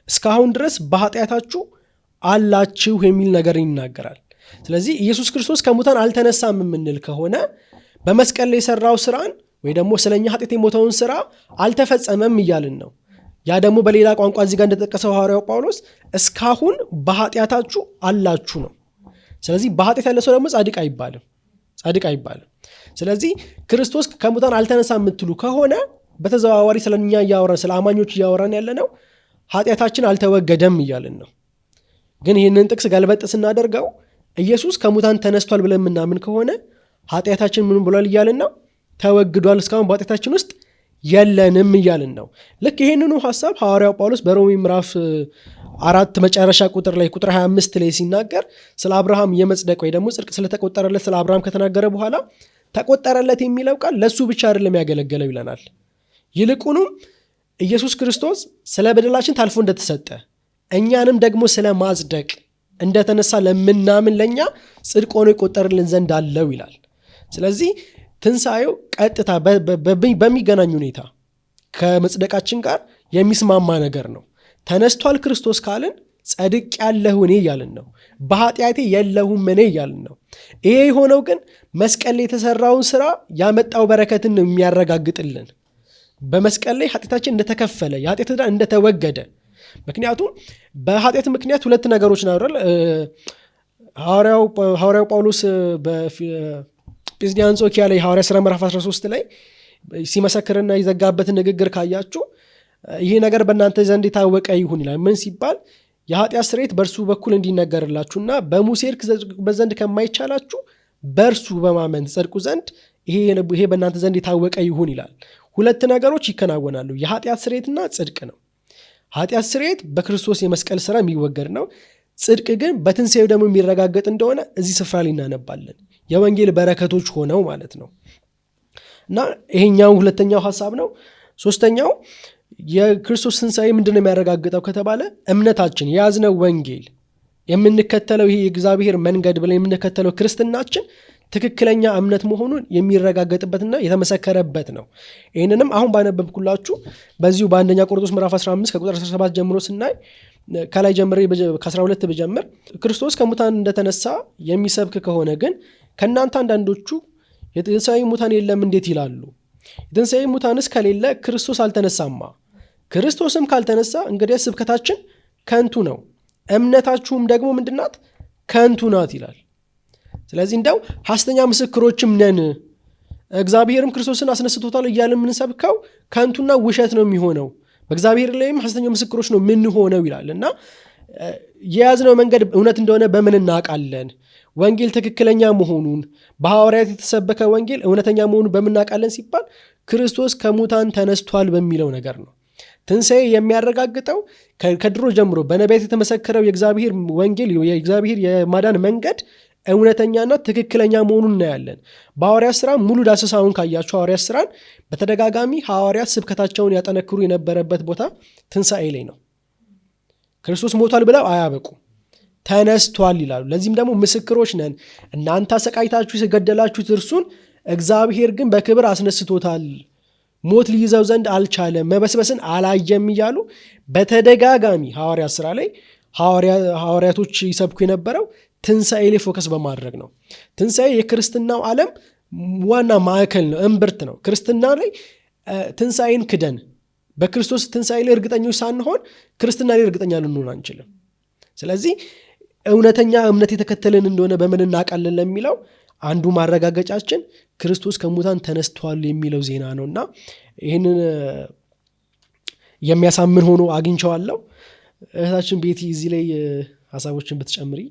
እስካሁን ድረስ በኃጢአታችሁ አላችሁ የሚል ነገር ይናገራል። ስለዚህ ኢየሱስ ክርስቶስ ከሙታን አልተነሳም የምንል ከሆነ በመስቀል ላይ የሰራው ስራን ወይ ደግሞ ስለኛ ኃጢአት የሞተውን ስራ አልተፈጸመም እያልን ነው። ያ ደግሞ በሌላ ቋንቋ እዚህ ጋር እንደተጠቀሰው ሐዋርያው ጳውሎስ እስካሁን በኃጢአታችሁ አላችሁ ነው። ስለዚህ በኃጢአት ያለ ሰው ደግሞ ጻድቅ አይባልም። ስለዚህ ክርስቶስ ከሙታን አልተነሳ የምትሉ ከሆነ በተዘዋዋሪ ስለኛ እያወራን ስለ አማኞች እያወራን ያለ ነው፣ ኃጢአታችን አልተወገደም እያልን ነው። ግን ይህንን ጥቅስ ገልበጥ ስናደርገው ኢየሱስ ከሙታን ተነስቷል ብለን የምናምን ከሆነ ኃጢአታችን ምን ብሏል እያልን ነው? ተወግዷል፣ እስካሁን በኃጢአታችን ውስጥ የለንም እያልን ነው። ልክ ይህንኑ ሐሳብ ሐዋርያው ጳውሎስ በሮሜ ምዕራፍ 4 መጨረሻ ቁጥር ላይ ቁጥር 25 ላይ ሲናገር ስለ አብርሃም የመጽደቅ ወይ ደግሞ ጽድቅ ስለተቆጠረለት ስለ አብርሃም ከተናገረ በኋላ ተቆጠረለት የሚለው ቃል ለሱ ብቻ አይደለም ያገለገለው ይለናል። ይልቁንም ኢየሱስ ክርስቶስ ስለ በደላችን ታልፎ እንደተሰጠ እኛንም ደግሞ ስለ ማጽደቅ እንደተነሳ ለምናምን ለእኛ ጽድቅ ሆኖ ይቆጠርልን ዘንድ አለው ይላል። ስለዚህ ትንሣኤው ቀጥታ በሚገናኝ ሁኔታ ከመጽደቃችን ጋር የሚስማማ ነገር ነው። ተነስቷል ክርስቶስ ካልን ጸድቅ ያለሁ እኔ እያልን ነው። በኃጢአቴ የለሁም እኔ እያልን ነው። ይሄ የሆነው ግን መስቀል ላይ የተሰራውን ስራ ያመጣው በረከትን ነው የሚያረጋግጥልን። በመስቀል ላይ ኃጢአታችን እንደተከፈለ የኃጢአት ዕዳ እንደተወገደ። ምክንያቱም በኃጢአት ምክንያት ሁለት ነገሮች ናረል ሐዋርያው ጳውሎስ በጲስድያ አንጾኪያ ላይ ሐዋርያ ሥራ ምዕራፍ 13 ላይ ሲመሰክርና የዘጋበትን ንግግር ካያችሁ ይሄ ነገር በእናንተ ዘንድ የታወቀ ይሁን ይላል። ምን ሲባል የኃጢአት ስርየት በእርሱ በኩል እንዲነገርላችሁና በሙሴ ሕግ ትጸድቁበት ዘንድ ከማይቻላችሁ በእርሱ በማመን ትጸድቁ ዘንድ ይሄ በእናንተ ዘንድ የታወቀ ይሁን ይላል። ሁለት ነገሮች ይከናወናሉ፣ የኃጢአት ስርየትና ጽድቅ ነው። ኃጢአት ስርየት በክርስቶስ የመስቀል ስራ የሚወገድ ነው። ጽድቅ ግን በትንሣኤው ደግሞ የሚረጋገጥ እንደሆነ እዚህ ስፍራ ላይ እናነባለን። የወንጌል በረከቶች ሆነው ማለት ነው። እና ይሄኛው ሁለተኛው ሀሳብ ነው። ሶስተኛው የክርስቶስ ትንሣኤ ምንድነው የሚያረጋግጠው ከተባለ እምነታችን የያዝነው ወንጌል የምንከተለው ይሄ የእግዚአብሔር መንገድ ብለን የምንከተለው ክርስትናችን ትክክለኛ እምነት መሆኑን የሚረጋገጥበትና የተመሰከረበት ነው። ይህንንም አሁን ባነበብኩላችሁ በዚሁ በአንደኛ ቆሮንቶስ ምዕራፍ 15 ከቁጥር 17 ጀምሮ ስናይ ከላይ ጀምሬ ከ12 ብጀምር ክርስቶስ ከሙታን እንደተነሳ የሚሰብክ ከሆነ ግን ከእናንተ አንዳንዶቹ የትንሣኤ ሙታን የለም እንዴት ይላሉ? የትንሣኤ ሙታንስ ከሌለ ክርስቶስ አልተነሳማ። ክርስቶስም ካልተነሳ እንግዲህ ስብከታችን ከንቱ ነው፣ እምነታችሁም ደግሞ ምንድናት? ከንቱ ናት ይላል። ስለዚህ እንደው ሐሰተኛ ምስክሮችም ነን፣ እግዚአብሔርም ክርስቶስን አስነስቶታል እያልን የምንሰብከው ከንቱና ውሸት ነው የሚሆነው፣ በእግዚአብሔር ላይም ሐሰተኛ ምስክሮች ነው የምንሆነው ይላል። እና የያዝነው መንገድ እውነት እንደሆነ በምን እናውቃለን? ወንጌል ትክክለኛ መሆኑን በሐዋርያት የተሰበከ ወንጌል እውነተኛ መሆኑን በምናውቃለን ሲባል ክርስቶስ ከሙታን ተነስቷል በሚለው ነገር ነው። ትንሣኤ የሚያረጋግጠው ከድሮ ጀምሮ በነቢያት የተመሰከረው የእግዚአብሔር ወንጌል የእግዚአብሔር የማዳን መንገድ እውነተኛና ትክክለኛ መሆኑን እናያለን። በሐዋርያት ሥራ ሙሉ ዳሰሳውን ካያቸው ሐዋርያት ሥራን በተደጋጋሚ ሐዋርያት ስብከታቸውን ያጠነክሩ የነበረበት ቦታ ትንሣኤ ላይ ነው። ክርስቶስ ሞቷል ብለው አያበቁ፣ ተነስቷል ይላሉ። ለዚህም ደግሞ ምስክሮች ነን። እናንተ አሰቃይታችሁ የገደላችሁት እርሱን እግዚአብሔር ግን በክብር አስነስቶታል፣ ሞት ሊይዘው ዘንድ አልቻለም፣ መበስበስን አላየም እያሉ በተደጋጋሚ ሐዋርያት ሥራ ላይ ሐዋርያቶች ይሰብኩ የነበረው ትንሣኤ ላይ ፎከስ በማድረግ ነው። ትንሣኤ የክርስትናው ዓለም ዋና ማዕከል ነው፣ እምብርት ነው። ክርስትና ላይ ትንሣኤን ክደን በክርስቶስ ትንሣኤ ላይ እርግጠኞች ሳንሆን ክርስትና ላይ እርግጠኛ ልንሆን አንችልም። ስለዚህ እውነተኛ እምነት የተከተልን እንደሆነ በምን እናውቃለን ለሚለው አንዱ ማረጋገጫችን ክርስቶስ ከሙታን ተነስቷል የሚለው ዜና ነው እና ይህንን የሚያሳምን ሆኖ አግኝቸዋለሁ። እህታችን ቤቲ እዚህ ላይ ሀሳቦችን ብትጨምሪ።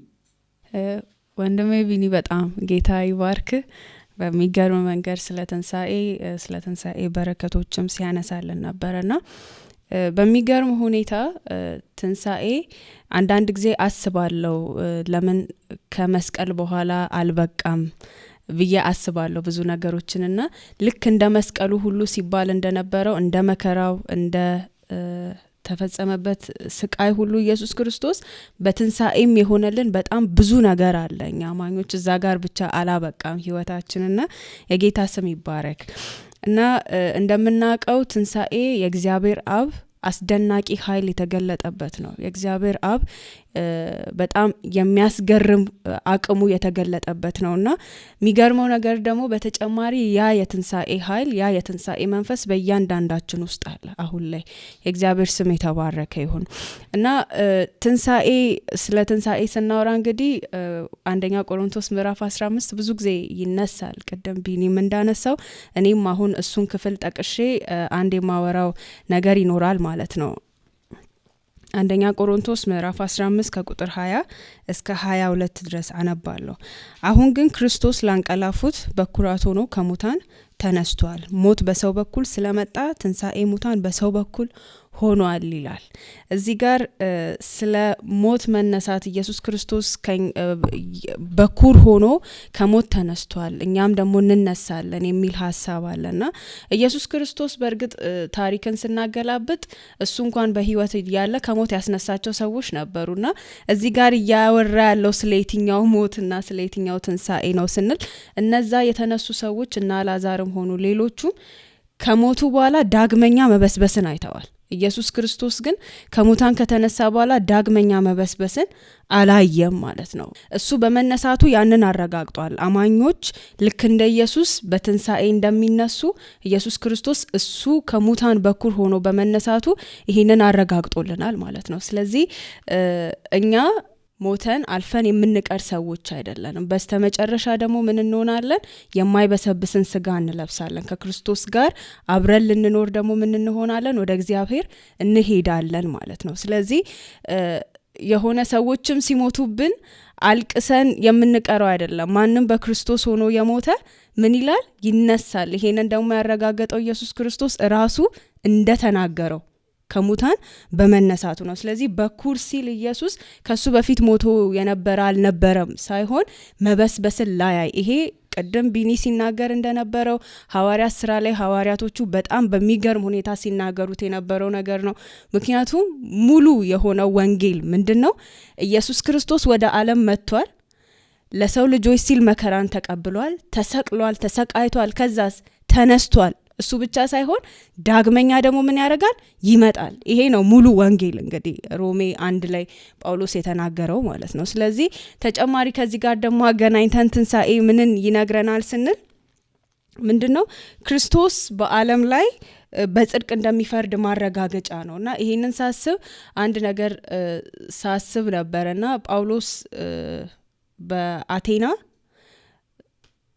ወንድሜ ቢኒ በጣም ጌታ ይባርክ። በሚገርም መንገድ ስለ ትንሣኤ በረከቶችም ሲያነሳልን ነበረና በሚገርም ሁኔታ ትንሣኤ አንዳንድ ጊዜ አስባለሁ ለምን ከመስቀል በኋላ አልበቃም ብዬ አስባለሁ ብዙ ነገሮችንና ልክ እንደ መስቀሉ ሁሉ ሲባል እንደነበረው እንደ መከራው እንደ ተፈጸመበት ስቃይ ሁሉ ኢየሱስ ክርስቶስ በትንሣኤም የሆነልን በጣም ብዙ ነገር አለ። እኛ አማኞች እዛ ጋር ብቻ አላበቃም ህይወታችንና የጌታ ስም ይባረክ። እና እንደምናውቀው ትንሣኤ የእግዚአብሔር አብ አስደናቂ ኃይል የተገለጠበት ነው። የእግዚአብሔር አብ በጣም የሚያስገርም አቅሙ የተገለጠበት ነውና የሚገርመው ነገር ደግሞ በተጨማሪ ያ የትንሣኤ ኃይል ያ የትንሣኤ መንፈስ በእያንዳንዳችን ውስጥ አለ። አሁን ላይ የእግዚአብሔር ስም የተባረከ ይሁን እና ስለ ትንሣኤ ስናወራ እንግዲህ አንደኛ ቆሮንቶስ ምዕራፍ 15 ብዙ ጊዜ ይነሳል። ቅድም ቢኒም እንዳነሳው እኔም አሁን እሱን ክፍል ጠቅሼ አንድ የማወራው ነገር ይኖራል ማለት ነው። አንደኛ ቆሮንቶስ ምዕራፍ 15 ከቁጥር 20 እስከ 22 ድረስ አነባለሁ። አሁን ግን ክርስቶስ ላንቀላፉት በኩራት ሆኖ ከሙታን ተነስቷል። ሞት በሰው በኩል ስለመጣ ትንሣኤ ሙታን በሰው በኩል ሆኗል ይላል። እዚህ ጋር ስለ ሞት መነሳት ኢየሱስ ክርስቶስ በኩር ሆኖ ከሞት ተነስቷል፣ እኛም ደግሞ እንነሳለን የሚል ሀሳብ አለና ኢየሱስ ክርስቶስ በእርግጥ ታሪክን ስናገላብጥ እሱ እንኳን በህይወት ያለ ከሞት ያስነሳቸው ሰዎች ነበሩና እዚህ ጋር እያወራ ያለው ስለ የትኛው ሞትና ስለ የትኛው ትንሳኤ ነው ስንል እነዛ የተነሱ ሰዎች እና አልዓዛርም ሆኑ ሌሎቹም ከሞቱ በኋላ ዳግመኛ መበስበስን አይተዋል። ኢየሱስ ክርስቶስ ግን ከሙታን ከተነሳ በኋላ ዳግመኛ መበስበስን አላየም ማለት ነው። እሱ በመነሳቱ ያንን አረጋግጧል። አማኞች ልክ እንደ ኢየሱስ በትንሳኤ እንደሚነሱ ኢየሱስ ክርስቶስ እሱ ከሙታን በኩር ሆኖ በመነሳቱ ይሄንን አረጋግጦልናል ማለት ነው። ስለዚህ እኛ ሞተን አልፈን የምንቀር ሰዎች አይደለንም። በስተመጨረሻ ደግሞ ምን እንሆናለን? የማይበሰብስን ስጋ እንለብሳለን። ከክርስቶስ ጋር አብረን ልንኖር ደግሞ ምን እንሆናለን? ወደ እግዚአብሔር እንሄዳለን ማለት ነው። ስለዚህ የሆነ ሰዎችም ሲሞቱብን አልቅሰን የምንቀረው አይደለም። ማንም በክርስቶስ ሆኖ የሞተ ምን ይላል? ይነሳል። ይሄንን ደግሞ ያረጋገጠው ኢየሱስ ክርስቶስ ራሱ እንደተናገረው ከሙታን በመነሳቱ ነው። ስለዚህ በኩር ሲል ኢየሱስ ከሱ በፊት ሞቶ የነበረ አልነበረም ሳይሆን መበስበስን ላያይ ይሄ ቀደም ቢኒ ሲናገር እንደነበረው ሐዋርያት ስራ ላይ ሐዋርያቶቹ በጣም በሚገርም ሁኔታ ሲናገሩት የነበረው ነገር ነው። ምክንያቱም ሙሉ የሆነው ወንጌል ምንድነው? ኢየሱስ ክርስቶስ ወደ ዓለም መጥቷል፣ ለሰው ልጆች ሲል መከራን ተቀብሏል፣ ተሰቅሏል፣ ተሰቃይቷል፣ ከዛስ ተነስቷል። እሱ ብቻ ሳይሆን ዳግመኛ ደግሞ ምን ያደርጋል? ይመጣል። ይሄ ነው ሙሉ ወንጌል እንግዲህ ሮሜ 1 ላይ ጳውሎስ የተናገረው ማለት ነው። ስለዚህ ተጨማሪ ከዚህ ጋር ደግሞ አገናኝተን ትንሳኤ ምንን ይነግረናል ስንል ምንድነው? ክርስቶስ በዓለም ላይ በጽድቅ እንደሚፈርድ ማረጋገጫ ነውና ይሄንን ሳስብ አንድ ነገር ሳስብ ነበርና ጳውሎስ በአቴና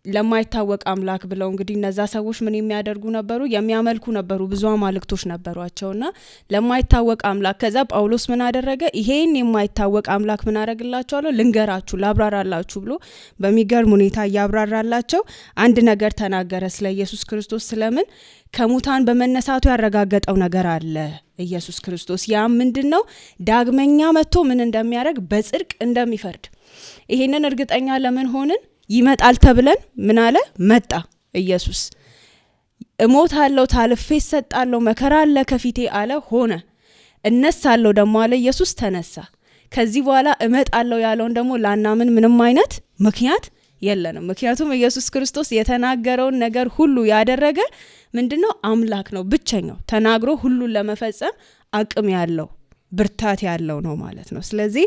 ለማይታወቅ አምላክ ብለው እንግዲህ እነዛ ሰዎች ምን የሚያደርጉ ነበሩ? የሚያመልኩ ነበሩ። ብዙ አማልክቶች ነበሯቸውና ለማይታወቅ አምላክ ከዛ ጳውሎስ ምን አደረገ? ይሄን የማይታወቅ አምላክ ምን አደረግላቸዋለሁ? ልንገራችሁ፣ ላብራራላችሁ ብሎ በሚገርም ሁኔታ ያብራራላቸው አንድ ነገር ተናገረ ስለ ኢየሱስ ክርስቶስ። ስለምን ከሙታን በመነሳቱ ያረጋገጠው ነገር አለ ኢየሱስ ክርስቶስ። ያ ምንድነው? ዳግመኛ መጥቶ ምን እንደሚያደርግ በጽድቅ እንደሚፈርድ። ይሄንን እርግጠኛ ለምን ሆንን? ይመጣል ተብለን ምን አለ? መጣ ኢየሱስ። እሞታለሁ፣ ታልፌ እሰጣለሁ፣ መከራ አለ ከፊቴ አለ፣ ሆነ። እነሳለሁ ደግሞ አለ ኢየሱስ፣ ተነሳ። ከዚህ በኋላ እመጣለሁ ያለውን ደግሞ ላናምን ምንም አይነት ምክንያት የለንም። ምክንያቱም ኢየሱስ ክርስቶስ የተናገረውን ነገር ሁሉ ያደረገ ምንድነው? አምላክ ነው። ብቸኛው ተናግሮ ሁሉን ለመፈጸም አቅም ያለው ብርታት ያለው ነው ማለት ነው። ስለዚህ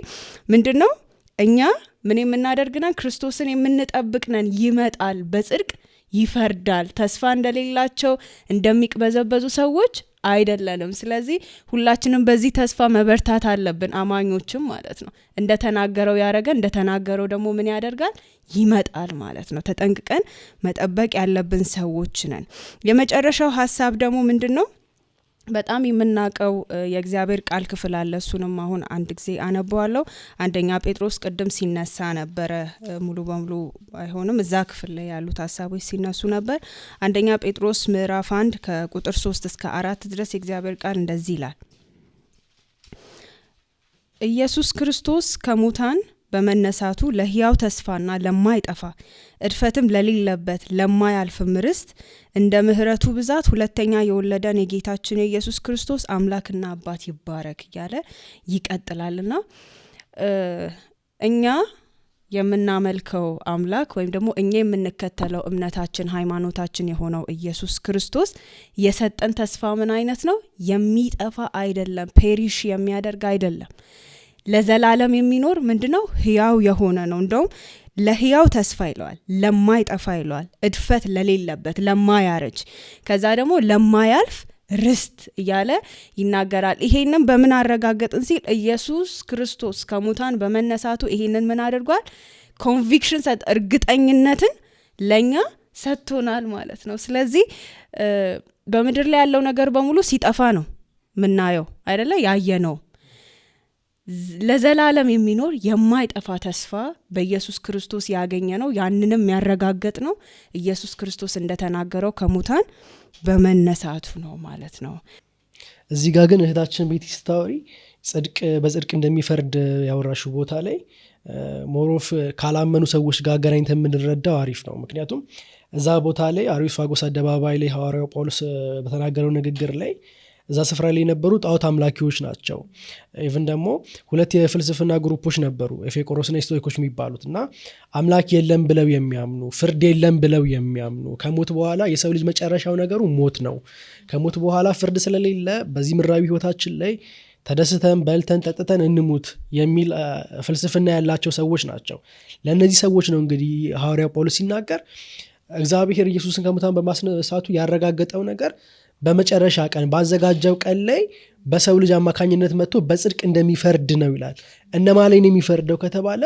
ምንድነው እኛ ምን የምናደርግነን? ክርስቶስን የምንጠብቅነን። ይመጣል፣ በጽድቅ ይፈርዳል። ተስፋ እንደሌላቸው እንደሚቅበዘበዙ ሰዎች አይደለንም። ስለዚህ ሁላችንም በዚህ ተስፋ መበርታት አለብን፣ አማኞችም ማለት ነው። እንደተናገረው ያረገ እንደተናገረው ደግሞ ምን ያደርጋል? ይመጣል ማለት ነው። ተጠንቅቀን መጠበቅ ያለብን ሰዎች ነን። የመጨረሻው ሀሳብ ደግሞ ምንድነው? በጣም የምናቀው የእግዚአብሔር ቃል ክፍል አለ። እሱንም አሁን አንድ ጊዜ አነበዋለሁ። አንደኛ ጴጥሮስ ቅድም ሲነሳ ነበረ፣ ሙሉ በሙሉ አይሆንም፣ እዛ ክፍል ላይ ያሉት ሀሳቦች ሲነሱ ነበር። አንደኛ ጴጥሮስ ምዕራፍ 1 ከቁጥር 3 እስከ 4 ድረስ የእግዚአብሔር ቃል እንደዚህ ይላል። ኢየሱስ ክርስቶስ ከሙታን በመነሳቱ ለሕያው ተስፋና ለማይጠፋ እድፈትም ለሌለበት ለማያልፍም ርስት እንደ ምሕረቱ ብዛት ሁለተኛ የወለደን የጌታችን የኢየሱስ ክርስቶስ አምላክና አባት ይባረክ እያለ ይቀጥላልና እኛ የምናመልከው አምላክ ወይም ደግሞ እኛ የምንከተለው እምነታችን ሃይማኖታችን የሆነው ኢየሱስ ክርስቶስ የሰጠን ተስፋ ምን አይነት ነው? የሚጠፋ አይደለም፣ ፔሪሽ የሚያደርግ አይደለም፣ ለዘላለም የሚኖር ምንድነው? ሕያው የሆነ ነው። እንደውም ለሕያው ተስፋ ይለዋል፣ ለማይጠፋ ይለዋል፣ እድፈት ለሌለበት ለማያረጅ፣ ከዛ ደግሞ ለማያልፍ ርስት እያለ ይናገራል። ይሄንን በምን አረጋገጥን ሲል ኢየሱስ ክርስቶስ ከሙታን በመነሳቱ ይሄንን ምን አድርጓል? ኮንቪክሽን ሰጥ፣ እርግጠኝነትን ለኛ ሰጥቶናል ማለት ነው። ስለዚህ በምድር ላይ ያለው ነገር በሙሉ ሲጠፋ ነው ምናየው አይደለ? ያየነው ለዘላለም የሚኖር የማይጠፋ ተስፋ በኢየሱስ ክርስቶስ ያገኘ ነው። ያንንም ያረጋገጥ ነው ኢየሱስ ክርስቶስ እንደተናገረው ከሙታን በመነሳቱ ነው ማለት ነው። እዚህ ጋር ግን እህታችን ቤቲ ስታወሪ በጽድቅ እንደሚፈርድ ያወራሹ ቦታ ላይ ሞሮፍ ካላመኑ ሰዎች ጋር አገናኝተን የምንረዳው አሪፍ ነው። ምክንያቱም እዛ ቦታ ላይ አሪዮስፋጎስ አደባባይ ላይ ሐዋርያው ጳውሎስ በተናገረው ንግግር ላይ እዛ ስፍራ ላይ የነበሩ ጣዖት አምላኪዎች ናቸው። ኢቭን ደግሞ 2 የፍልስፍና ግሩፖች ነበሩ፣ ኤፌቆሮስና ስቶይኮች የሚባሉት እና አምላክ የለም ብለው የሚያምኑ፣ ፍርድ የለም ብለው የሚያምኑ፣ ከሞት በኋላ የሰው ልጅ መጨረሻው ነገሩ ሞት ነው፣ ከሞት በኋላ ፍርድ ስለሌለ በዚህ ምድራዊ ህይወታችን ላይ ተደስተን በልተን ጠጥተን እንሙት የሚል ፍልስፍና ያላቸው ሰዎች ናቸው። ለእነዚህ ሰዎች ነው እንግዲህ ሐዋርያው ጳውሎስ ሲናገር እግዚአብሔር ኢየሱስን ከሙታን በማስነሳቱ ያረጋገጠው ነገር በመጨረሻ ቀን ባዘጋጀው ቀን ላይ በሰው ልጅ አማካኝነት መጥቶ በጽድቅ እንደሚፈርድ ነው ይላል። እነማ ላይ ነው የሚፈርደው ከተባለ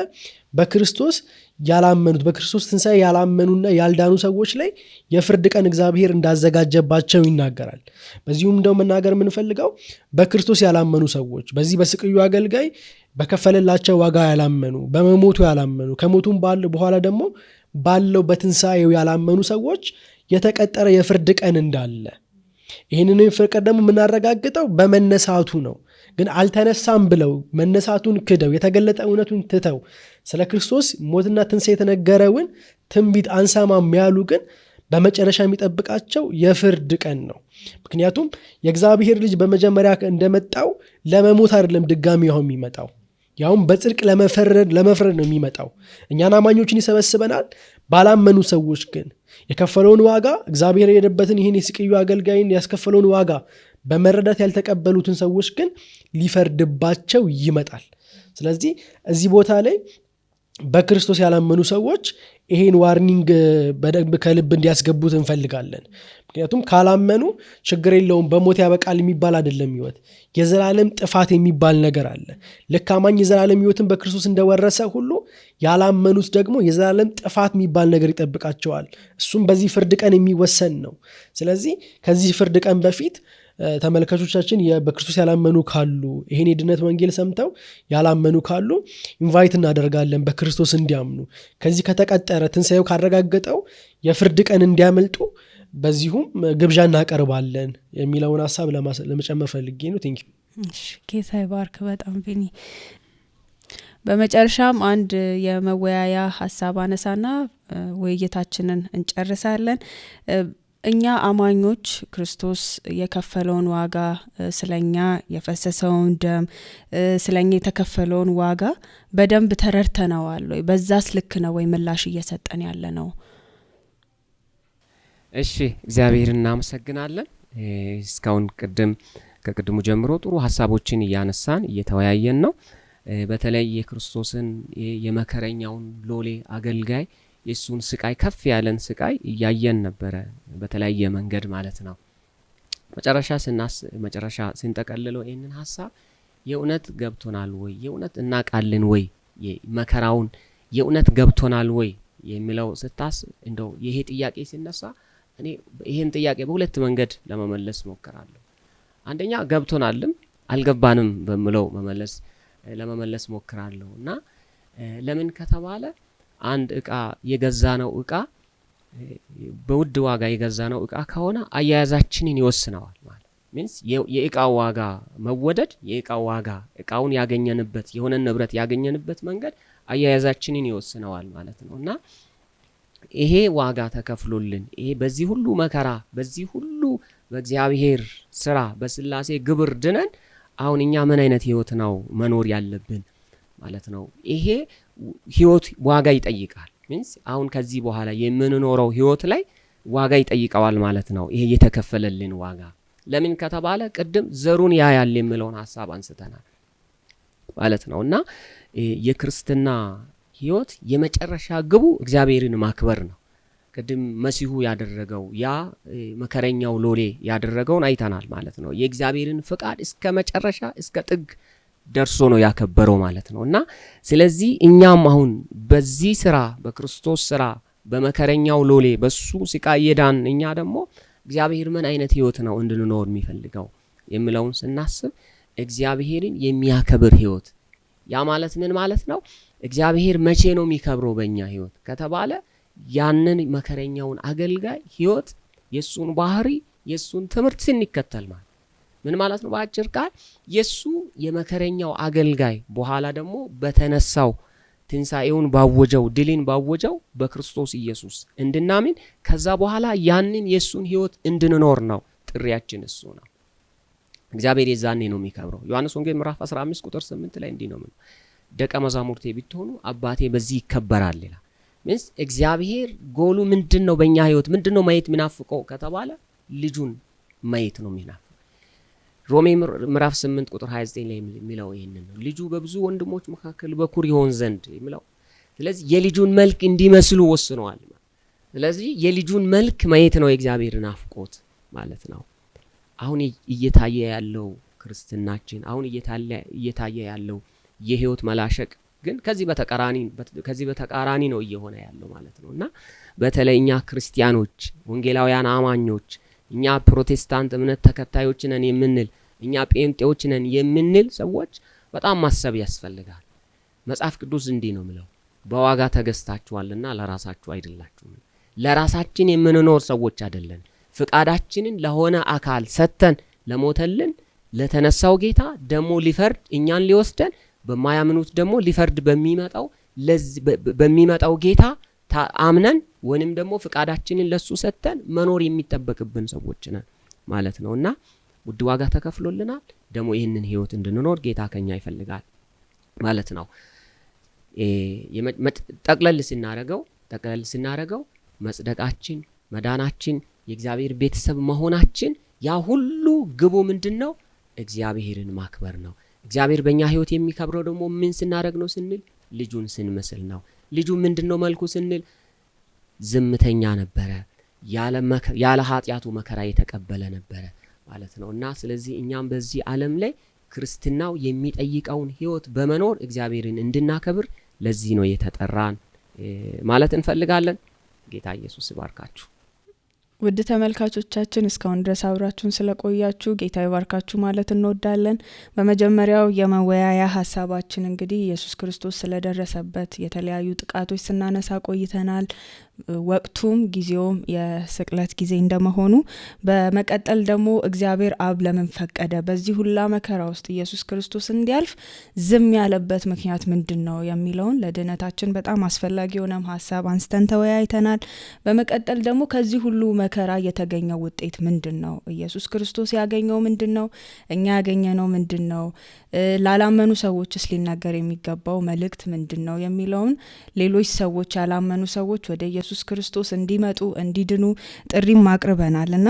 በክርስቶስ ያላመኑት፣ በክርስቶስ ትንሣኤ ያላመኑና ያልዳኑ ሰዎች ላይ የፍርድ ቀን እግዚአብሔር እንዳዘጋጀባቸው ይናገራል። በዚሁም እንደው መናገር የምንፈልገው በክርስቶስ ያላመኑ ሰዎች፣ በዚህ በስቅዩ አገልጋይ በከፈለላቸው ዋጋ ያላመኑ፣ በመሞቱ ያላመኑ፣ ከሞቱም በኋላ ደግሞ ባለው በትንሣኤው ያላመኑ ሰዎች የተቀጠረ የፍርድ ቀን እንዳለ፣ ይህንን ፍቅር ደግሞ የምናረጋግጠው በመነሳቱ ነው። ግን አልተነሳም ብለው መነሳቱን ክደው የተገለጠ እውነቱን ትተው ስለ ክርስቶስ ሞትና ትንሣኤ የተነገረውን ትንቢት አንሰማም ያሉ ግን በመጨረሻ የሚጠብቃቸው የፍርድ ቀን ነው። ምክንያቱም የእግዚአብሔር ልጅ በመጀመሪያ እንደመጣው ለመሞት አይደለም ድጋሚ ያሁን የሚመጣው፣ ያውም በጽድቅ ለመፍረድ ነው የሚመጣው። እኛን አማኞችን ይሰበስበናል። ባላመኑ ሰዎች ግን የከፈለውን ዋጋ እግዚአብሔር የሄደበትን ይህን የስቅዩ አገልጋይን ያስከፈለውን ዋጋ በመረዳት ያልተቀበሉትን ሰዎች ግን ሊፈርድባቸው ይመጣል። ስለዚህ እዚህ ቦታ ላይ በክርስቶስ ያላመኑ ሰዎች ይሄን ዋርኒንግ በደንብ ከልብ እንዲያስገቡት እንፈልጋለን። ምክንያቱም ካላመኑ ችግር የለውም በሞት ያበቃል የሚባል አይደለም። ህይወት የዘላለም ጥፋት የሚባል ነገር አለ። ልክ አማኝ የዘላለም ህይወትን በክርስቶስ እንደወረሰ ሁሉ ያላመኑት ደግሞ የዘላለም ጥፋት የሚባል ነገር ይጠብቃቸዋል። እሱም በዚህ ፍርድ ቀን የሚወሰን ነው። ስለዚህ ከዚህ ፍርድ ቀን በፊት ተመልካቾቻችን በክርስቶስ ያላመኑ ካሉ፣ ይሄን የድነት ወንጌል ሰምተው ያላመኑ ካሉ ኢንቫይት እናደርጋለን በክርስቶስ እንዲያምኑ፣ ከዚህ ከተቀጠረ ትንሣኤው ካረጋገጠው የፍርድ ቀን እንዲያመልጡ በዚሁም ግብዣ እናቀርባለን የሚለውን ሀሳብ ለመጨመር ፈልጌ ነው። ቴንክ ዩ። ጌታ ይባርክ በጣም ቢኒ። በመጨረሻም አንድ የመወያያ ሀሳብ አነሳና ውይይታችንን እንጨርሳለን። እኛ አማኞች ክርስቶስ የከፈለውን ዋጋ፣ ስለኛ የፈሰሰውን ደም፣ ስለኛ የተከፈለውን ዋጋ በደንብ ተረድተነዋል ወይ? በዛስ ልክ ነው ወይ ምላሽ እየሰጠን ያለ ነው? እሺ፣ እግዚአብሔር እናመሰግናለን። እስካሁን ከቅድሙ ጀምሮ ጥሩ ሀሳቦችን እያነሳን እየተወያየን ነው። በተለይ የክርስቶስን የመከረኛውን ሎሌ አገልጋይ የሱን ስቃይ፣ ከፍ ያለን ስቃይ እያየን ነበረ በተለያየ መንገድ ማለት ነው። መጨረሻ ስንጠቀልለው ይህንን ሀሳብ የእውነት ገብቶናል ወይ? የእውነት እናቃልን ወይ? መከራውን የእውነት ገብቶናል ወይ የሚለው ስታስብ እንደው ይሄ ጥያቄ ሲነሳ እኔ ይሄን ጥያቄ በሁለት መንገድ ለመመለስ ሞክራለሁ። አንደኛ ገብቶናልም አልገባንም በሚለው ለመመለስ ሞክራለሁ እና ለምን ከተባለ አንድ እቃ የገዛነው እቃ በውድ ዋጋ የገዛነው እቃ ከሆነ አያያዛችንን ይወስነዋል ማለት ሚንስ የእቃው ዋጋ መወደድ የእቃው ዋጋ እቃውን ያገኘንበት የሆነ ንብረት ያገኘንበት መንገድ አያያዛችንን ይወስነዋል ማለት ነውና ይሄ ዋጋ ተከፍሎልን ይሄ በዚህ ሁሉ መከራ በዚህ ሁሉ በእግዚአብሔር ስራ በስላሴ ግብር ድነን አሁን እኛ ምን አይነት ህይወት ነው መኖር ያለብን ማለት ነው። ይሄ ህይወት ዋጋ ይጠይቃል ሚንስ አሁን ከዚህ በኋላ የምንኖረው ህይወት ላይ ዋጋ ይጠይቀዋል ማለት ነው። ይሄ የተከፈለልን ዋጋ ለምን ከተባለ ቅድም ዘሩን ያያል የሚለውን ሐሳብ አንስተናል ማለት ነውና የክርስትና ህይወት የመጨረሻ ግቡ እግዚአብሔርን ማክበር ነው። ቅድም መሲሁ ያደረገው ያ መከረኛው ሎሌ ያደረገውን አይተናል ማለት ነው። የእግዚአብሔርን ፍቃድ እስከ መጨረሻ እስከ ጥግ ደርሶ ነው ያከበረው ማለት ነውና ስለዚህ እኛም አሁን በዚህ ስራ በክርስቶስ ስራ በመከረኛው ሎሌ በሱ ስቃይ የዳን እኛ ደግሞ እግዚአብሔር ምን አይነት ህይወት ነው እንድንኖር የሚፈልገው የሚለውን ስናስብ እግዚአብሔርን የሚያከብር ህይወት ያ ማለት ምን ማለት ነው? እግዚአብሔር መቼ ነው የሚከብረው በእኛ ህይወት ከተባለ ያንን መከረኛውን አገልጋይ ህይወት የሱን ባህሪ የሱን ትምህርት ስንከተል ማለት ምን ማለት ነው? በአጭር ቃል የሱ የመከረኛው አገልጋይ በኋላ ደግሞ በተነሳው ትንሣኤውን ባወጀው ድልን ባወጀው በክርስቶስ ኢየሱስ እንድናምን ከዛ በኋላ ያንን የሱን ህይወት እንድንኖር ነው ጥሪያችን እሱ ነው። እግዚአብሔር የዛኔ ነው የሚከብረው። ዮሐንስ ወንጌል ምዕራፍ 15 ቁጥር 8 ላይ እንዲህ ነው የሚለው ደቀ መዛሙርቴ ብትሆኑ አባቴ በዚህ ይከበራል ይላል። ምንስ እግዚአብሔር ጎሉ ምንድነው? በእኛ ህይወት ምንድነው ማየት ምናፍቀው ከተባለ ልጁን ማየት ነው የሚናፍቀው። ሮሜ ምዕራፍ 8 ቁጥር 29 ላይ የሚለው ይሄንን ነው። ልጁ በብዙ ወንድሞች መካከል በኩር ይሆን ዘንድ የሚለው ስለዚህ የልጁን መልክ እንዲመስሉ ወስነዋል። ስለዚህ የልጁን መልክ ማየት ነው የእግዚአብሔር ናፍቆት ማለት ነው። አሁን እየታየ ያለው ክርስትናችን አሁን እየታየ ያለው የህይወት መላሸቅ ግን ከዚህ በተቃራኒ ነው እየሆነ ያለው ማለት ነውና በተለይ እኛ ክርስቲያኖች ወንጌላውያን አማኞች እኛ ፕሮቴስታንት እምነት ተከታዮች ነን የምንል እኛ ጴንጤዎች ነን የምንል ሰዎች በጣም ማሰብ ያስፈልጋል። መጽሐፍ ቅዱስ እንዲህ ነው የሚለው በዋጋ ተገዝታችኋልና ለራሳችሁ አይደላችሁም። ለራሳችን የምንኖር ሰዎች አይደለን። ፍቃዳችንን ለሆነ አካል ሰተን ለሞተልን ለተነሳው ጌታ ደሞ ሊፈርድ እኛን ሊወስደን በማያምኑት ደሞ ሊፈርድ በሚመጣው ጌታ አምነን ወንም ደሞ ፍቃዳችንን ለሱ ሰተን መኖር የሚጠበቅብን ሰዎች ነን ማለት ነውና ውድ ዋጋ ተከፍሎልናል። ደሞ ይህንን ህይወት እንድንኖር ጌታ ከኛ ይፈልጋል ማለት ነው። ጠቅለል ስናረገው መጽደቃችን መዳናችን የእግዚአብሔር ቤተሰብ መሆናችን ያ ሁሉ ግቡ ምንድነው? እግዚአብሔርን ማክበር ነው። እግዚአብሔር በእኛ ህይወት የሚከብረው ደግሞ ምን ስናረግ ነው ስንል ልጁን ስንመስል ነው። ልጁ ምንድነው መልኩ ስንል ዝምተኛ ነበረ፣ ያለ ኃጢያቱ መከራ የተቀበለ ነበረ ማለት ነውና ስለዚህ እኛም በዚህ ዓለም ላይ ክርስትናው የሚጠይቀውን ህይወት በመኖር እግዚአብሔርን እንድናከብር ለዚህ ነው የተጠራን ማለት እንፈልጋለን። ጌታ ኢየሱስ ይባርካችሁ። ውድ ተመልካቾቻችን እስካሁን ድረስ አብራችሁን ስለቆያችሁ ጌታ ይባርካችሁ ማለት እንወዳለን። በመጀመሪያው የመወያያ ሀሳባችን እንግዲህ ኢየሱስ ክርስቶስ ስለደረሰበት የተለያዩ ጥቃቶች ስናነሳ ቆይተናል። ወቅቱም ጊዜውም የስቅለት ጊዜ እንደመሆኑ በመቀጠል ደግሞ እግዚአብሔር አብ ለምን ፈቀደ በዚህ ሁላ መከራ ውስጥ ኢየሱስ ክርስቶስ እንዲያልፍ ዝም ያለበት ምክንያት ምንድነው የሚለውን ለድነታችን በጣም አስፈላጊ የሆነም ሀሳብ አንስተን ተወያይተናል። በመቀጠል ደግሞ ከዚህ ሁሉ መከራ የተገኘው ውጤት ምንድነው? ኢየሱስ ክርስቶስ ያገኘው ምንድነው? እኛ ያገኘነው ምንድነው? ላላመኑ ሰዎችስ ሊነገር የሚገባው መልእክት ምንድነው የሚለውን ሌሎች ሰዎች ያላመኑ ሰዎች ወደ ኢየሱስ ክርስቶስ እንዲመጡ እንዲድኑ ጥሪም አቅርበናልና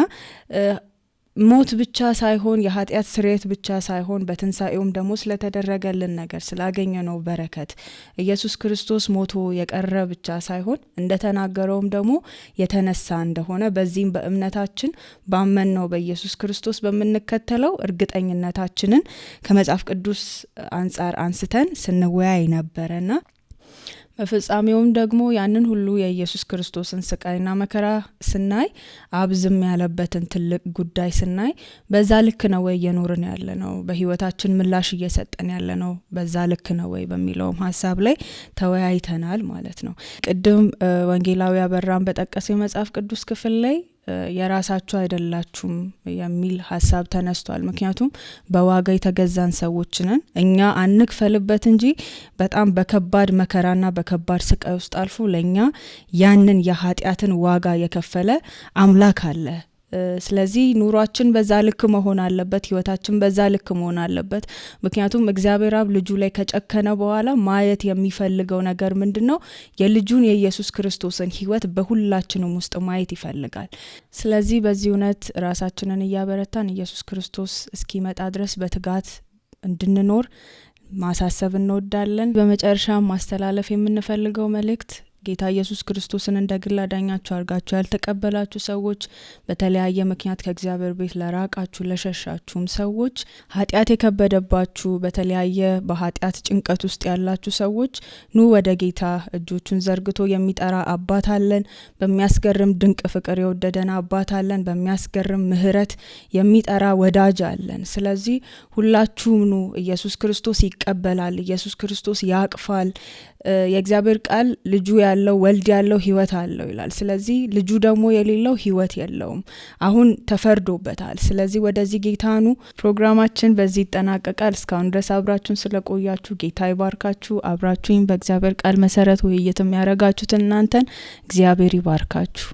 ሞት ብቻ ሳይሆን የኃጢአት ስርየት ብቻ ሳይሆን በትንሳኤውም ደግሞ ስለተደረገልን ነገር ስላገኘነው በረከት ኢየሱስ ክርስቶስ ሞቶ የቀረ ብቻ ሳይሆን እንደተናገረውም ደግሞ የተነሳ እንደሆነ በዚህም በእምነታችን ባመንነው በኢየሱስ ክርስቶስ በመንከተለው እርግጠኝነታችንን ከመጽሐፍ ቅዱስ አንጻር አንስተን ስንወያይ ነበርና በፍጻሜውም ደግሞ ያንን ሁሉ የኢየሱስ ክርስቶስን ስቃይና መከራ ስናይ አብዝም ያለበትን ትልቅ ጉዳይ ስናይ በዛ ልክ ነው ወይ የኖርን ያለነው? በህይወታችን ምላሽ እየሰጠን ያለነው በዛ ልክ ነው ወይ በሚለውም ሀሳብ ላይ ተወያይተናል ማለት ነው። ቅድም ወንጌላዊ አበራን በጠቀሰው የመጽሐፍ ቅዱስ ክፍል ላይ የራሳችሁ አይደላችሁም የሚል ሀሳብ ተነስቷል። ምክንያቱም በዋጋ የተገዛን ሰዎች ነን። እኛ አንክፈልበት እንጂ በጣም በከባድ መከራና በከባድ ስቃይ ውስጥ አልፎ ለኛ ያንን የኃጢአትን ዋጋ የከፈለ አምላክ አለ። ስለዚህ ኑሯችን በዛ ልክ መሆን አለበት፣ ህይወታችን በዛ ልክ መሆን አለበት። ምክንያቱም እግዚአብሔር አብ ልጁ ላይ ከጨከነ በኋላ ማየት የሚፈልገው ነገር ምንድነው? የልጁን የኢየሱስ ክርስቶስን ህይወት በሁላችንም ውስጥ ማየት ይፈልጋል። ስለዚህ በዚህ እውነት ራሳችንን እያበረታን ኢየሱስ ክርስቶስ እስኪመጣ ድረስ በትጋት እንድንኖር ማሳሰብ እንወዳለን። በመጨረሻ ማስተላለፍ የምንፈልገው መልእክት ጌታ ኢየሱስ ክርስቶስን እንደ ግል አዳኛችሁ አድርጋችሁ ያልተቀበላችሁ ሰዎች፣ በተለያየ ምክንያት ከእግዚአብሔር ቤት ለራቃችሁ ለሸሻችሁም ሰዎች፣ ኃጢአት የከበደባችሁ በተለያየ በኃጢአት ጭንቀት ውስጥ ያላችሁ ሰዎች ኑ ወደ ጌታ። እጆቹን ዘርግቶ የሚጠራ አባት አለን። በሚያስገርም ድንቅ ፍቅር የወደደን አባት አለን። በሚያስገርም ምህረት የሚጠራ ወዳጅ አለን። ስለዚህ ሁላችሁም ኑ። ኢየሱስ ክርስቶስ ይቀበላል። ኢየሱስ ክርስቶስ ያቅፋል። የእግዚአብሔር ቃል ልጁ ያለው ወልድ ያለው ህይወት አለው ይላል። ስለዚህ ልጁ ደግሞ የሌለው ህይወት የለውም፣ አሁን ተፈርዶበታል። ስለዚህ ወደዚህ ጌታኑ ፕሮግራማችን በዚህ ይጠናቀቃል። እስካሁን ድረስ አብራችሁን ስለቆያችሁ ጌታ ይባርካችሁ። አብራችሁኝ በእግዚአብሔር ቃል መሰረት ውይይት የሚያረጋችሁት እናንተን እግዚአብሔር ይባርካችሁ።